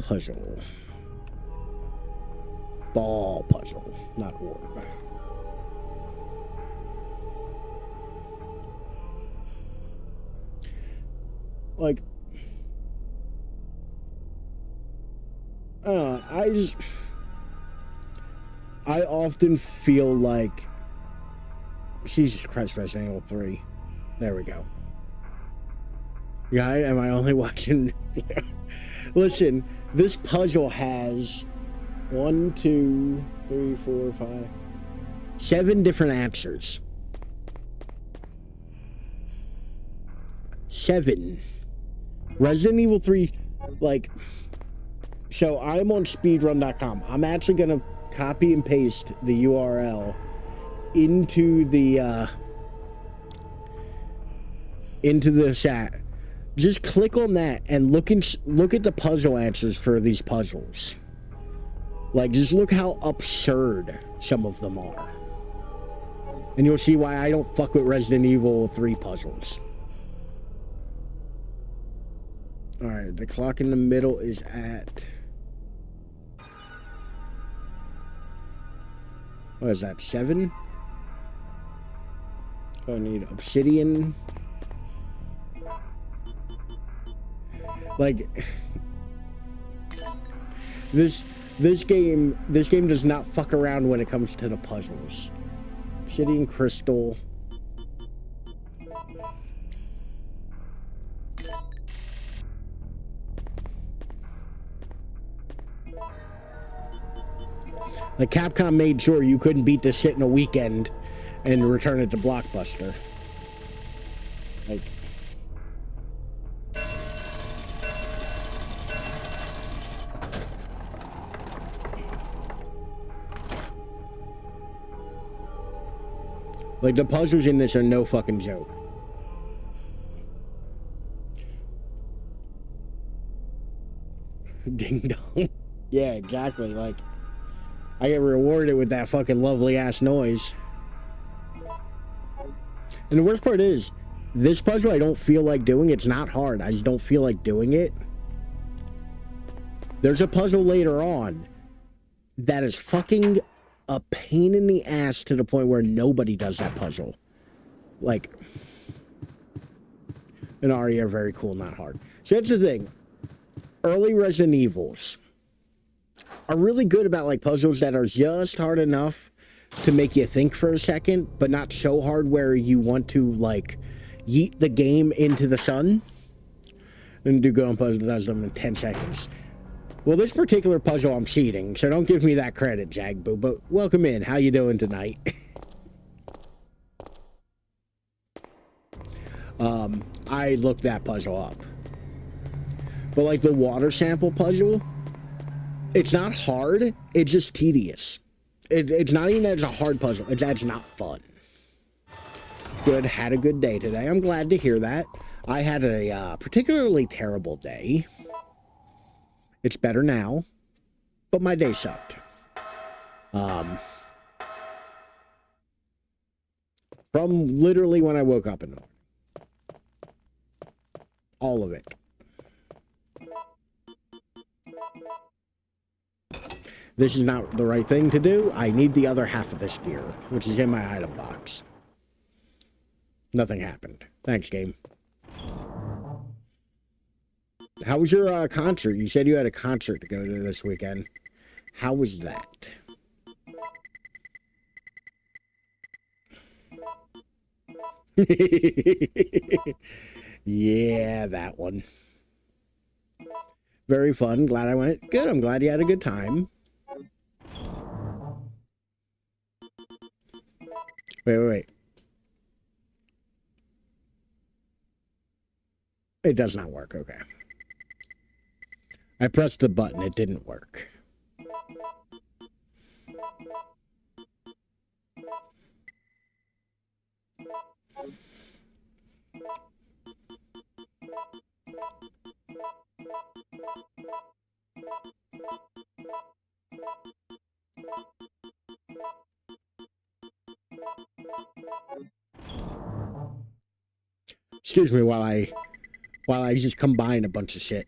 puzzle. Ball puzzle, not orb. Like, I often feel like, Jesus Christ, Resident Evil 3. There we go. Yeah, am I only watching? Listen, this puzzle has 1, 2, 3, 4, 5, 7 different answers. 7. Resident Evil 3, like, so I'm on speedrun.com. I'm actually going to copy and paste the URL into the chat. Just click on that and look at the puzzle answers for these puzzles. Like, just look how absurd some of them are. And you'll see why I don't fuck with Resident Evil 3 puzzles. Alright, the clock in the middle is at... what is that, 7? I need obsidian. Like, this game does not fuck around when it comes to the puzzles. Obsidian crystal. Like, Capcom made sure you couldn't beat this shit in a weekend and return it to Blockbuster. Like, the puzzles in this are no fucking joke. Ding dong. Yeah, exactly. Like, I get rewarded with that fucking lovely ass noise. And the worst part is, this puzzle I don't feel like doing. It's not hard. I just don't feel like doing it. There's a puzzle later on that is fucking a pain in the ass to the point where nobody does that puzzle. Like, and Aria are very cool, not hard. So that's the thing. Early Resident Evils are really good about, like, puzzles that are just hard enough to make you think for a second, but not so hard where you want to, like, yeet the game into the sun. And do go on puzzle that does them in 10 seconds. Well, this particular puzzle I'm cheating, so don't give me that credit, Jagboo, but welcome in. How you doing tonight? I looked that puzzle up. But, like, the water sample puzzle, it's not hard, it's just tedious. It's not even that it's a hard puzzle, it's that it's not fun. Good, had a good day today. I'm glad to hear that. I had a particularly terrible day. It's better now, but my day sucked. From literally when I woke up in the morning. All of it. This is not the right thing to do. I need the other half of this gear, which is in my item box. Nothing happened. Thanks, game. How was your concert? You said you had a concert to go to this weekend. How was that? Yeah, that one. Very fun. Glad I went. Good. I'm glad you had a good time. Wait. It does not work. Okay. I pressed the button. It didn't work. Excuse me while I just combine a bunch of shit.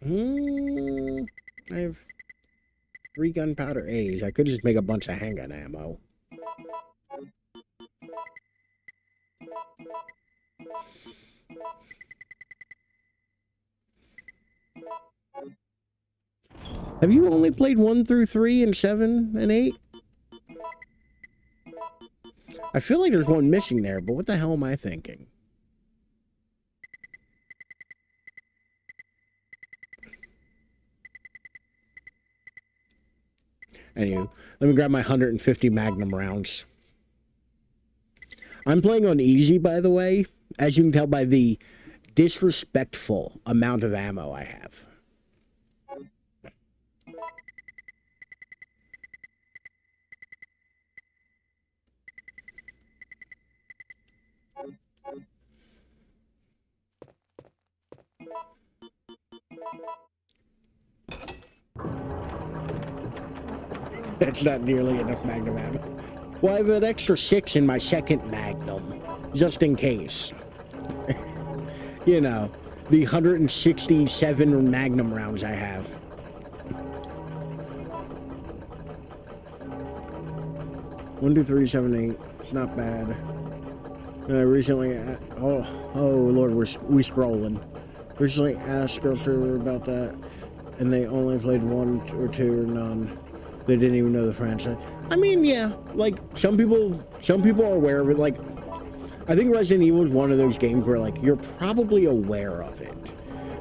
I have 3 gunpowder A's. I could just make a bunch of handgun ammo. Have you only played 1 through 3 and 7 and 8? I feel like there's one missing there, but what the hell am I thinking? Anywho, let me grab my 150 Magnum rounds. I'm playing on easy, by the way, as you can tell by the disrespectful amount of ammo I have. That's not nearly enough Magnum ammo. Well, I have an extra 6 in my second Magnum, just in case. You know, the 167 Magnum rounds I have. One, 2, 3, 7, 8. It's not bad. Recently, oh Lord, we scrolling. Recently asked girls about that, and they only played 1 or 2 or none. They didn't even know the franchise. I mean, yeah, like some people are aware of it. Like, I think Resident Evil is one of those games where like you're probably aware of it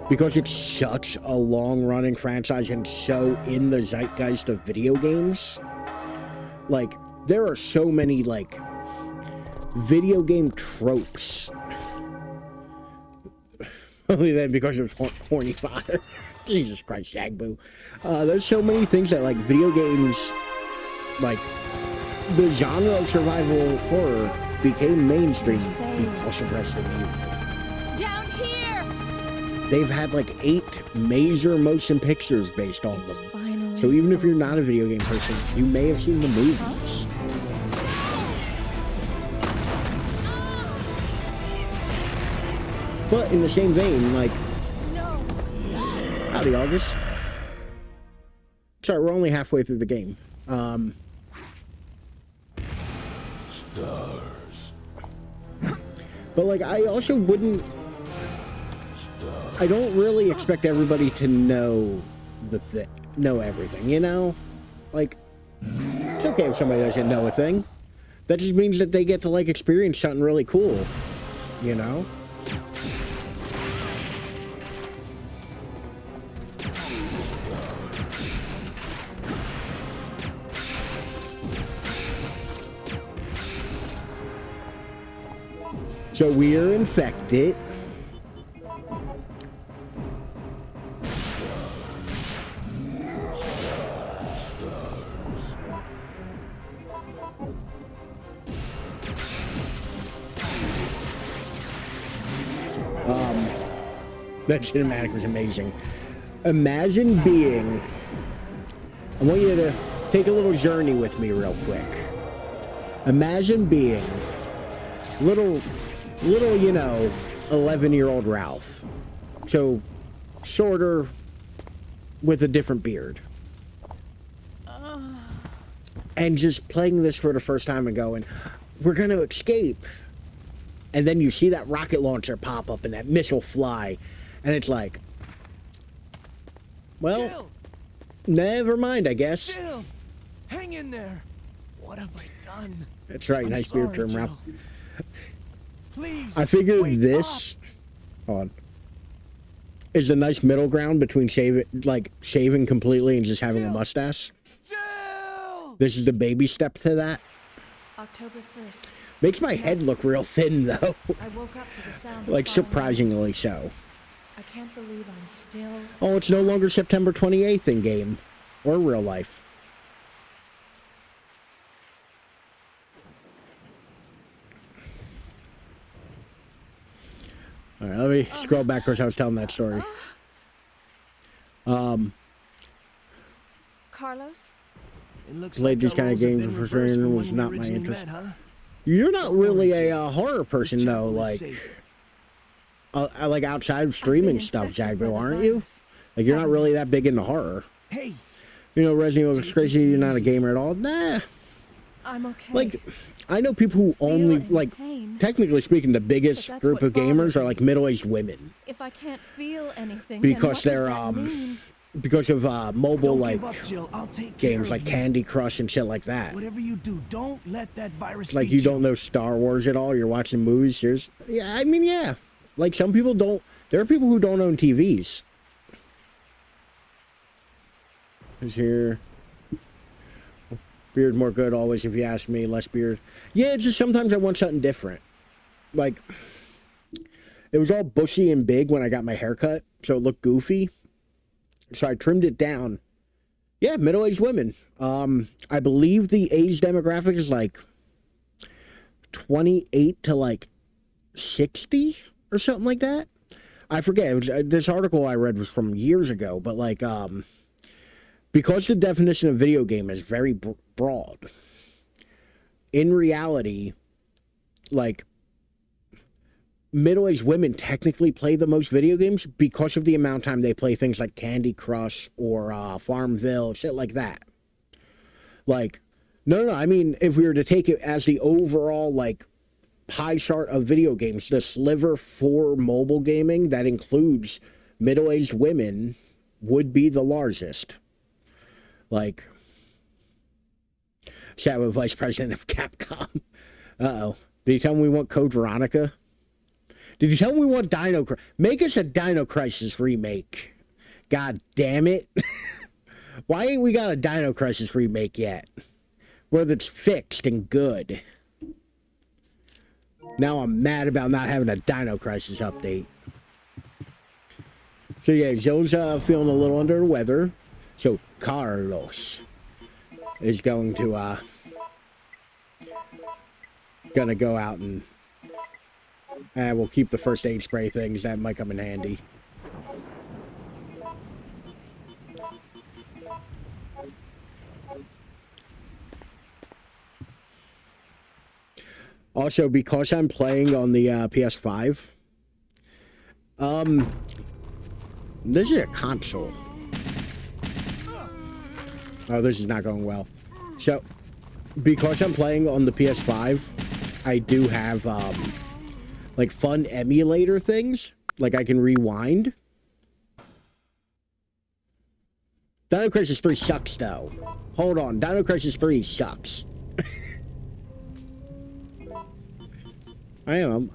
because it's such a long-running franchise and so in the zeitgeist of video games. Like, there are so many like video game tropes. Only then because it was horny fodder. Jesus Christ, Shagboo. There's so many things that, like, video games, like, the genre of survival horror became mainstream because of Resident Evil. Down here! They've had, like, 8 major motion pictures based on them. Finally So even if you're not a video game person, you may have seen the movies. But in the same vein, like, howdy, August. Sorry, we're only halfway through the game. But, like, I also wouldn't... I don't really expect everybody to know know everything, you know? Like, it's okay if somebody doesn't know a thing. That just means that they get to, like, experience something really cool, you know? So we are infected. That cinematic was amazing. Imagine being... I want you to take a little journey with me real quick. Imagine being little, you know, 11-year-old Ralph. So, shorter, with a different beard. And just playing this for the first time and going, we're going to escape. And then you see that rocket launcher pop up and that missile fly. And it's like, well, Jill! Never mind, I guess. Jill! Hang in there! What have I done? That's right, I'm nice sorry, beard trim, Ralph. Jill. Please. I figured wake this, hold on, is a nice middle ground between shaving completely and just having a mustache. Jill! This is the baby step to that. October 1st. Makes my head look real thin though. I woke up to the sound Like of falling surprisingly so. I can't believe I'm still... Oh, it's no longer September 28th in game or real life. All right, let me scroll back because I was telling that story. Carlos? It looks Played like these kind of our roles have games been before, reversed and it from was when we not my originally interest. met, huh? You're not really worry, a horror person This though, chapel is like safe. like outside of streaming stuff, infected by Jagbo, the aren't you? virus. Like you're not really that big into horror. Hey, You know, Resident Evil is Take crazy. it You're not a easy. gamer at all. Nah. I'm okay. Like, I know people who Feel only any like. pain. Technically speaking, the biggest But that's group what of gamers bothers are me. like middle-aged women If I can't feel anything, then because what does they're that mean? because of mobile don't like give up, Jill. I'll take care games of like you. Candy Crush and shit like that. Whatever you do, don't let that virus Like beat you don't know Star Wars at all. You're watching movies. Yeah, I mean, yeah. Like some people don't. There are people who don't own TVs. Who's here? Beard more good always if you ask me. Less beard. Yeah, it's just sometimes I want something different. Like it was all bushy and big when I got my haircut, so it looked goofy. So I trimmed it down. Yeah, middle-aged women. I believe the age demographic is like 28 to like 60 or something like that. I forget. It was, this article I read was from years ago, but like because the definition of video game is very broad, in reality, like, middle-aged women technically play the most video games because of the amount of time they play things like Candy Crush or Farmville, shit like that. Like, no, I mean, if we were to take it as the overall, like, pie chart of video games, the sliver for mobile gaming that includes middle-aged women would be the largest. Like, Shadow Vice President of Capcom. Uh-oh. Did you tell me we want Code Veronica? Did you tell me we want Dino Crisis? Make us a Dino Crisis remake. God damn it. Why ain't we got a Dino Crisis remake yet? Where that's fixed and good. Now I'm mad about not having a Dino Crisis update. So yeah, Joe's feeling a little under the weather. So Carlos is going to gonna go out and we'll keep the first aid spray things. That might come in handy. Also, because I'm playing on the PS5, this is a console. Oh, this is not going well. So, because I'm playing on the PS5, I do have, like, fun emulator things. Like, I can rewind. Dino Crisis 3 sucks, though. Hold on. Dino Crisis 3 sucks. I am.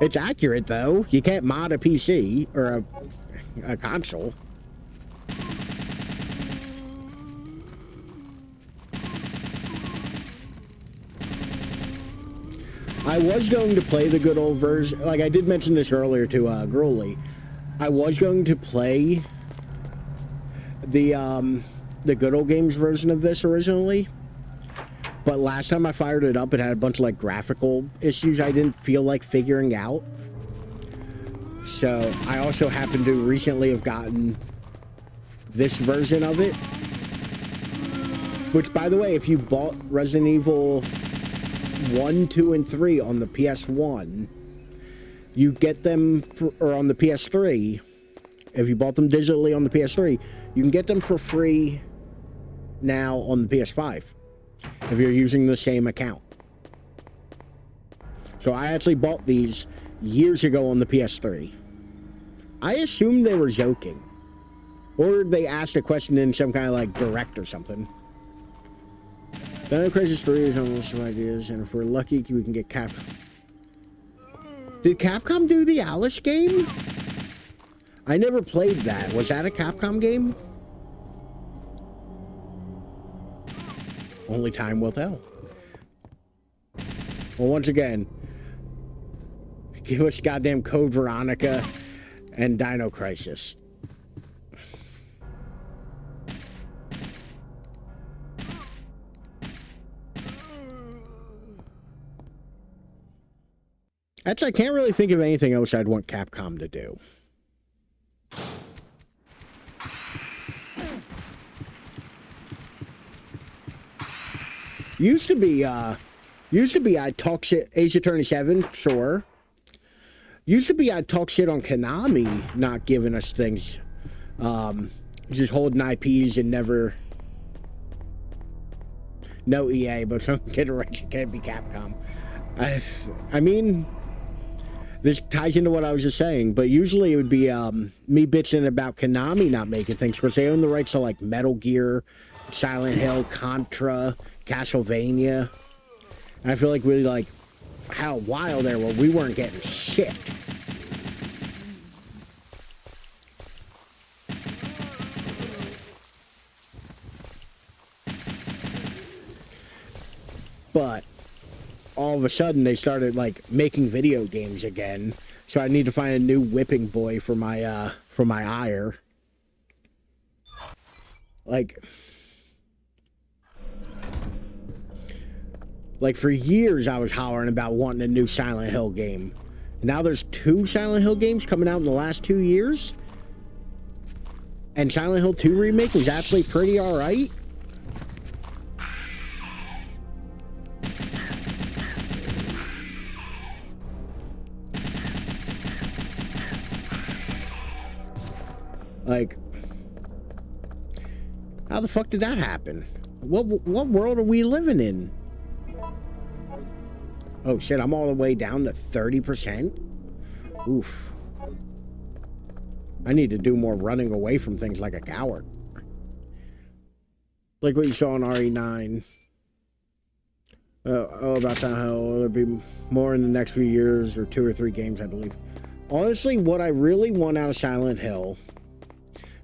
It's accurate, though. You can't mod a PC or a console. I was going to play the good old version. Like, I did mention this earlier to Gruely. I was going to play the good old games version of this originally. But last time I fired it up, it had a bunch of, like, graphical issues I didn't feel like figuring out. So, I also happen to recently have gotten this version of it. Which, by the way, if you bought Resident Evil 1, 2, and 3 on the PS1, you get them, or on the PS3, if you bought them digitally on the PS3, you can get them for free now on the PS5. If you're using the same account. So I actually bought these years ago on the PS3. I assumed they were joking. Or they asked a question in some kind of like direct or something. Dino Crisis 3 is almost some ideas, and if we're lucky, we can get cap. Did Capcom do the Alice game? I never played that. Was that a Capcom game? Only time will tell. Well, once again, give us goddamn Code Veronica and Dino Crisis. Actually, I can't really think of anything else I'd want Capcom to do. Used to be I'd talk shit, Ace Attorney 7, sure. Used to be I'd talk shit on Konami not giving us things. Just holding IPs and never... No EA, but some generation can't be Capcom. I mean... This ties into what I was just saying, but usually it would be me bitching about Konami not making things because they own the rights to like Metal Gear, Silent Hill, Contra, Castlevania. And I feel like we like had a while there where we weren't getting shit. But all of a sudden they started like making video games again, so I need to find a new whipping boy for my ire. Like for years I was hollering about wanting a new Silent Hill game. Now there's 2 Silent Hill games coming out in the last 2 years, and Silent Hill 2 remake was actually pretty alright. Like, how the fuck did that happen? What world are we living in? Oh shit, I'm all the way down to 30%? Oof. I need to do more running away from things like a coward. Like what you saw on RE9. About how there'll be more in the next few years, or 2 or 3 games, I believe. Honestly, what I really want out of Silent Hill...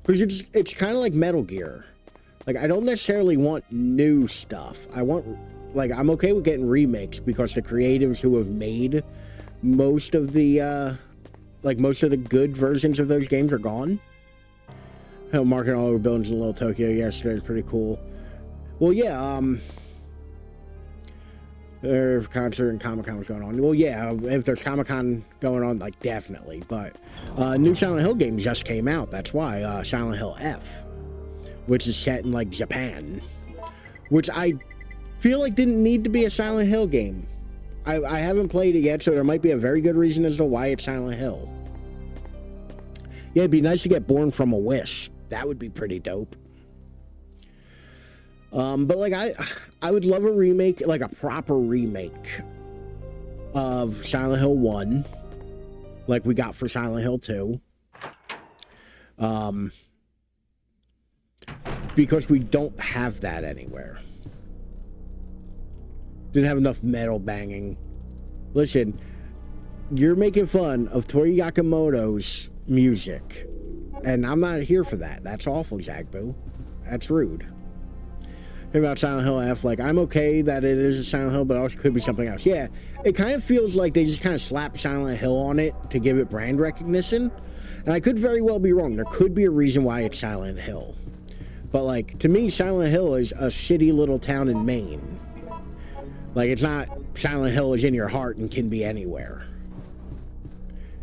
Because it's kind of like Metal Gear. Like, I don't necessarily want new stuff. I want, like, I'm okay with getting remakes because the creatives who have made most of the, most of the good versions of those games are gone. Hell, marketing all over buildings in Little Tokyo yesterday is pretty cool. Well, yeah, there's concert and Comic-Con was going on. Well, yeah, if there's Comic-Con going on, like, definitely. But new Silent Hill game just came out. That's why. Silent Hill F, which is set in, like, Japan. Which I feel like didn't need to be a Silent Hill game. I haven't played it yet, so there might be a very good reason as to why it's Silent Hill. Yeah, it'd be nice to get Born from a Wish. That would be pretty dope. But like I would love a remake, like a proper remake of Silent Hill 1, like we got for Silent Hill 2. Because we don't have that anywhere. Didn't have enough metal banging. Listen, you're making fun of Toru Yakamoto's music, and I'm not here for that. That's awful, Zagboo. That's rude. About Silent Hill F, like, I'm okay that it is a Silent Hill, but it also could be something else. Yeah, it kind of feels like they just kind of slapped Silent Hill on it to give it brand recognition. And I could very well be wrong. There could be a reason why it's Silent Hill. But, like, to me, Silent Hill is a shitty little town in Maine. Like, it's not Silent Hill is in your heart and can be anywhere.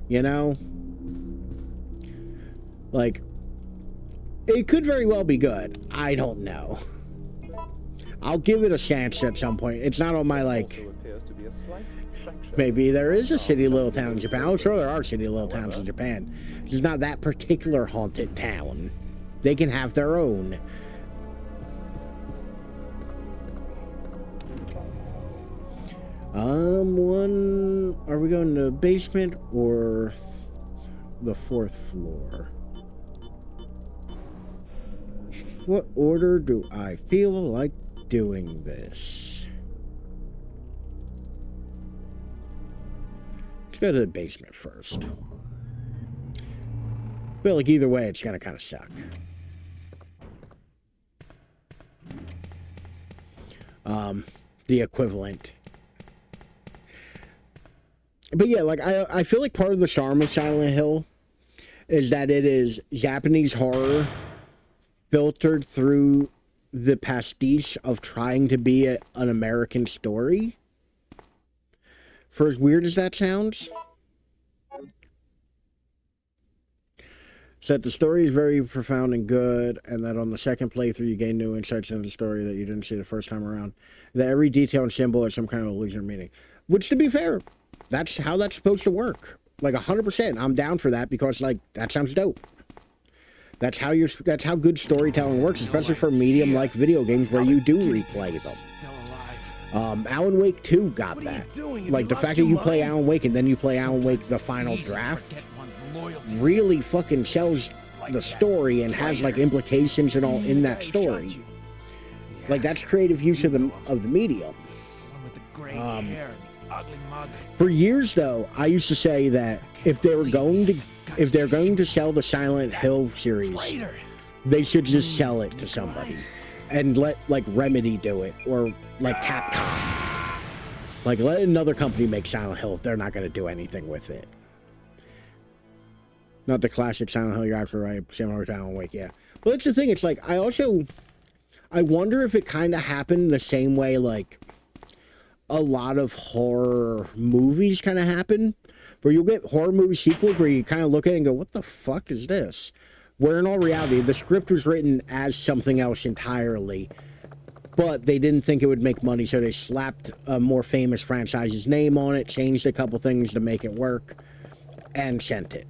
You know? Like, it could very well be good. I don't know. I'll give it a chance at some point. It's not on my, like... Maybe there is a shitty little town in Japan. Oh, sure there are shitty little towns in Japan. It's just not that particular haunted town. They can have their own. Are we going to the basement or the 4th floor? What order do I feel like doing this? go to the basement first. But like either way, it's gonna kind of suck. The equivalent. But yeah, like I feel like part of the charm of Silent Hill is that it is Japanese horror filtered through the pastiche of trying to be an American story. For as weird as that sounds. So that the story is very profound and good, and that on the second playthrough you gain new insights into the story that you didn't see the first time around. That every detail and symbol has some kind of illusion or meaning. Which, to be fair, that's how that's supposed to work. Like 100%, I'm down for that because like that sounds dope. That's how good storytelling works, especially for medium like video games where you do replay them. Alan Wake 2 got that. Like the fact that you play Alan Wake and then you play Alan Wake the final draft really fucking sells the story and has like implications and all in that story. Like that's creative use of the medium. For years though, I used to say that if they're going to sell the Silent Hill series, they should just sell it to somebody and let like Remedy do it or like Capcom. Like let another company make Silent Hill if they're not going to do anything with it. Not the classic Silent Hill, you're absolutely right. Similar to Alan Wake, yeah. But that's the thing, it's like I wonder if it kind of happened the same way like a lot of horror movies kind of happen, where you'll get horror movie sequels where you kind of look at it and go, what the fuck is this? Where in all reality, the script was written as something else entirely, but they didn't think it would make money, so they slapped a more famous franchise's name on it, changed a couple things to make it work, and sent it.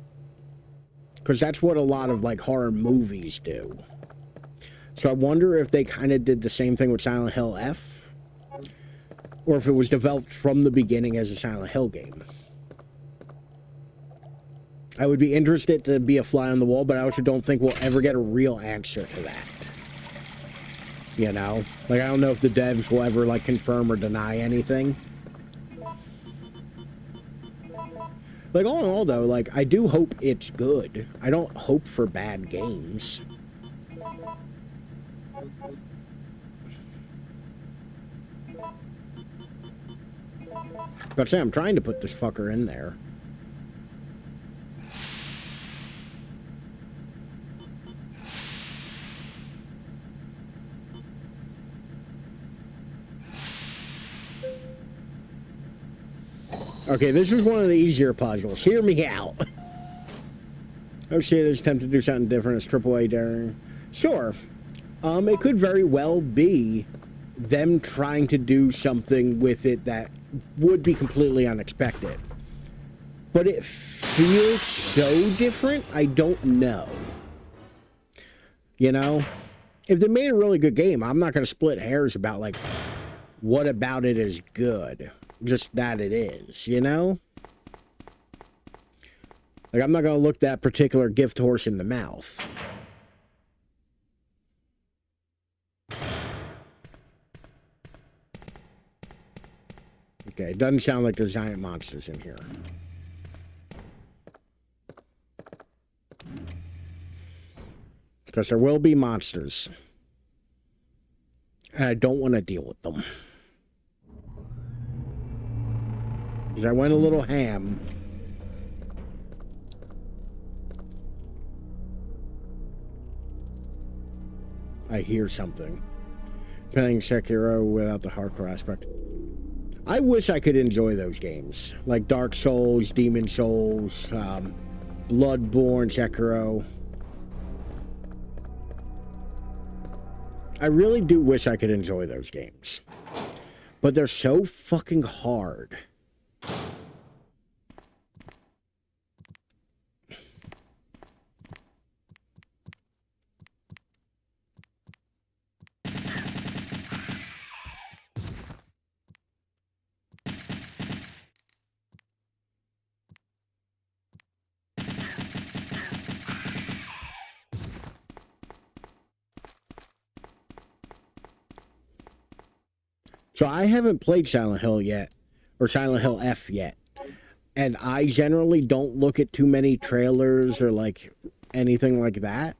Because that's what a lot of like horror movies do. So I wonder if they kind of did the same thing with Silent Hill F, or if it was developed from the beginning as a Silent Hill game. I would be interested to be a fly on the wall, but I also don't think we'll ever get a real answer to that. You know? Like, I don't know if the devs will ever, like, confirm or deny anything. Like, all in all, though, like, I do hope it's good. I don't hope for bad games. But say, I'm trying to put this fucker in there. Okay, this is one of the easier puzzles. Hear me out. Oh shit, it's time to do something different. It's AAA daring. Sure. It could very well be them trying to do something with it that would be completely unexpected. But it feels so different, I don't know. You know? If they made a really good game, I'm not going to split hairs about, like, what about it is good. Just that it is, you know? Like, I'm not going to look that particular gift horse in the mouth. Okay, it doesn't sound like there's giant monsters in here. Because there will be monsters. And I don't want to deal with them. Because I went a little ham. I hear something. Playing Sekiro without the hardcore aspect. I wish I could enjoy those games. Like Dark Souls, Demon Souls, Bloodborne, Sekiro. I really do wish I could enjoy those games. But they're so fucking hard. So I haven't played Silent Hill yet, or Silent Hill F yet, And I generally don't look at too many trailers or like anything like that.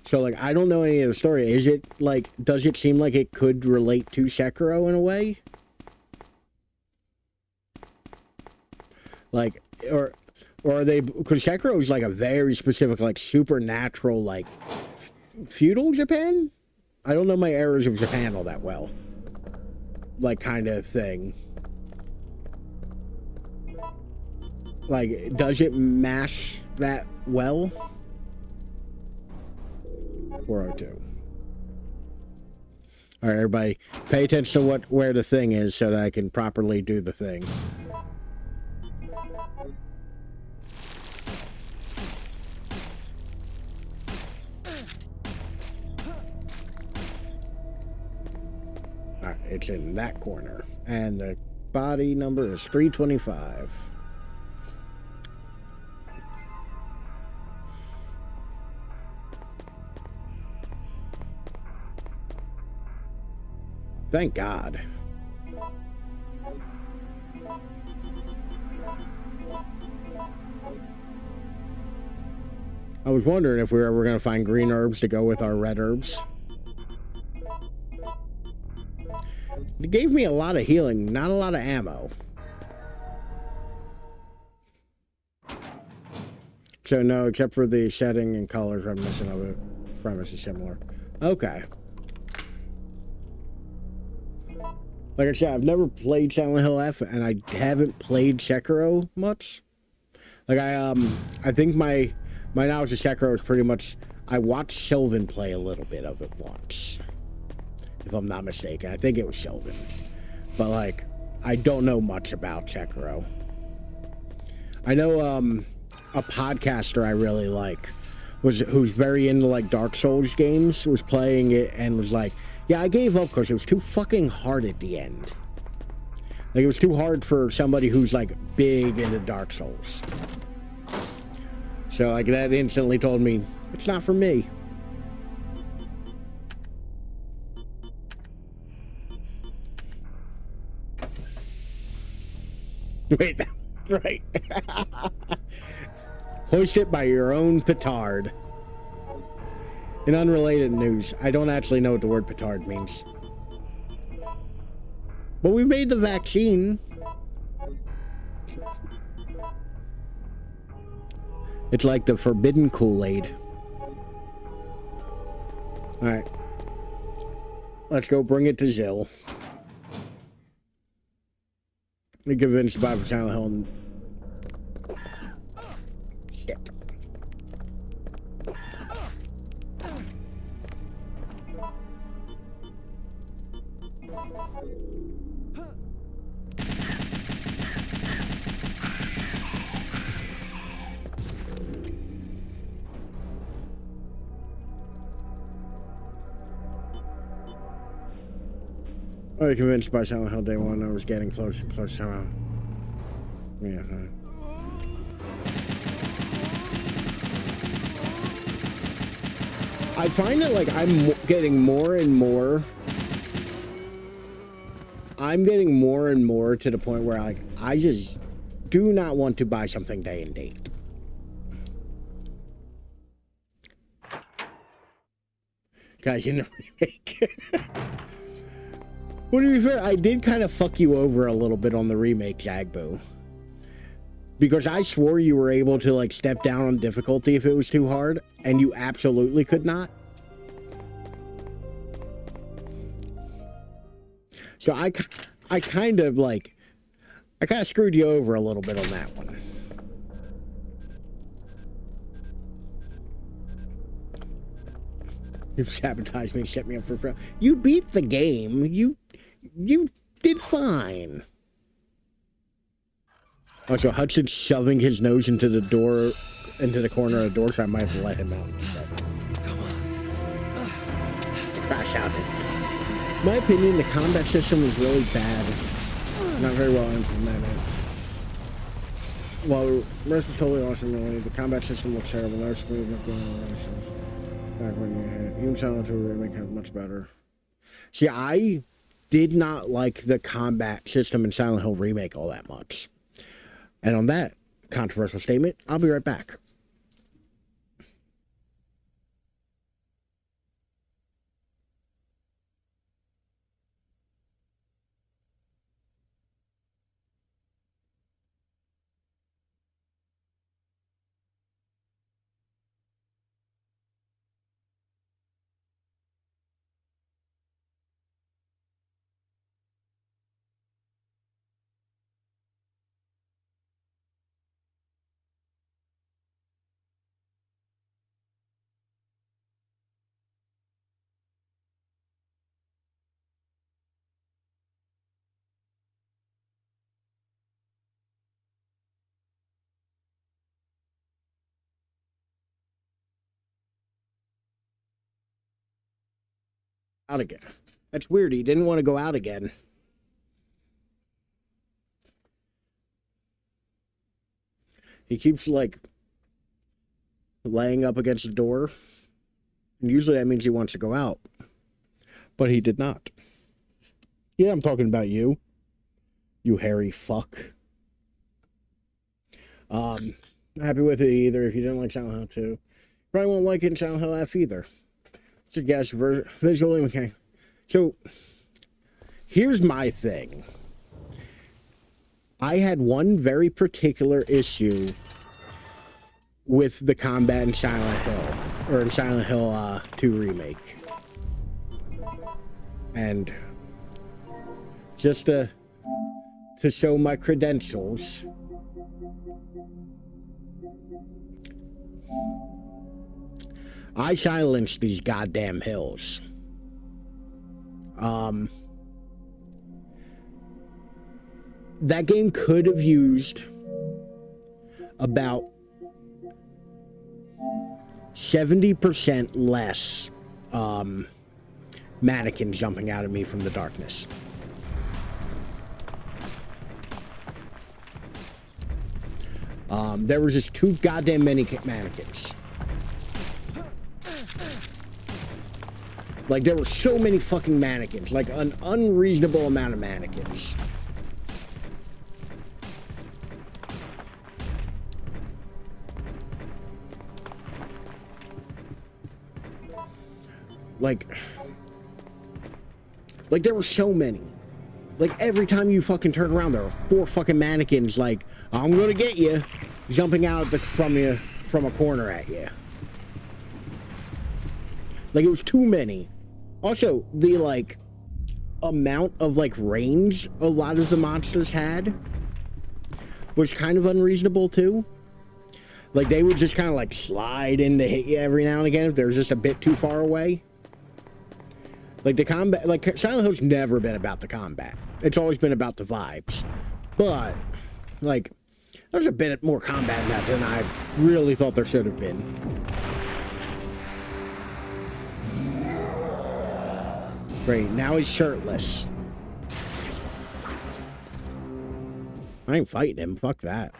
So like I don't know any of the story. Is it like, does it seem like it could relate to Sekiro in a way? Like, or are they, because Sekiro is like a very specific, like supernatural, like feudal Japan? I don't know my eras of Japan all that well. Like kind of thing. Like, does it mash that well? 402. All right, everybody, pay attention to where the thing is so that I can properly do the thing. All right, it's in that corner, and the body number is 325. Thank God. I was wondering if we were ever going to find green herbs to go with our red herbs. It gave me a lot of healing, not a lot of ammo. So no, except for the setting and colors reminiscent of it. Premise is similar. Okay. Like I said, I've never played Silent Hill F, and I haven't played Sekiro much. Like I think my knowledge of Sekiro is pretty much, I watched Sylvan play a little bit of it once, if I'm not mistaken. I think it was Sylvan, but like I don't know much about Sekiro. I know a podcaster I really like who's very into like Dark Souls games was playing it and was like, yeah, I gave up because it was too fucking hard at the end. Like, it was too hard for somebody who's, like, big into Dark Souls. So, like, that instantly told me, it's not for me. Wait, that's right. Hoist it by your own petard. In unrelated news, I don't actually know what the word petard means. But we made the vaccine. It's like the forbidden Kool-Aid. Alright. Let's go bring it to Zill. We convinced by Silent Hill and... Shit. I was convinced by Silent Hill Day 1 I was getting close and close somehow. Yeah. I find it like I'm getting more and more to the point where like I just do not want to buy something day and date. Guys, in the remake. Well, to be fair, I did kind of fuck you over a little bit on the remake, Jagbu. Because I swore you were able to, like, step down on difficulty if it was too hard, and you absolutely could not. So I kind of, like, I kind of screwed you over a little bit on that one. You sabotaged me, set me up for fail. You beat the game. You did fine. Also, Hudson's shoving his nose into the door, into the corner of the door, so I might have to let him out. Come on. Crash out. In my opinion, the combat system was really bad. Not very well implemented. While Mercy was totally awesome, really, the combat system looks terrible. No smooth, back when you had even Silent Hill remake had much better. See, I did not like the combat system in Silent Hill remake all that much. And on that controversial statement, I'll be right back. Out again. That's weird. He didn't want to go out again. He keeps, like, laying up against the door. And usually that means he wants to go out. But he did not. Yeah, I'm talking about you. You hairy fuck. Not happy with it either. If you didn't like Silent Hill 2, probably won't like it in Silent Hill F either. So, guys, visually, okay. So, here's my thing. I had one very particular issue with the combat in Silent Hill, or in Silent Hill 2 Remake. And just to show my credentials, I silenced these goddamn hills. That game could have used about 70% less mannequins jumping out at me from the darkness. There was just too goddamn many mannequins. Like, there were so many fucking mannequins. Like, an unreasonable amount of mannequins. Like, there were so many. Like, every time you fucking turn around, there were 4 fucking mannequins, like, I'm gonna get you, jumping out from a corner at you. Like, it was too many. Also, the, like, amount of, like, range a lot of the monsters had was kind of unreasonable, too. Like, they would just kind of, like, slide in to hit you every now and again if they were just a bit too far away. Like, the combat, like, Silent Hill's never been about the combat. It's always been about the vibes. But, like, there's a bit more combat in that than I really thought there should have been. Great, now he's shirtless. I ain't fighting him, fuck that.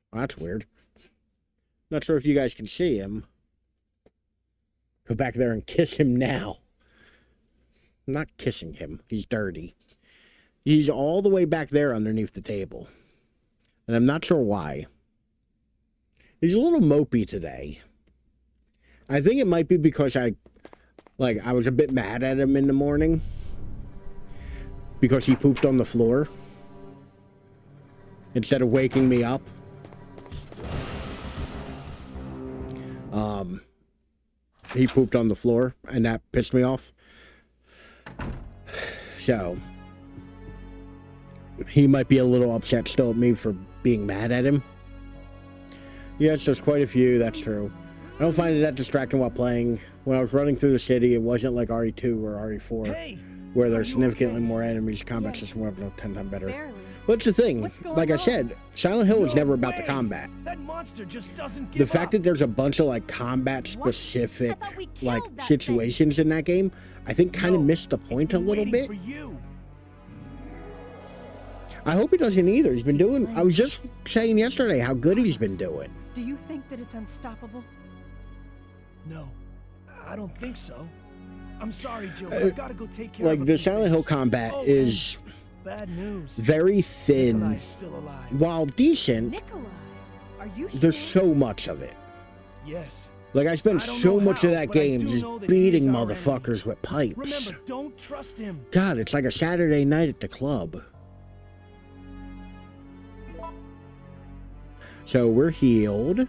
Well, that's weird. Not sure if you guys can see him. Go back there and kiss him now. I'm not kissing him. He's dirty. He's all the way back there underneath the table. And I'm not sure why. He's a little mopey today. I think it might be because I was a bit mad at him in the morning. Because he pooped on the floor. Instead of waking me up. He pooped on the floor, and that pissed me off. So, he might be a little upset still at me for being mad at him. Yes, there's quite a few, that's true. I don't find it that distracting while playing. When I was running through the city, it wasn't like RE2 or RE4, where there's significantly more enemies, combat system was 10 times better. Barely. What's the thing? Like I said, Silent Hill was never about the way. combat. That monster just doesn't give The fact up. that there's a bunch of, like, combat-specific, I thought we killed like, that situations in that game, I think kind of No, missed the it's point a been little waiting bit. For you. I hope he doesn't either. He's been doing... playing I was just saying yesterday how good he's been doing. Do you think that it's unstoppable? No, I don't think so. I'm sorry, Jill, but I've got to go take care of Like, a the few Silent Hill things. combat Oh, is bad news. very thin. Nikolai's still alive. While decent, Nikolai, are you sure? there's so much of it. Yes. Like, I spent I don't so know much how, of that but I game do just know that he beating is our motherfuckers with pipes. Remember, don't trust him. God, it's like a Saturday night at the club. So we're healed.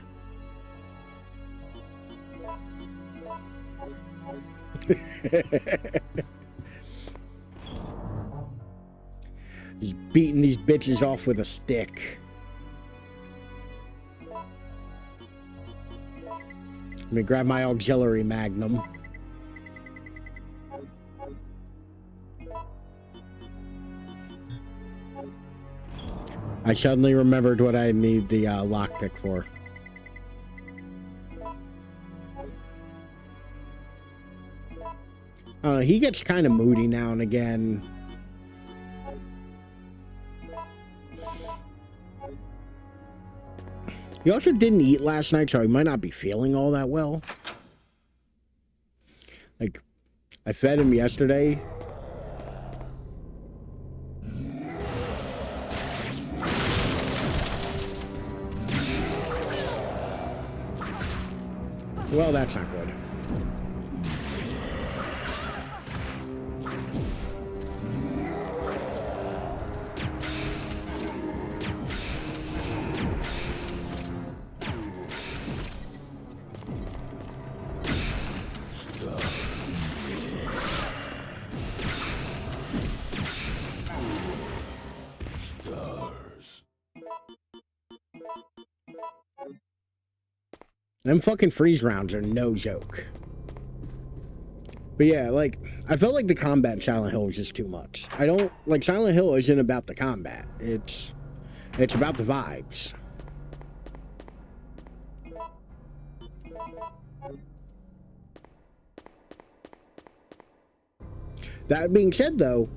He's beating these bitches off with a stick. Let me grab my auxiliary magnum. I suddenly remembered what I need the lockpick for. He gets kind of moody now and again. He also didn't eat last night, so he might not be feeling all that well. Like, I fed him yesterday. Well, that's not good. Them fucking freeze rounds are no joke. But yeah, like, I felt like the combat in Silent Hill was just too much. I don't, like, Silent Hill isn't about the combat. It's about the vibes. That being said, though,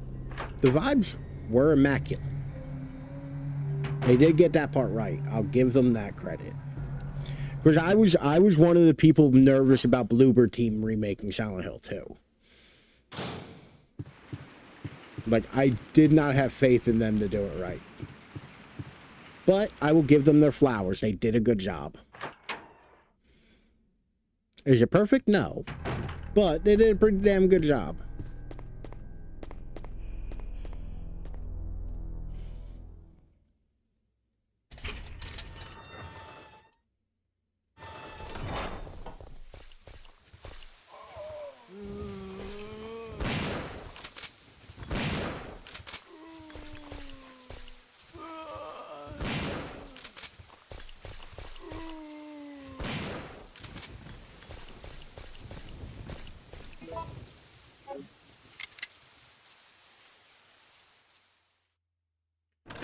the vibes were immaculate. They did get that part right. I'll give them that credit. Because I was one of the people nervous about Bloober Team remaking Silent Hill 2. Like, I did not have faith in them to do it right. But I will give them their flowers. They did a good job. Is it perfect? No. But they did a pretty damn good job.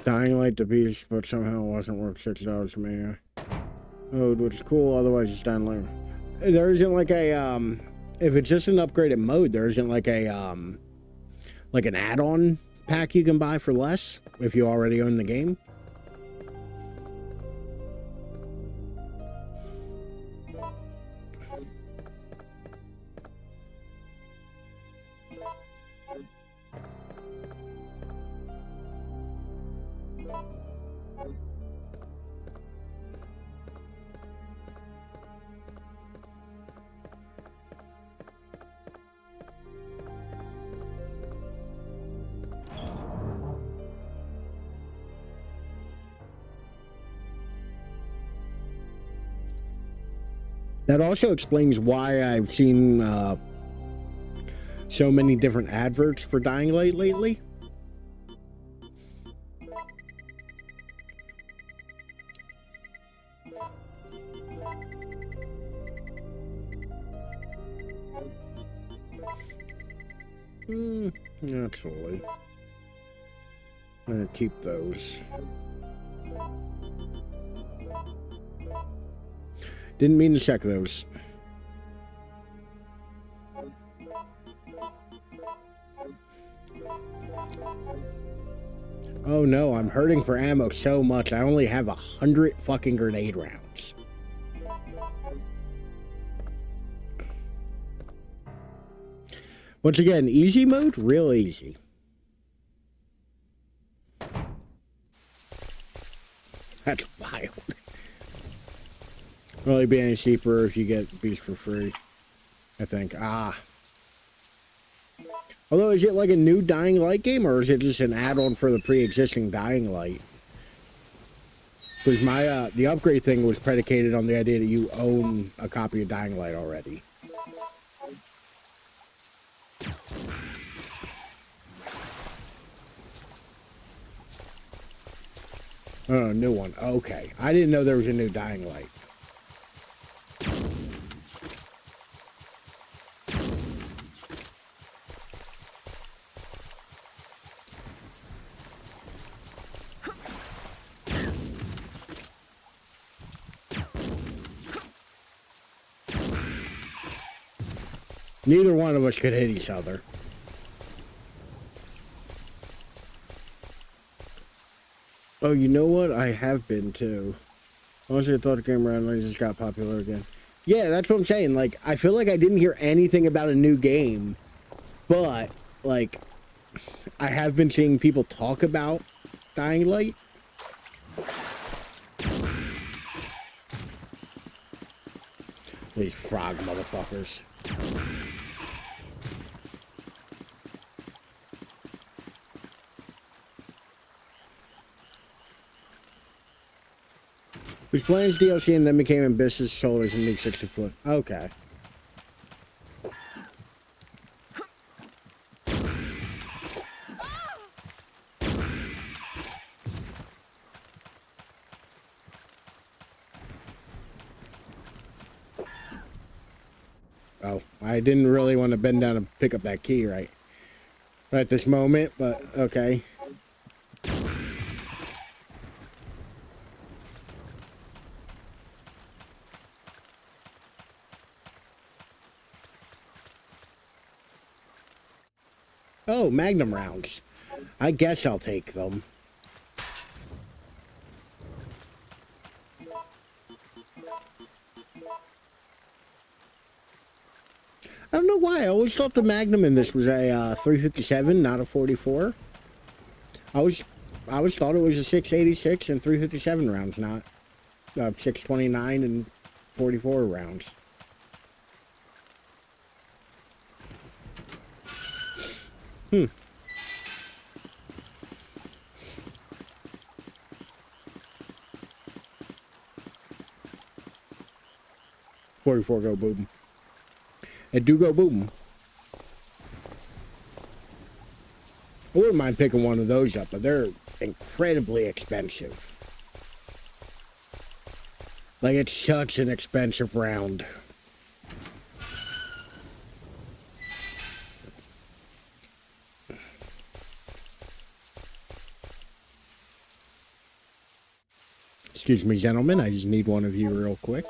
Dying Light the Beast, but somehow it wasn't worth $6 to me. Oh, which is cool, otherwise it's Dying Light. There isn't like a, if it's just an upgraded mode, there isn't like a, like an add-on pack you can buy for less if you already own the game. That also explains why I've seen so many different adverts for Dying Light lately. Naturally. I'm gonna keep those. Didn't mean to check those. Oh no, I'm hurting for ammo so much. I only have 100 fucking grenade rounds. Once again, easy mode, real easy. That's wild. Will it be any cheaper if you get Beast for free? I think. Although, is it like a new Dying Light game, or is it just an add-on for the pre-existing Dying Light? Because my the upgrade thing was predicated on the idea that you own a copy of Dying Light already. Oh, new one. Okay. I didn't know there was a new Dying Light. Neither one of us could hit each other. Oh, you know what? I have been too. Honestly, I thought the game randomly just got popular again. Yeah, that's what I'm saying. Like, I feel like I didn't hear anything about a new game, but, like, I have been seeing people talk about Dying Light. These frog motherfuckers. Was playing his DLC and then became ambitious shoulders and made 60 foot. Okay. Oh, I didn't really want to bend down and pick up that key right at this moment, but okay. Oh, Magnum rounds. I guess I'll take them. I don't know why. I always thought the Magnum in this was a 357, not a 44. I always thought it was a 686 and 357 rounds, not 629 and 44 rounds. Hmm. .44 go boom. It do go boom. I wouldn't mind picking one of those up, but they're incredibly expensive. Like, it's such an expensive round. Excuse me, gentlemen, I just need one of you real quick.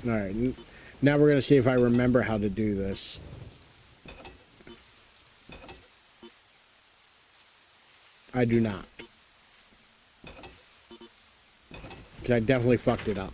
Alright, now we're going to see if I remember how to do this. I do not. Because I definitely fucked it up.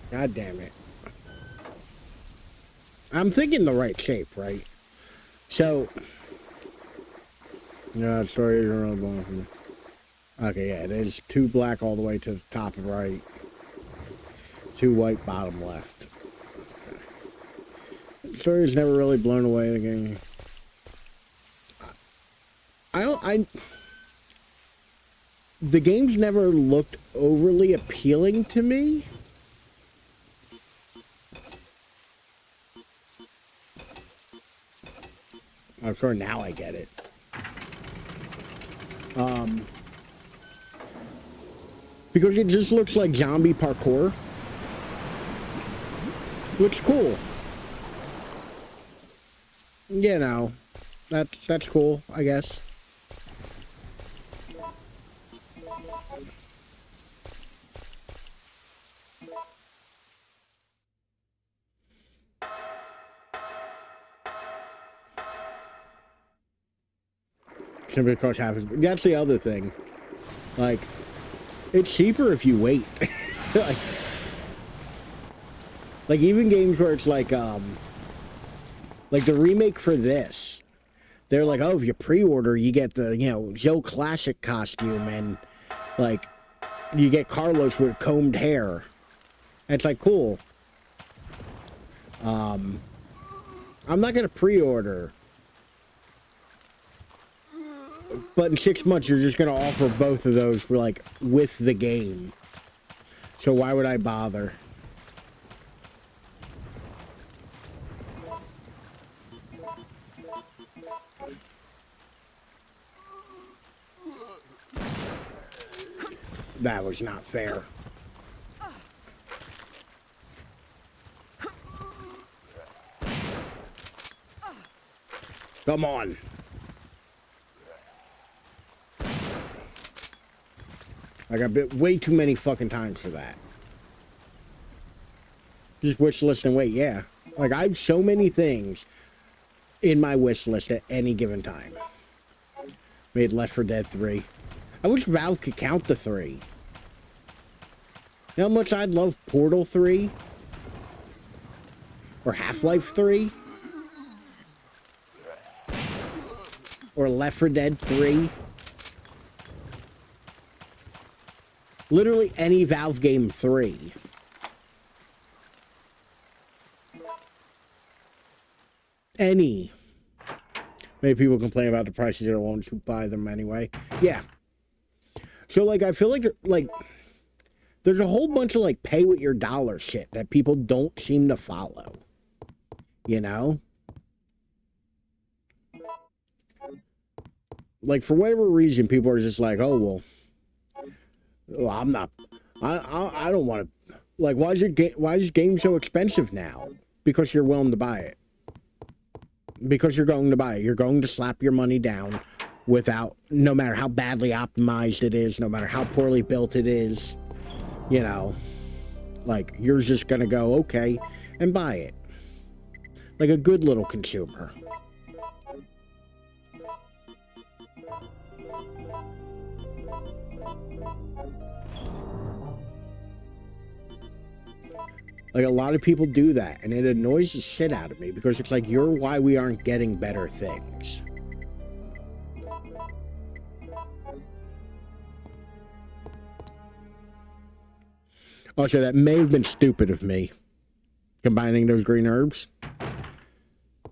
God damn it. I'm thinking the right shape, right? So, no, sorry, you're really blowing for me. Okay, yeah, it is 2 black all the way to the top and right. 2 white bottom left. The story has never really blown away the game. The game's never looked overly appealing to me. I'm sure now I get it. Because it just looks like zombie parkour. Looks cool. You know, that's cool, I guess. Simply because that's the other thing. Like, it's cheaper if you wait. like even games where it's like the remake for this, they're like, oh, if you pre-order, you get the, you know, Joe Classic costume, and like you get Carlos with combed hair. And it's like, cool. I'm not gonna pre-order, but in 6 months you're just gonna offer both of those for like with the game. So why would I bother? That was not fair. Come on. I got bit way too many fucking times for that. Just wish list and wait, yeah. Like, I have so many things in my wish list at any given time. Made Left 4 Dead 3. I wish Valve could count the 3. You know how much I'd love Portal 3? Or Half-Life 3? Or Left 4 Dead 3? Literally any Valve game 3. Any. Many people complain about the prices, they don't want to buy them anyway. Yeah. So, like, I feel like, there's a whole bunch of, like, pay with your dollar shit that people don't seem to follow. You know? Like, for whatever reason, people are just like, oh, well, I'm not, I don't want to, like, why is game so expensive now? Because you're willing to buy it. Because you're going to buy it. You're going to slap your money down without, no matter how badly optimized it is, no matter how poorly built it is, you know, like, you're just going to go, okay, and buy it. Like a good little consumer. Like, a lot of people do that, and it annoys the shit out of me, because it's like, you're why we aren't getting better things. Also, that may have been stupid of me, combining those green herbs,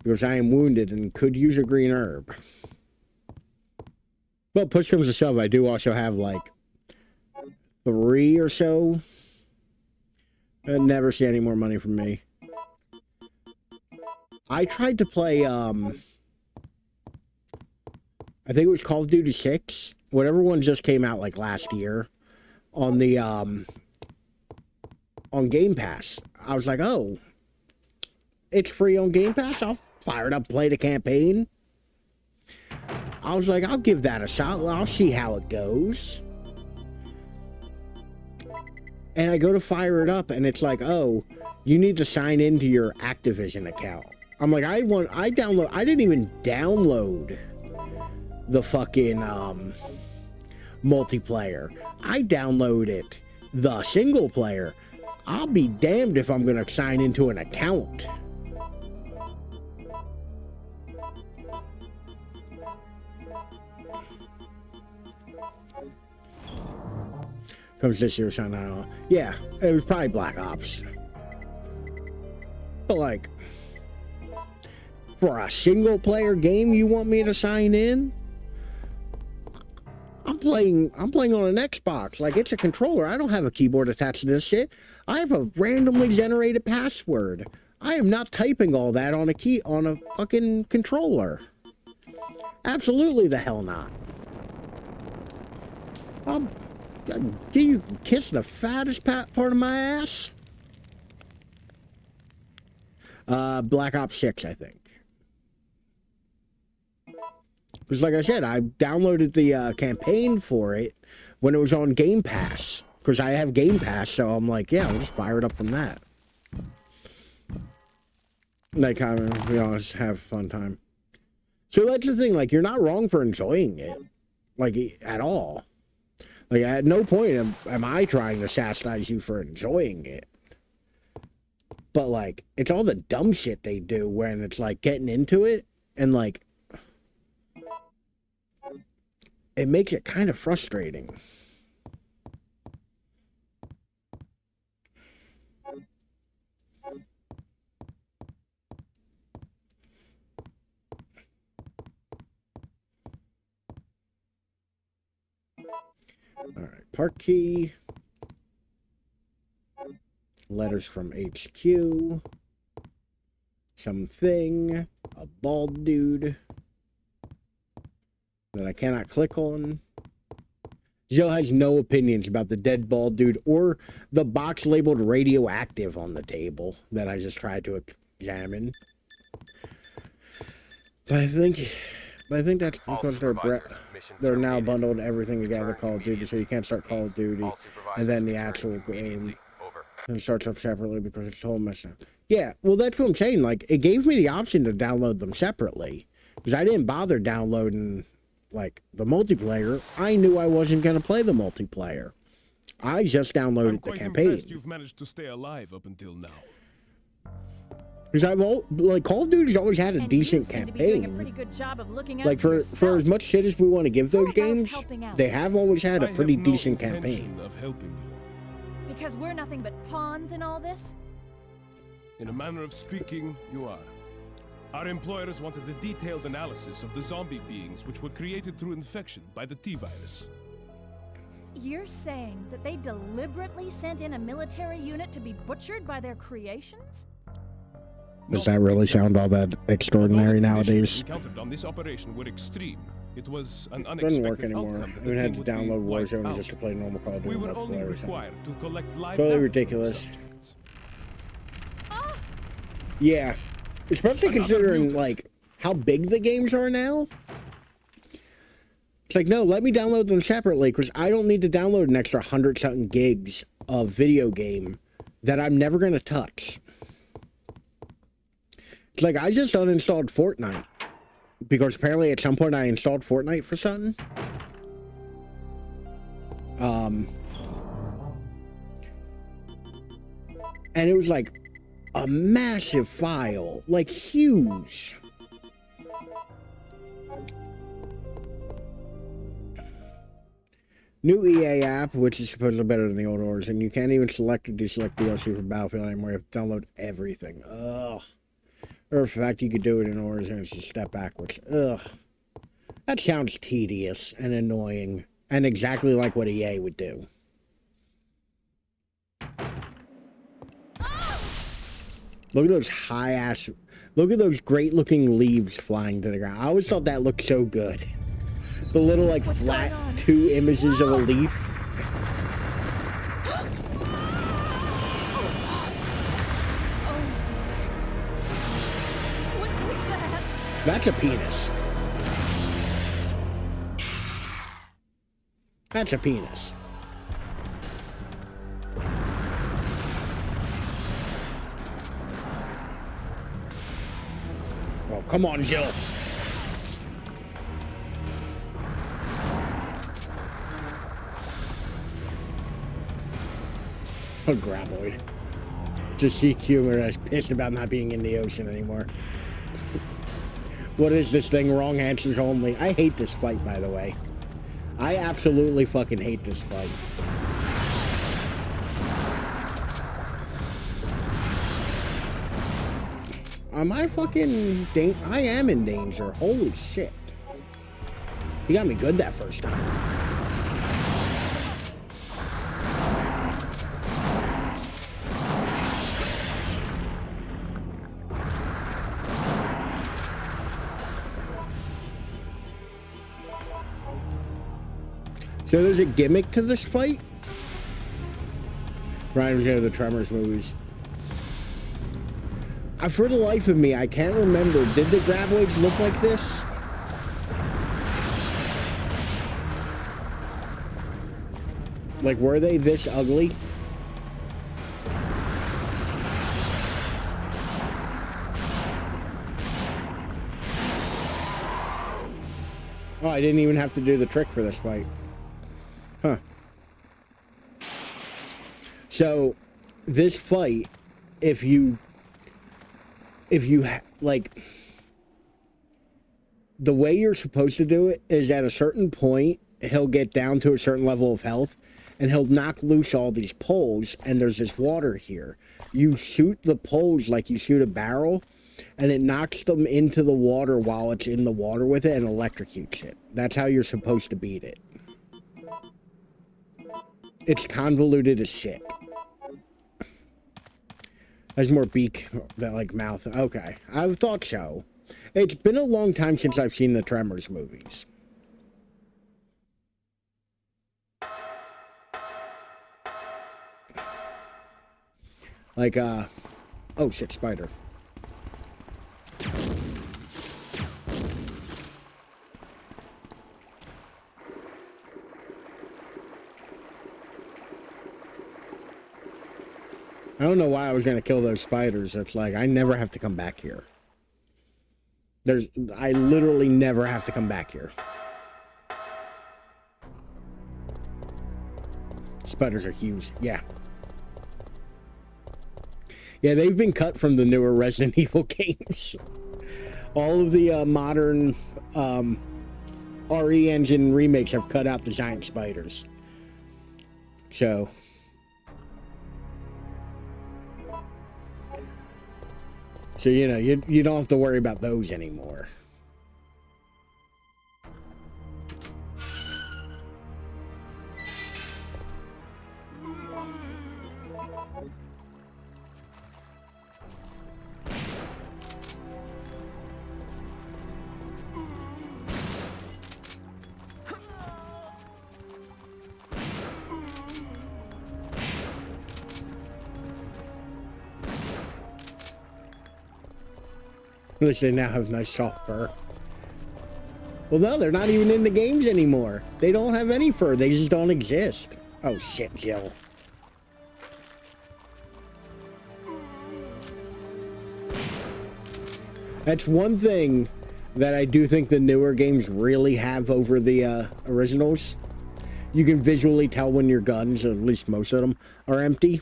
because I am wounded and could use a green herb. But push comes to shove, I do also have, like, 3 or so. I'd never see any more money from me. I tried to play, I think it was Call of Duty 6. Whatever one just came out, like, last year. On the, on Game Pass. I was like, oh, it's free on Game Pass? I'll fire it up, play the campaign. I was like, I'll give that a shot. I'll see how it goes. And I go to fire it up, and it's like, oh, you need to sign into your Activision account. I'm like, I didn't even download the fucking, multiplayer. I downloaded the single player. I'll be damned if I'm gonna sign into an account. Comes this year, son. I don't know. Yeah, it was probably Black Ops. But, like, for a single player game, you want me to sign in? I'm playing on an Xbox. Like, it's a controller. I don't have a keyboard attached to this shit. I have a randomly generated password. I am not typing all that on a fucking controller. Absolutely the hell not. Do you kiss the fattest part of my ass? Black Ops 6, I think. Because like I said, I downloaded the campaign for it when it was on Game Pass. Because I have Game Pass, so I'm like, yeah, I'll just fire it up from that. Like, kind of, you know, just have a fun time. So that's the thing, like, you're not wrong for enjoying it. Like, at all. Like, at no point am I trying to chastise you for enjoying it. But, like, it's all the dumb shit they do when it's, like, getting into it. And, like, it makes it kind of frustrating. Alright, park key. Letters from HQ. Something. A bald dude. That I cannot click on. Joe has no opinions about the dead bald dude or the box labeled radioactive on the table that I just tried to examine. But I think that's because they're now bundled everything together, Call of Duty, so you can't start Call of Duty and then the actual game and starts up separately because it's so messed up. Yeah, well that's what I'm saying. Like, it gave me the option to download them separately because I didn't bother downloading like the multiplayer. I knew I wasn't going to play the multiplayer. I just downloaded the campaign. Impressed you've managed to stay alive up until now. Because like Call of Duty's always had a And decent you seem to be campaign. doing a pretty good job of looking out Like for yourself. as much shit as we want to give those How about games, helping out? they have always had a I pretty have no decent intention campaign. of helping you. Because we're nothing but pawns in all this? In a manner of speaking, you are. Our employers wanted a detailed analysis of the zombie beings which were created through infection by the T-virus. You're saying that they deliberately sent in a military unit to be butchered by their creations? Does that really sound all that extraordinary nowadays? Encountered on this operation were extreme. It was an It unexpected doesn't work anymore. outcome that I the even had team to would be download wiped Warzone out. just to play normal Call of Duty We were only multiplayer. required to collect live Totally data from the ridiculous. subjects. Yeah, especially Another considering mutant. like how big the games are now. It's like, no, let me download them separately because I don't need to download an extra 100-something gigs of video game that I'm never going to touch. It's like, I just uninstalled Fortnite because apparently at some point I installed Fortnite for something. And it was like a massive file, like huge. New EA app, which is supposedly better than the old Origin. You can't even select or deselect DLC for Battlefield anymore. You have to download everything. Ugh. Or in fact, you could do it in Origin. It's just step backwards. Ugh. That sounds tedious and annoying. And exactly like what EA would do. Look at those high-ass... Look at those great-looking leaves flying to the ground. I always thought that looked so good. The little, like, What's flat going on? two images of a leaf. What is that? That's a penis. That's a penis. Oh, come on, Jill. A graboid. Just see Humor is pissed about not being in the ocean anymore. What is this thing? Wrong answers only. I hate this fight, by the way. I absolutely fucking hate this fight. Am I fucking... I am in danger. Holy shit. You got me good that first time. So there's a gimmick to this fight? Ryan was into the Tremors movies. For the life of me, I can't remember. Did the graboids look like this? Like, were they this ugly? Oh, I didn't even have to do the trick for this fight. Huh. So, this fight, if you like, the way you're supposed to do it is at a certain point, he'll get down to a certain level of health, and he'll knock loose all these poles, and there's this water here. You shoot the poles like you shoot a barrel, and it knocks them into the water while it's in the water with it and electrocutes it. That's how you're supposed to beat it. It's convoluted as shit. Has more beak than, like, mouth. Okay, I thought so. It's been a long time since I've seen the Tremors movies. Like, oh shit, spider. I don't know why I was gonna kill those spiders. It's like, I never have to come back here. I literally never have to come back here. Spiders are huge, yeah. Yeah, they've been cut from the newer Resident Evil games. All of the modern RE Engine remakes have cut out the giant spiders. So... So, you know, you don't have to worry about those anymore. At least they now have nice soft fur. Well, no, they're not even in the games anymore. They don't have any fur. They just don't exist. Oh, shit, Jill. That's one thing that I do think the newer games really have over the originals. You can visually tell when your guns, or at least most of them, are empty.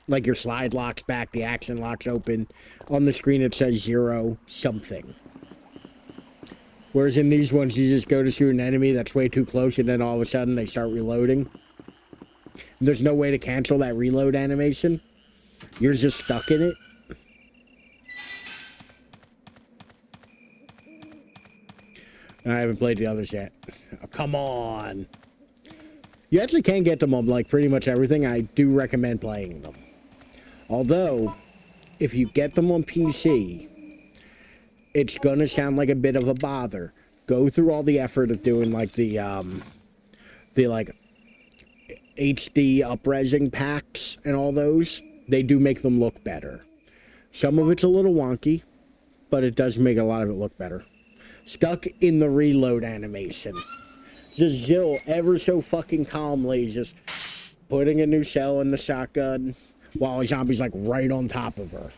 Like your slide locks back, the action locks open. On the screen it says 0 something. Whereas in these ones you just go to shoot an enemy that's way too close and then all of a sudden they start reloading. And there's no way to cancel that reload animation. You're just stuck in it. I haven't played the others yet. Oh, come on. You actually can get them on like pretty much everything. I do recommend playing them. Although, if you get them on PC, it's gonna sound like a bit of a bother. Go through all the effort of doing like the like HD up-resing packs and all those. They do make them look better. Some of it's a little wonky, but it does make a lot of it look better. Stuck in the reload animation. Just Jill ever so fucking calmly just putting a new shell in the shotgun while a zombie's like right on top of her.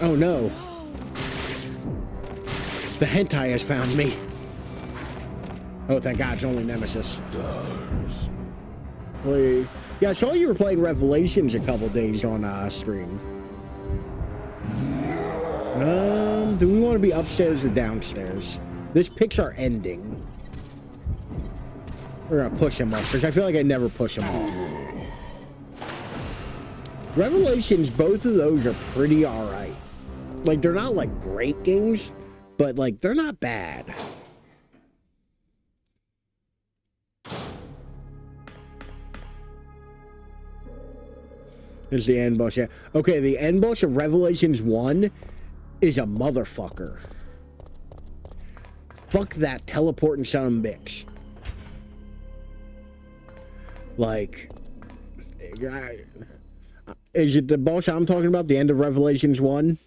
Oh no. The hentai has found me. Oh, thank God, it's only Nemesis. Please. Yeah, I saw you were playing Revelations a couple days on stream. Do we want to be upstairs or downstairs? This picks our ending. We're gonna push him off, because I feel like I never push him off. Revelations, both of those are pretty alright. Like, they're not, like, great games, but, like, they're not bad. Here's the end boss, yeah. Okay, the end boss of Revelations 1 is a motherfucker. Fuck that teleporting son of a bitch. Like, is it the boss I'm talking about? The end of Revelations 1?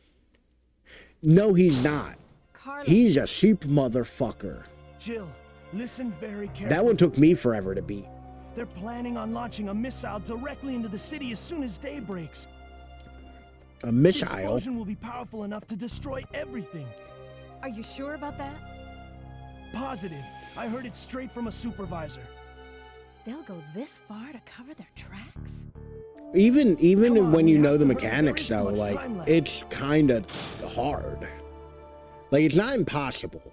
No, he's not. Carlos. He's a sheep motherfucker. Jill, listen very carefully. That one took me forever to beat. They're planning on launching a missile directly into the city as soon as day breaks. A The missile? explosion will be powerful enough to destroy everything. Are you sure about that? Positive. I heard it straight from a supervisor. They'll go this far to cover their tracks? Even Come on, when we you know have the to hurry. There mechanics, isn't though, much like, time left. it's kind of hard. Like, it's not impossible.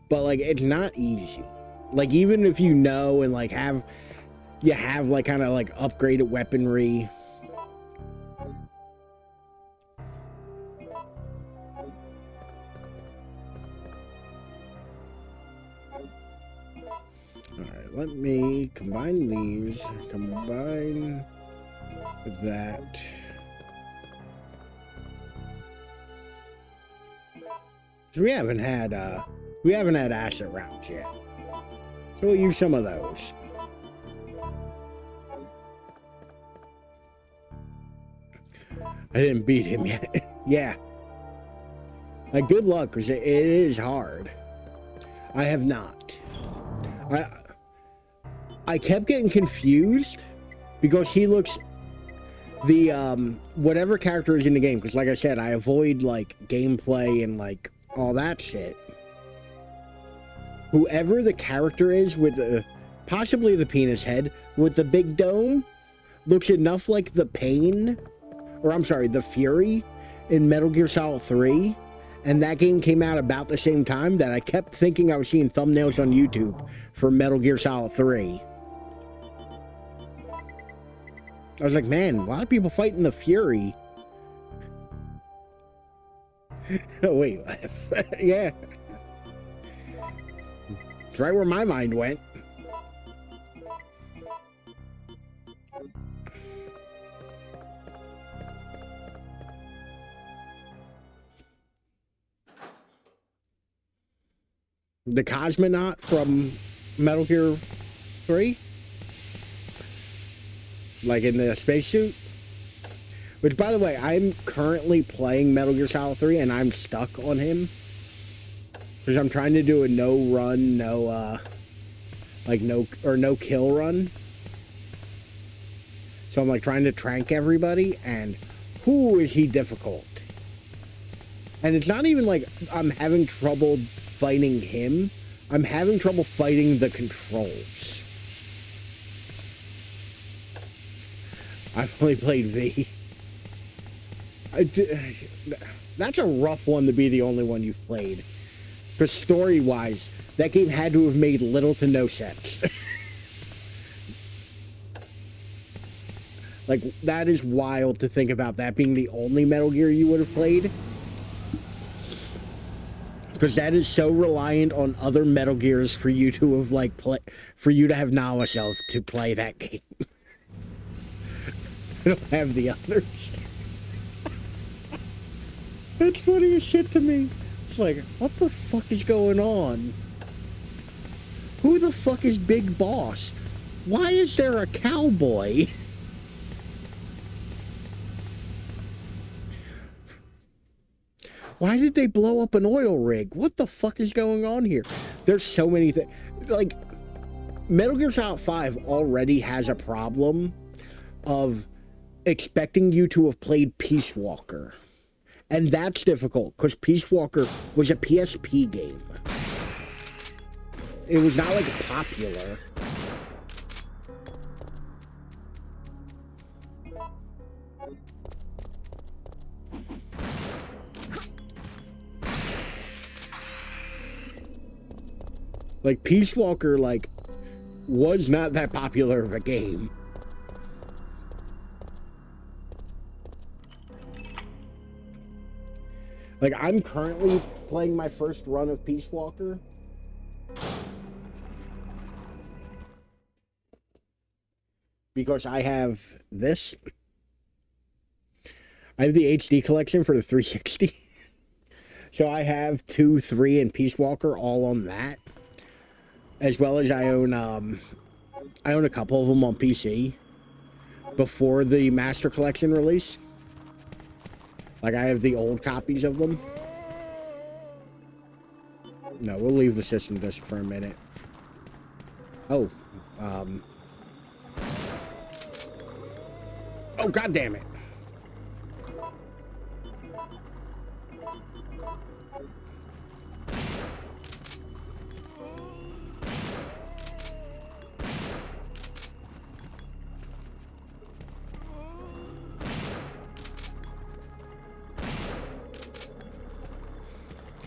But, like, it's not easy. Like, even if you know and, like, you have, like, kind of, like, upgraded weaponry. Alright, let me combine these. Combine that. So we haven't had asset rounds yet. So we'll use some of those. I didn't beat him yet. Yeah. Like, good luck, because it is hard. I have not. I kept getting confused because he looks the whatever character is in the game, because like I said, I avoid like gameplay and like all that shit. Whoever the character is with the possibly the penis head with the big dome looks enough like the Pain, or I'm sorry, the Fury in Metal Gear Solid 3. And that game came out about the same time that I kept thinking I was seeing thumbnails on YouTube for Metal Gear Solid 3. I was like, man, a lot of people fighting the Fury. Oh, wait. Yeah. It's right where my mind went. The cosmonaut from Metal Gear 3? Like in the spacesuit? Which, by the way, I'm currently playing Metal Gear Solid 3 and I'm stuck on him. Because I'm trying to do a no kill run. So I'm like trying to trank everybody, and whoo, is he difficult. And it's not even like I'm having trouble fighting him. I'm having trouble fighting the controls. I've only played V. That's a rough one to be the only one you've played. Because story-wise, that game had to have made little to no sense. Like, that is wild to think about that being the only Metal Gear you would have played. Because that is so reliant on other Metal Gears for you to have, like, for you to have knowledge of to play that game. I don't have the others. That's funny as shit to me. It's like, what the fuck is going on? Who the fuck is Big Boss? Why is there a cowboy? Why did they blow up an oil rig? What the fuck is going on here? There's so many things. Like, Metal Gear Solid 5 already has a problem of expecting you to have played Peace Walker. And that's difficult, because Peace Walker was a PSP game. It was not, like, popular. Like, Peace Walker, like, was not that popular of a game. Like, I'm currently playing my first run of Peace Walker. Because I have this. I have the HD collection for the 360. So I have 2, 3, and Peace Walker all on that. As well as I own a couple of them on PC before the Master Collection release. Like, I have the old copies of them. No, we'll leave the system disk for a minute. Oh, oh, God damn it.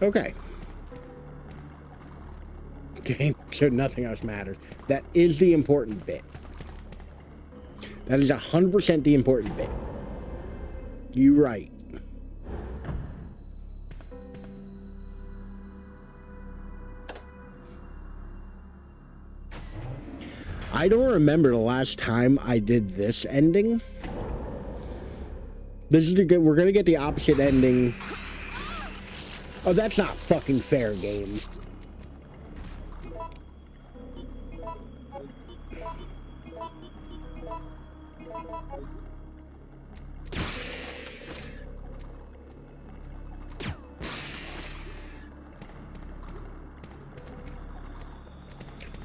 Okay. Okay, so nothing else matters. That is the important bit. That is 100% the important bit. You're right. I don't remember the last time I did this ending. This is the good. We're gonna get the opposite ending. Oh, that's not fucking fair, game.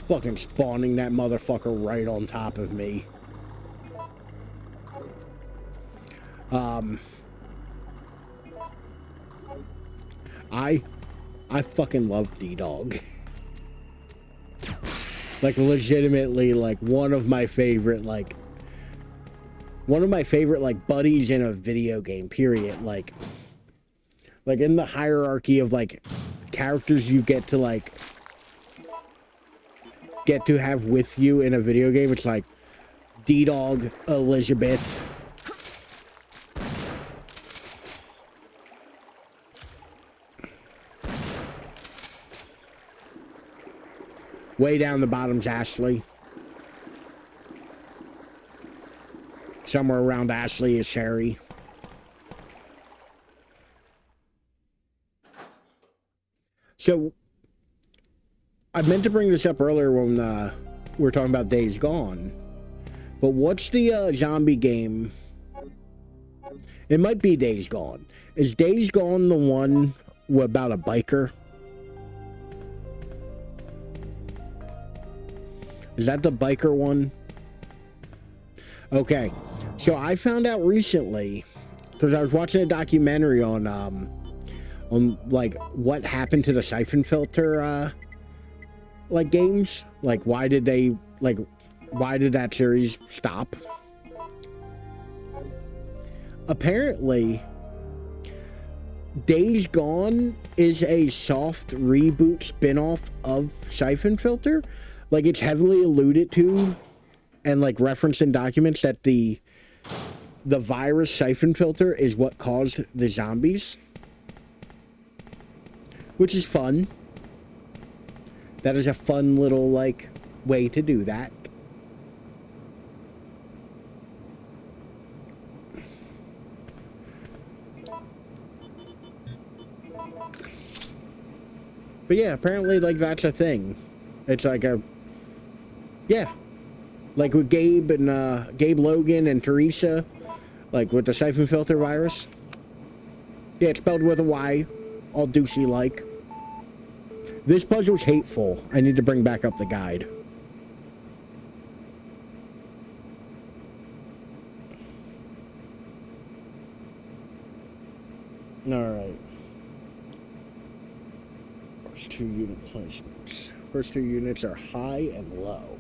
Fucking spawning that motherfucker right on top of me. I fucking love D-Dog. Like, legitimately, like, one of my favorite, like, buddies in a video game, period. Like, in the hierarchy of, like, characters you get to have with you in a video game, it's like D-Dog, Elizabeth. Way down the bottom's Ashley. Somewhere around Ashley is Sherry. So, I meant to bring this up earlier when we were talking about Days Gone. But what's the zombie game? It might be Days Gone. Is Days Gone the one about a biker? Is that the biker one? Okay. So I found out recently, because I was watching a documentary on like what happened to the Siphon Filter like games. Like why did that series stop? Apparently, Days Gone is a soft reboot spin-off of Siphon Filter. Like, it's heavily alluded to and, like, referenced in documents that the virus Siphon Filter is what caused the zombies. Which is fun. That is a fun little, like, way to do that. But yeah, apparently, like, that's a thing. It's like a... Yeah. Like with Gabe and, Gabe Logan and Teresa. Like with the Siphon Filter virus. Yeah, it's spelled with a Y. All douchey-like. This puzzle's hateful. I need to bring back up the guide. Alright. First 2 unit placements. First 2 units are high and low.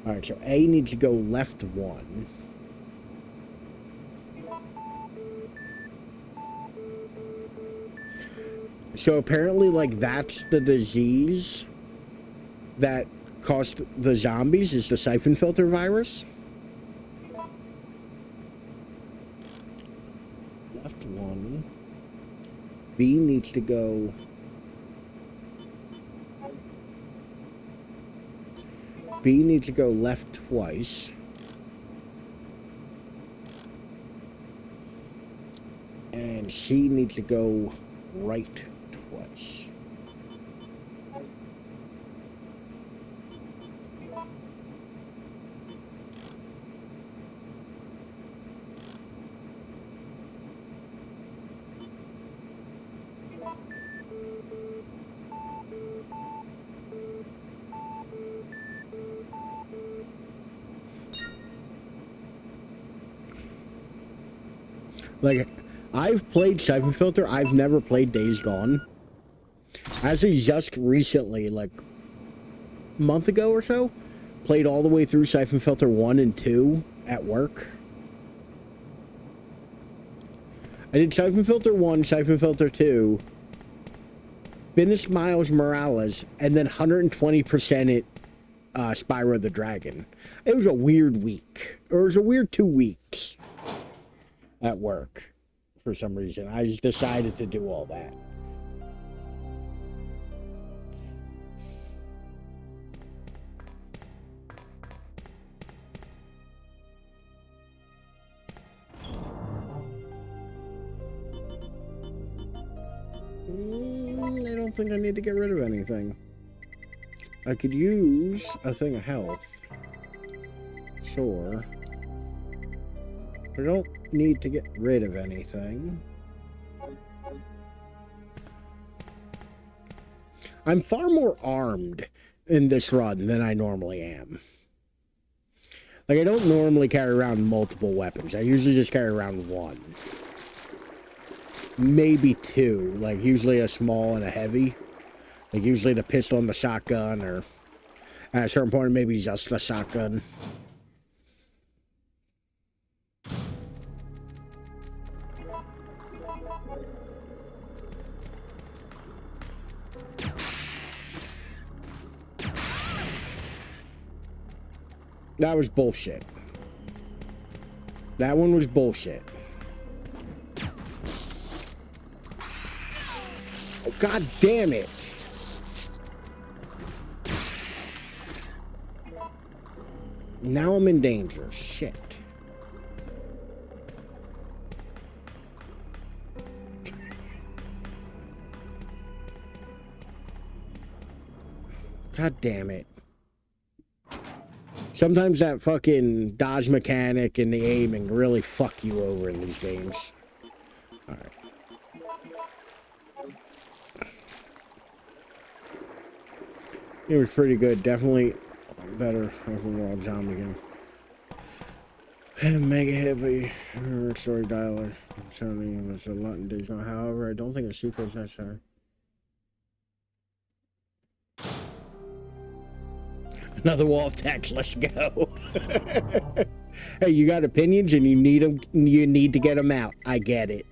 Alright, so A needs to go left 1. So apparently, like, that's the disease that caused the zombies, is the Siphon Filter virus. Left 1. B needs to go... B needs to go left twice. And C needs to go right twice. Like, I've played Siphon Filter. I've never played Days Gone. Actually, just recently, like a month ago or so, played all the way through Siphon Filter 1 and 2 at work. I did Siphon Filter 1, Siphon Filter 2, finished Miles Morales, and then 120% it Spyro the Dragon. It was a weird week. Or it was a weird 2 weeks at work for some reason. I just decided to do all that. I don't think I need to get rid of anything. I could use a thing of health. Sure. I don't need to get rid of anything. I'm far more armed in this run than I normally am. Like, I don't normally carry around multiple weapons. I usually just carry around one. Maybe two. Like, usually a small and a heavy. Like, usually the pistol and the shotgun, or at a certain point, maybe just the shotgun. That was bullshit. That one was bullshit. Oh, God damn it. Now I'm in danger. Shit. God damn it. Sometimes that fucking dodge mechanic and the aiming really fuck you over in these games. Alright. It was pretty good. Definitely better open world zombie game. Mega heavy story dialogue. Certainly was a lot in Days Gone. However, I don't think a sequel is necessary. Another wall of text. Let's go. Hey, you got opinions and you need them. You need to get them out. I get it.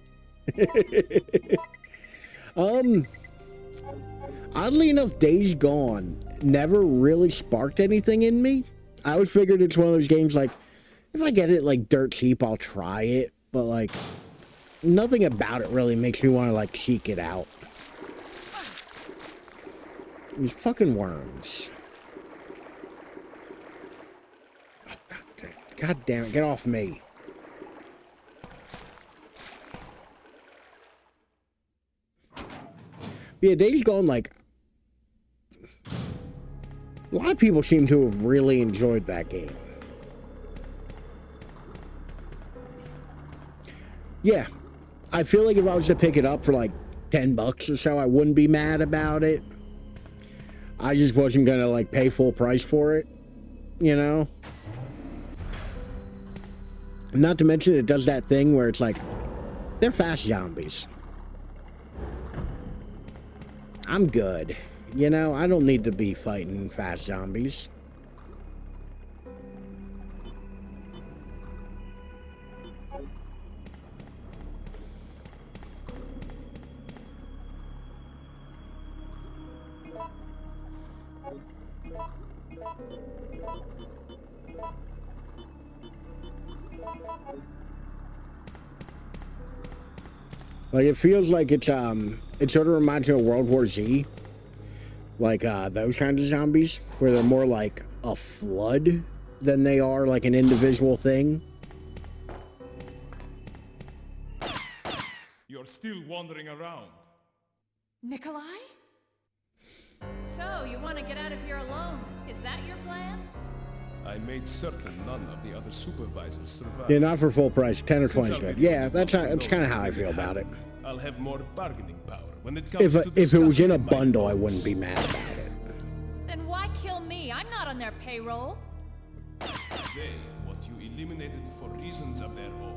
Oddly enough, Days Gone never really sparked anything in me. I always figured it's one of those games like, if I get it like dirt cheap, I'll try it. But like, nothing about it really makes me want to like seek it out. These fucking worms. God damn it, get off me. Yeah, Days Gone, like, a lot of people seem to have really enjoyed that game. Yeah, I feel like if I was to pick it up for like $10 or so, I wouldn't be mad about it. I just wasn't gonna like pay full price for it, you know? Not to mention it does that thing where it's like, they're fast zombies. I'm good. You know, I don't need to be fighting fast zombies. Like, it feels like it's, it sort of reminds me of World War Z. Like, those kinds of zombies, where they're more like a flood than they are like an individual thing. You're still wandering around. Nikolai? So, you want to get out of here alone? Is that your plan? I made certain none of the other supervisors survived. Yeah, not for full price. 10 or Since 20 I'll good. be the Yeah, only that's one who kind of knows how I what feel really about it. happened, I'll have more bargaining power when it comes to If it was in a discussing bundle, I my wouldn't be goals. mad about it. Then why kill me? I'm not on their payroll. They want you eliminated for reasons of their own.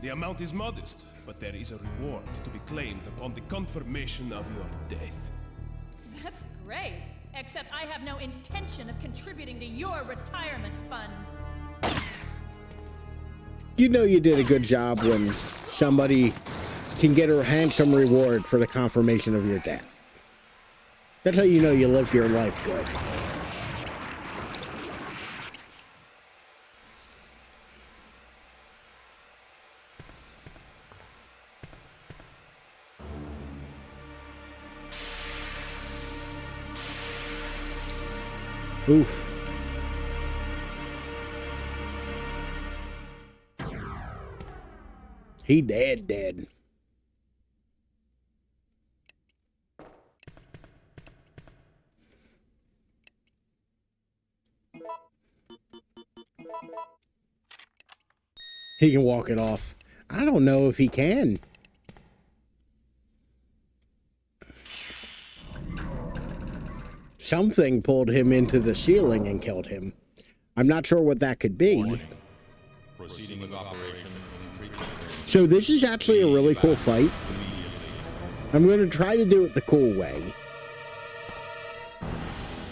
The amount is modest, but there is a reward to be claimed upon the confirmation of your death. That's great. Except I have no intention of contributing to your retirement fund. You know you did a good job when somebody can get a handsome reward for the confirmation of your death. That's how you know you lived your life good. Oof. He dead. He can walk it off. I don't know if he can. Something pulled him into the ceiling and killed him. I'm not sure what that could be. Proceeding with operation. So this is actually a really cool fight. I'm going to try to do it the cool way.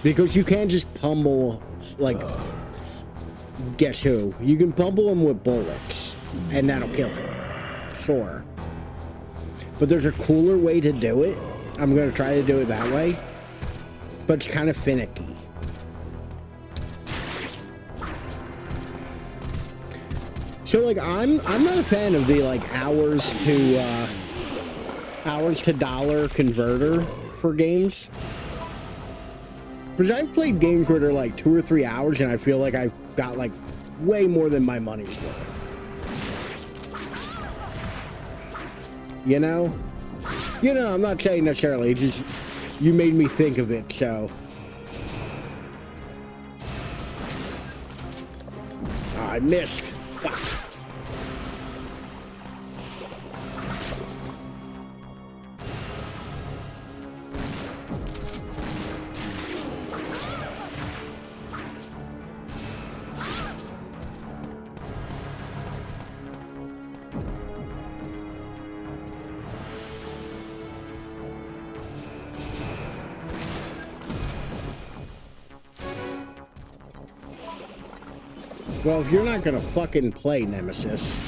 Because you can't just pummel, like, guess who? You can pummel him with bullets, and that'll kill him. Sure. But there's a cooler way to do it. I'm going to try to do it that way. But it's kind of finicky. So like I'm not a fan of the like hours to dollar converter for games. Because I've played games where they're like 2 or 3 hours and I feel like I've got like way more than my money's worth. You know? You know, I'm not saying necessarily, just you made me think of it, so. Oh, I missed. Fuck. Well, if you're not gonna fucking play Nemesis.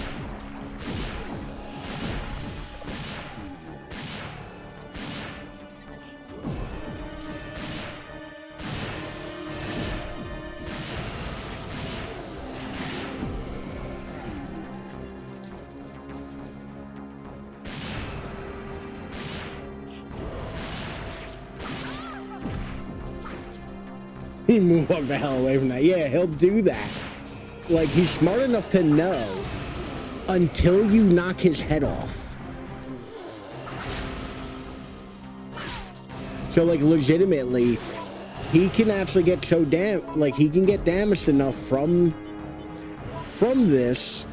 Move the hell away from that. Yeah, he'll do that. Like, he's smart enough to know until you knock his head off. So, like, legitimately, he can actually get so he can get damaged enough from this,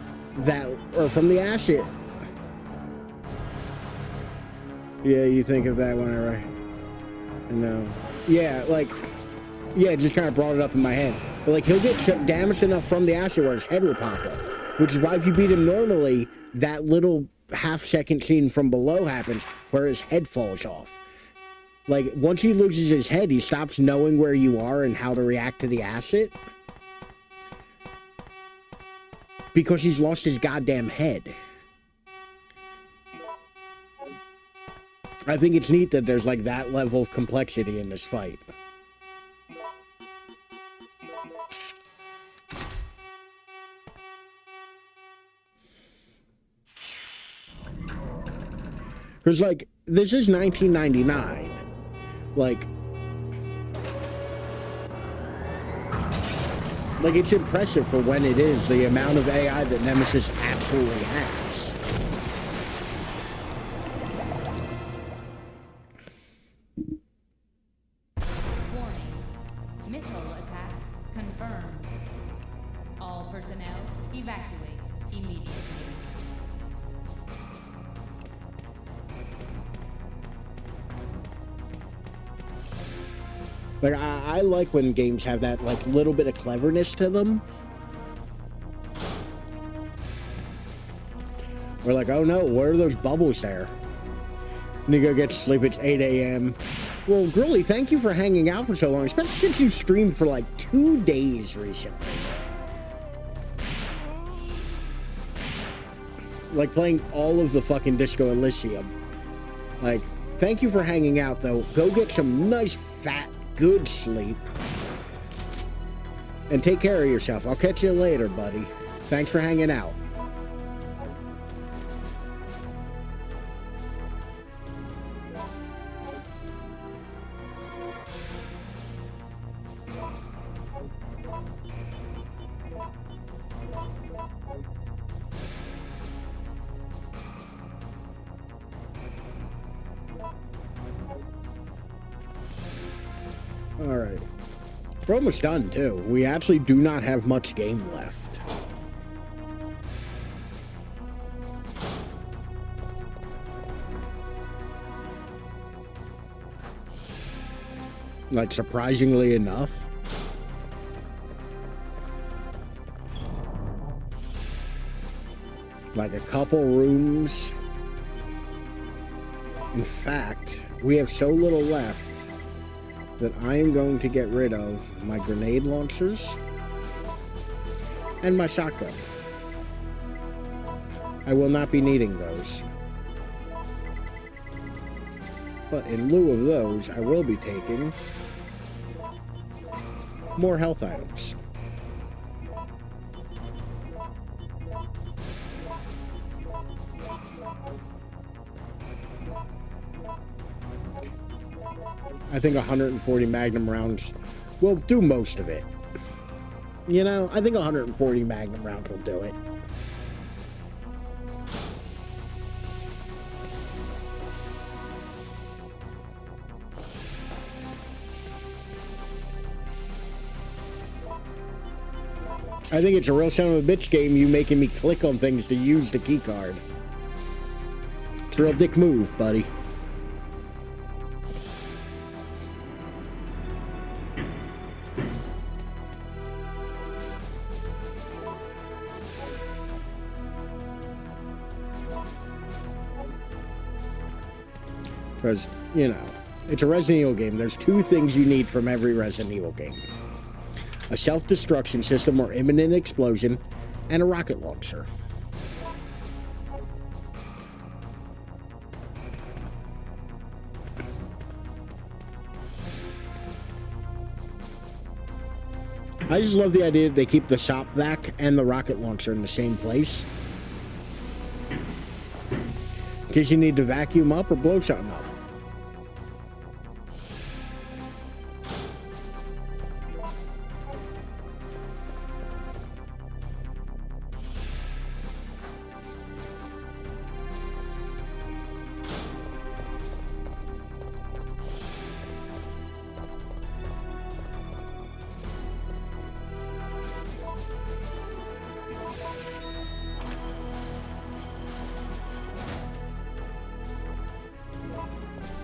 or from the acid. Yeah, you think of that whenever no. Yeah, like, yeah, it just kind of brought it up in my head. But, like, he'll get damaged enough from the acid where his head will pop up. Which is why if you beat him normally, that little half-second scene from below happens where his head falls off. Like, once he loses his head, he stops knowing where you are and how to react to the acid. Because he's lost his goddamn head. I think it's neat that there's, like, that level of complexity in this fight. Because, like, this is 1999. Like, it's impressive for when it is, the amount of AI that Nemesis absolutely has. personnel, evacuate immediately. Like, I like when games have that, like, little bit of cleverness to them. We're like, oh no, what are those bubbles there? And you go get to sleep, it's 8 a.m. Well, Grilly, thank you for hanging out for so long, especially since you streamed for like 2 days recently. Like playing all of the fucking Disco Elysium. Like, thank you for hanging out though. Go get some nice, fat, good sleep. And take care of yourself. I'll catch you later, buddy. Thanks for hanging out. Alright. We're almost done, too. We actually do not have much game left. Like, surprisingly enough. Like, a couple rooms. In fact, we have so little left that I am going to get rid of my grenade launchers and my shotgun. I will not be needing those. But in lieu of those, I will be taking more health items. I think 140 Magnum rounds will do most of it. You know, I think 140 Magnum rounds will do it. I think it's a real son of a bitch game, you making me click on things to use the key card. It's a real dick move, buddy. Because, you know, it's a Resident Evil game. There's 2 things you need from every Resident Evil game. A self-destruction system or imminent explosion, and a rocket launcher. I just love the idea that they keep the shop vac and the rocket launcher in the same place. In case you need to vacuum up or blow something up.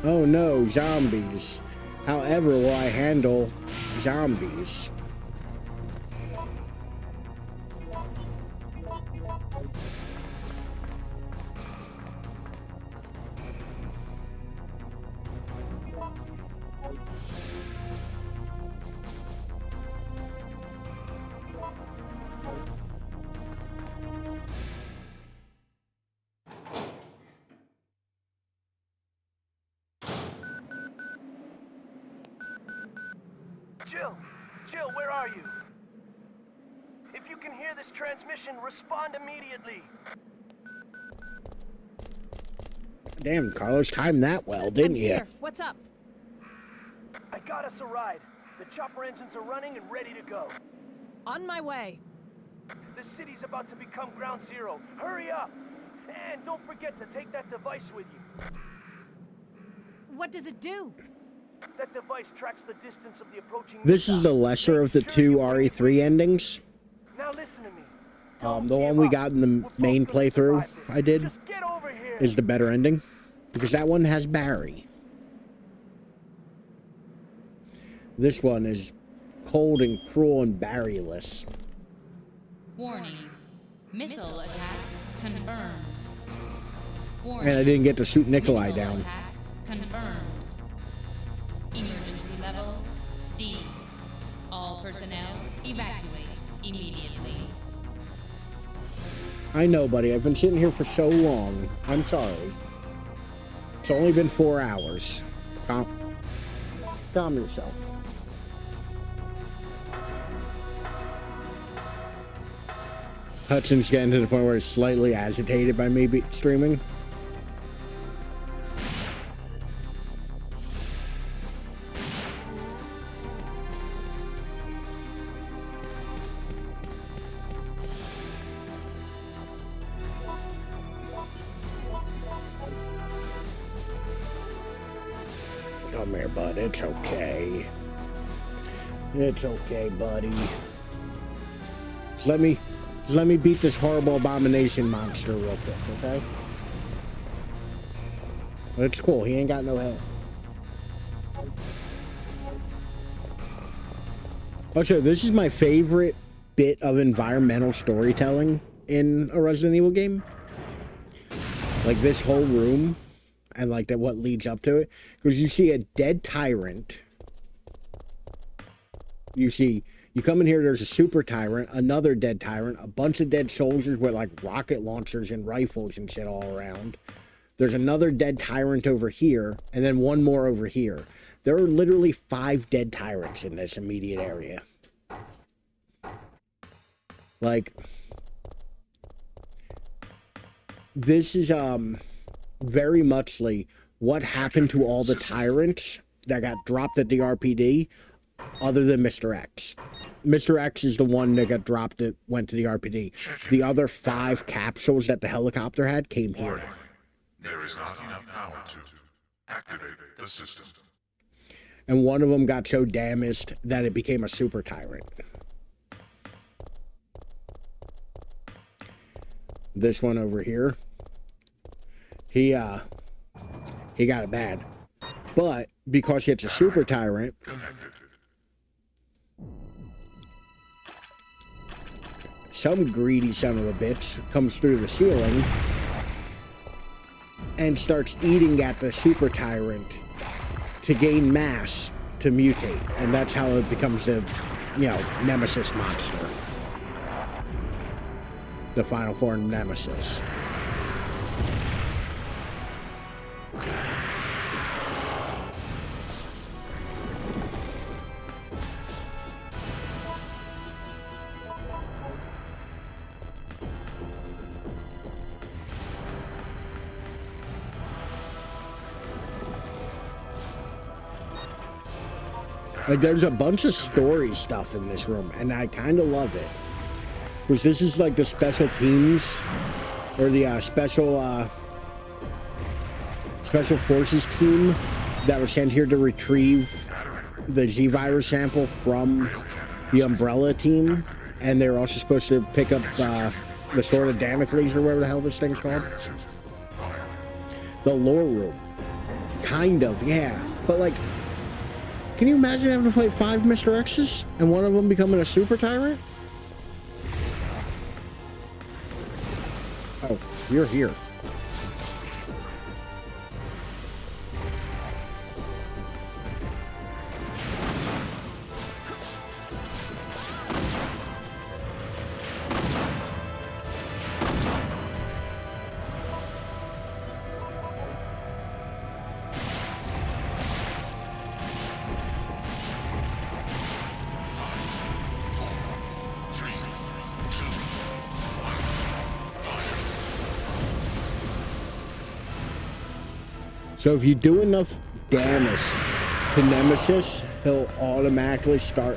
Oh no, zombies. However will I handle zombies? Jill, where are you? If you can hear this transmission, respond immediately. Damn, Carlos, timed that well, didn't you? Here. What's up? I got us a ride. The chopper engines are running and ready to go. On my way. The city's about to become ground zero. Hurry up! And don't forget to take that device with you. What does it do? That device tracks the distance of the approaching This is the lesser of the 2 RE3 endings. Now Now listen to me. The one we got in the main playthrough I did Just get over here. is the better ending, because that one has Barry. This one is cold and cruel and Barry-less. Warning. Missile attack confirmed. Warning. And I didn't get to shoot Nikolai Missile down. attack confirmed. Emergency level D. All personnel evacuate immediately. I know, buddy. I've been sitting here for so long. I'm sorry. It's only been 4 hours. Calm yourself. Hudson's getting to the point where he's slightly agitated by me streaming. Come here, bud. It's okay. It's okay, buddy. Just let me beat this horrible abomination monster real quick, okay? It's cool. He ain't got no head. Also, this is my favorite bit of environmental storytelling in a Resident Evil game. Like this whole room. And like that, what leads up to it, because you see a dead tyrant. You come in here. There's a super tyrant, another dead tyrant, a bunch of dead soldiers with like rocket launchers and rifles and shit all around. There's another dead tyrant over here, and then one more over here. There are literally 5 dead tyrants in this immediate area. Like, this is very much like what happened to all the tyrants that got dropped at the RPD, other than Mr. X. Mr. X is the one that got dropped that went to the RPD. The other 5 capsules that the helicopter had came here. Warning. There is not enough power to activate the system. And one of them got so damaged that it became a super tyrant. This one over here, he got it bad. But because it's a super tyrant, some greedy son of a bitch comes through the ceiling and starts eating at the super tyrant to gain mass to mutate. And that's how it becomes the, Nemesis monster. The final form Nemesis. Like, there's a bunch of story stuff in this room, and I kind of love it. Because this is like the special teams, or the special forces team that was sent here to retrieve the Z-Virus sample from the Umbrella team. And they were also supposed to pick up the Sword of Damocles, or whatever the hell this thing's called. The lore room. Kind of, yeah. But like, can you imagine having to fight 5 Mr. X's and one of them becoming a super tyrant? Oh, you're here. So if you do enough damage to Nemesis, he'll automatically start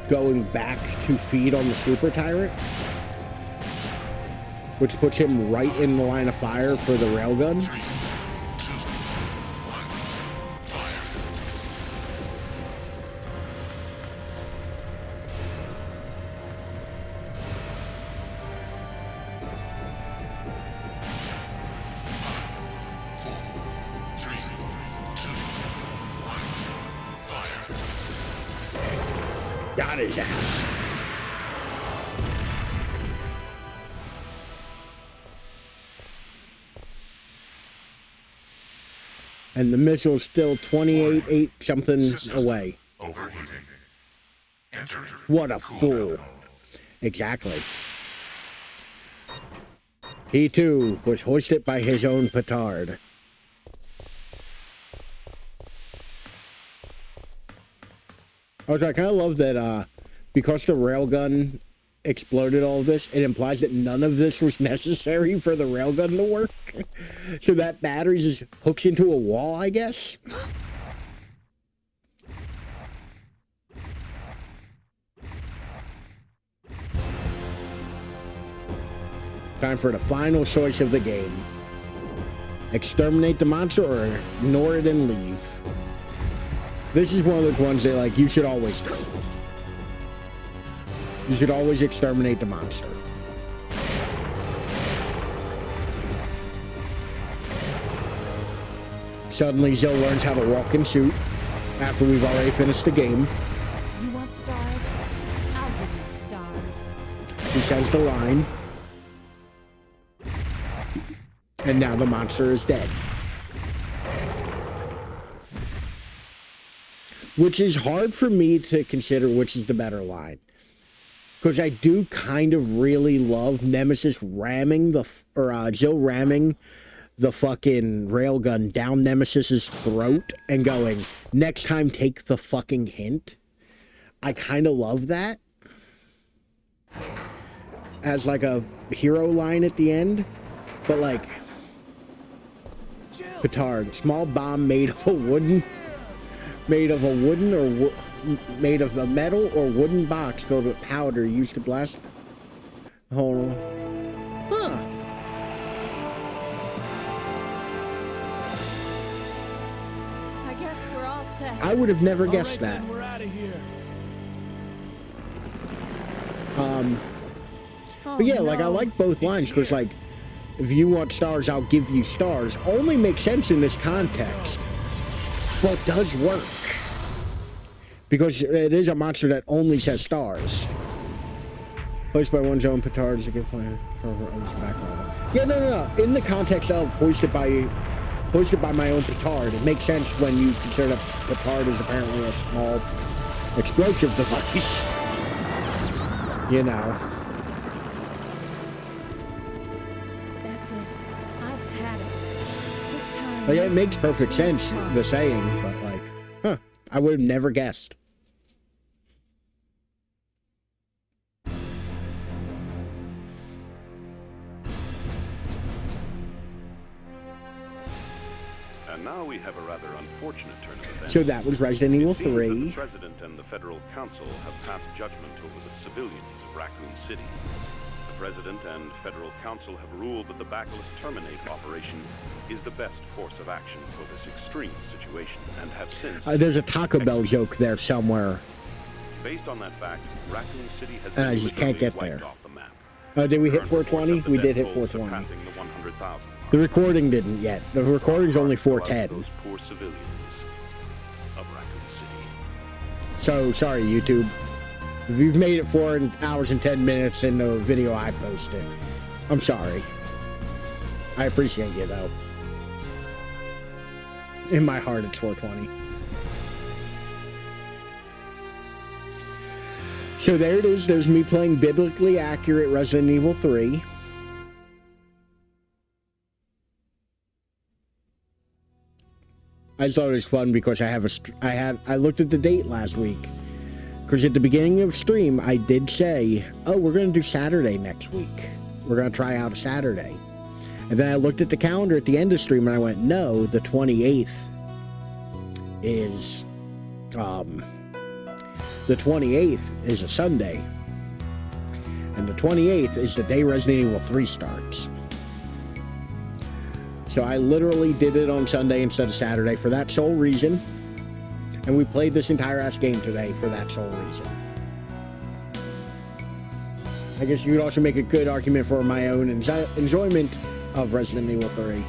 going back to feed on the super tyrant, which puts him right in the line of fire for the railgun. Got his ass. And the missile's still 28 something away. Overheating. Enter. What a fool. Exactly. He too was hoisted by his own petard. I was like, I love that because the railgun exploded all of this, it implies that none of this was necessary for the railgun to work. So that battery just hooks into a wall, I guess. Time for the final choice of the game. Exterminate the monster or ignore it and leave. This is one of those ones that, like, you should always do. You should always exterminate the monster. Suddenly, Jill learns how to walk and shoot after we've already finished the game. You want stars? I'll give you stars. She says the line. And now the monster is dead. Which is hard for me to consider which is the better line. Because I do kind of really love Nemesis ramming Jill ramming the fucking railgun down Nemesis's throat and going, next time take the fucking hint. I kind of love that. As like a hero line at the end. But like, petard, small bomb made of a wooden or made of a metal or wooden box filled with powder used to blast. Hold on. Huh. I guess we're all set. I would have never guessed that. Then we're out of here. But yeah, like I like both lines because like, if you want stars, I'll give you stars. Only makes sense in this context, but does work because it is a monster that only says stars. Hoisted by one's own petard is a good plan for one's background. Yeah, no. In the context of hoisted by my own petard, it makes sense when you consider that petard is apparently a small explosive device. You know. That's it. I've had it. This time. Like, it makes perfect sense, the saying, but like, huh, I would have never guessed. And now we have a rather unfortunate turn of events. So that was Resident Evil 3. The President and the Federal Council have passed judgment over the civilians of Raccoon City. The President and Federal Council have ruled that the Backless Terminate operation is the best course of action for this extreme situation, and have since... There's a Taco Bell joke there somewhere. Based on that fact, Raccoon City has And I just can't get wiped there. off the map. Did we hit 420? We did hit 420. The recording didn't yet. The recording's only 410. Those poor civilians of Raccoon City. So, sorry, YouTube. If you've made it 4 hours and 10 minutes in the video I posted, I'm sorry. I appreciate you, though. In my heart, it's 420. So there it is. There's me playing biblically accurate Resident Evil 3. I just thought it was fun because I looked at the date last week. Because at the beginning of stream, I did say, oh, we're going to do Saturday next week. We're going to try out a Saturday. And then I looked at the calendar at the end of stream and I went, no, the 28th is, the 28th is a Sunday. And the 28th is the day Resident Evil 3 starts. So I literally did it on Sunday instead of Saturday for that sole reason. And we played this entire ass game today for that sole reason. I guess you could also make a good argument for my own enjoyment of Resident Evil 3.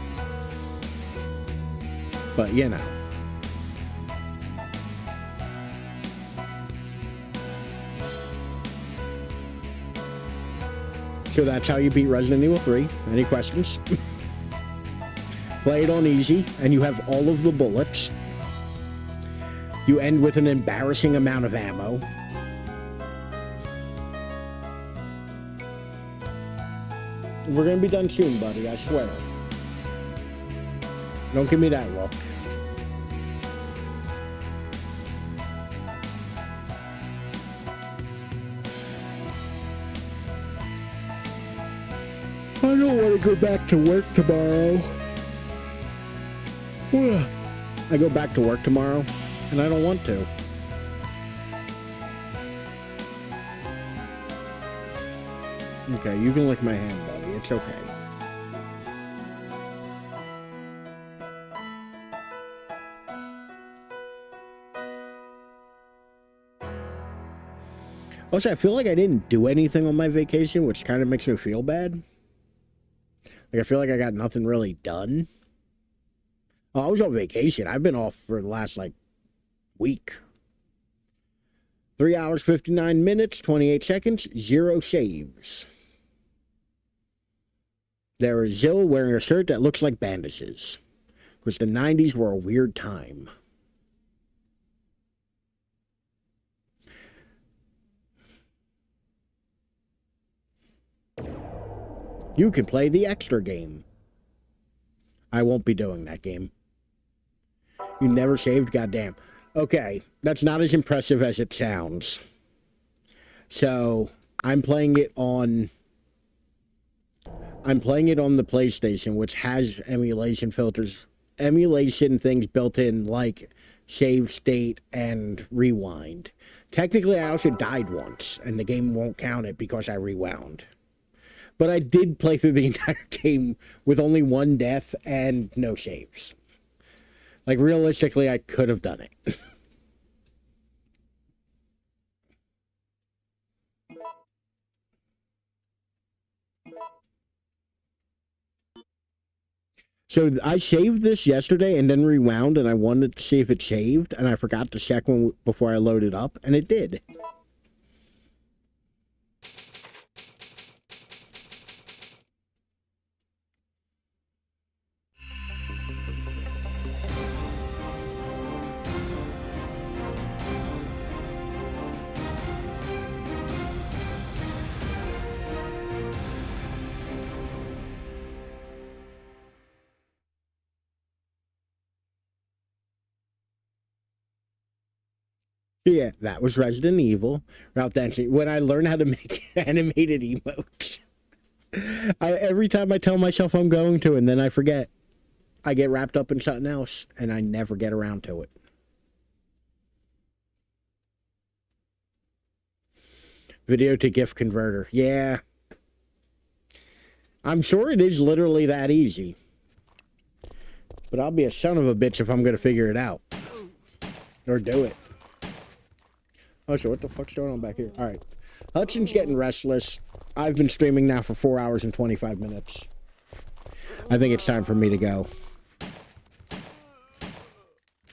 But, you know. So that's how you beat Resident Evil 3. Any questions? Play it on easy, and you have all of the bullets. You end with an embarrassing amount of ammo. We're gonna be done soon, buddy, I swear. Don't give me that look. I don't want to go back to work tomorrow. I go back to work tomorrow, and I don't want to. Okay, you can lick my hand, buddy. It's okay. Also, I feel like I didn't do anything on my vacation, which kind of makes me feel bad. Like, I feel like I got nothing really done. Oh, I was on vacation. I've been off for the last, like, week. 3 hours, 59 minutes, 28 seconds, 0 saves. There is Zill wearing a shirt that looks like bandages. Because the 90s were a weird time. You can play the extra game. I won't be doing that game. You never saved, goddamn. Okay, that's not as impressive as it sounds. So, I'm playing it on the PlayStation, which has emulation filters, emulation things built in, like save state and rewind. Technically, I also died once, and the game won't count it because I rewound. But I did play through the entire game with only 1 death and no saves. Like, realistically, I could have done it. So I saved this yesterday and then rewound, and I wanted to see if it saved, and I forgot to check one before I loaded up, and it did. Yeah, that was Resident Evil. Ralph Dancing. When I learned how to make animated emotes. Every time I tell myself I'm going to, and then I forget. I get wrapped up in something else, and I never get around to it. Video to GIF converter. Yeah. I'm sure it is literally that easy. But I'll be a son of a bitch if I'm going to figure it out. Or do it. Oh, so what the fuck's going on back here? Alright. Hudson's getting restless. I've been streaming now for 4 hours and 25 minutes. I think it's time for me to go.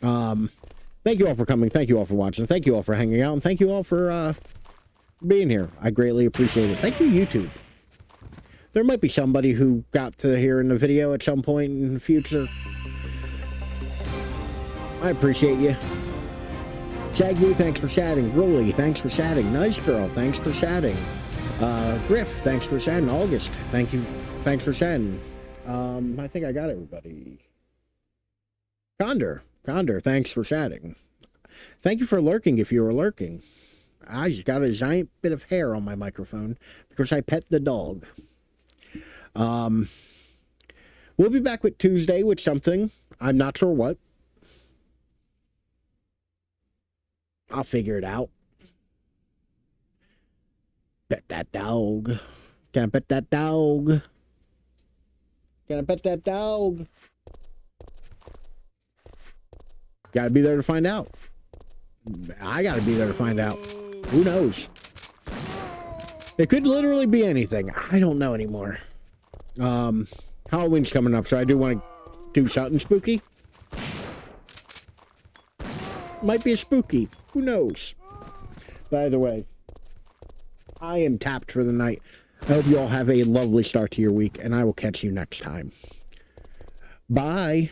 Thank you all for coming. Thank you all for watching. Thank you all for hanging out. And thank you all for being here. I greatly appreciate it. Thank you, YouTube. There might be somebody who got to hear in the video at some point in the future. I appreciate you. Shaggy, thanks for chatting. Rolly, thanks for chatting. Nice Girl, thanks for chatting. Griff, thanks for chatting. August, thank you. Thanks for chatting. I think I got everybody. Condor, thanks for chatting. Thank you for lurking if you were lurking. I just got a giant bit of hair on my microphone because I pet the dog. We'll be back with Tuesday with something. I'm not sure what. I'll figure it out. Pet that dog. Can I pet that dog? Can I pet that dog? Gotta be there to find out. I gotta be there to find out. Who knows? It could literally be anything. I don't know anymore. Halloween's coming up, so I do want to do something spooky. Might be a spooky. Who knows? By the way, I am tapped for the night. I hope you all have a lovely start to your week, and I will catch you next time. Bye.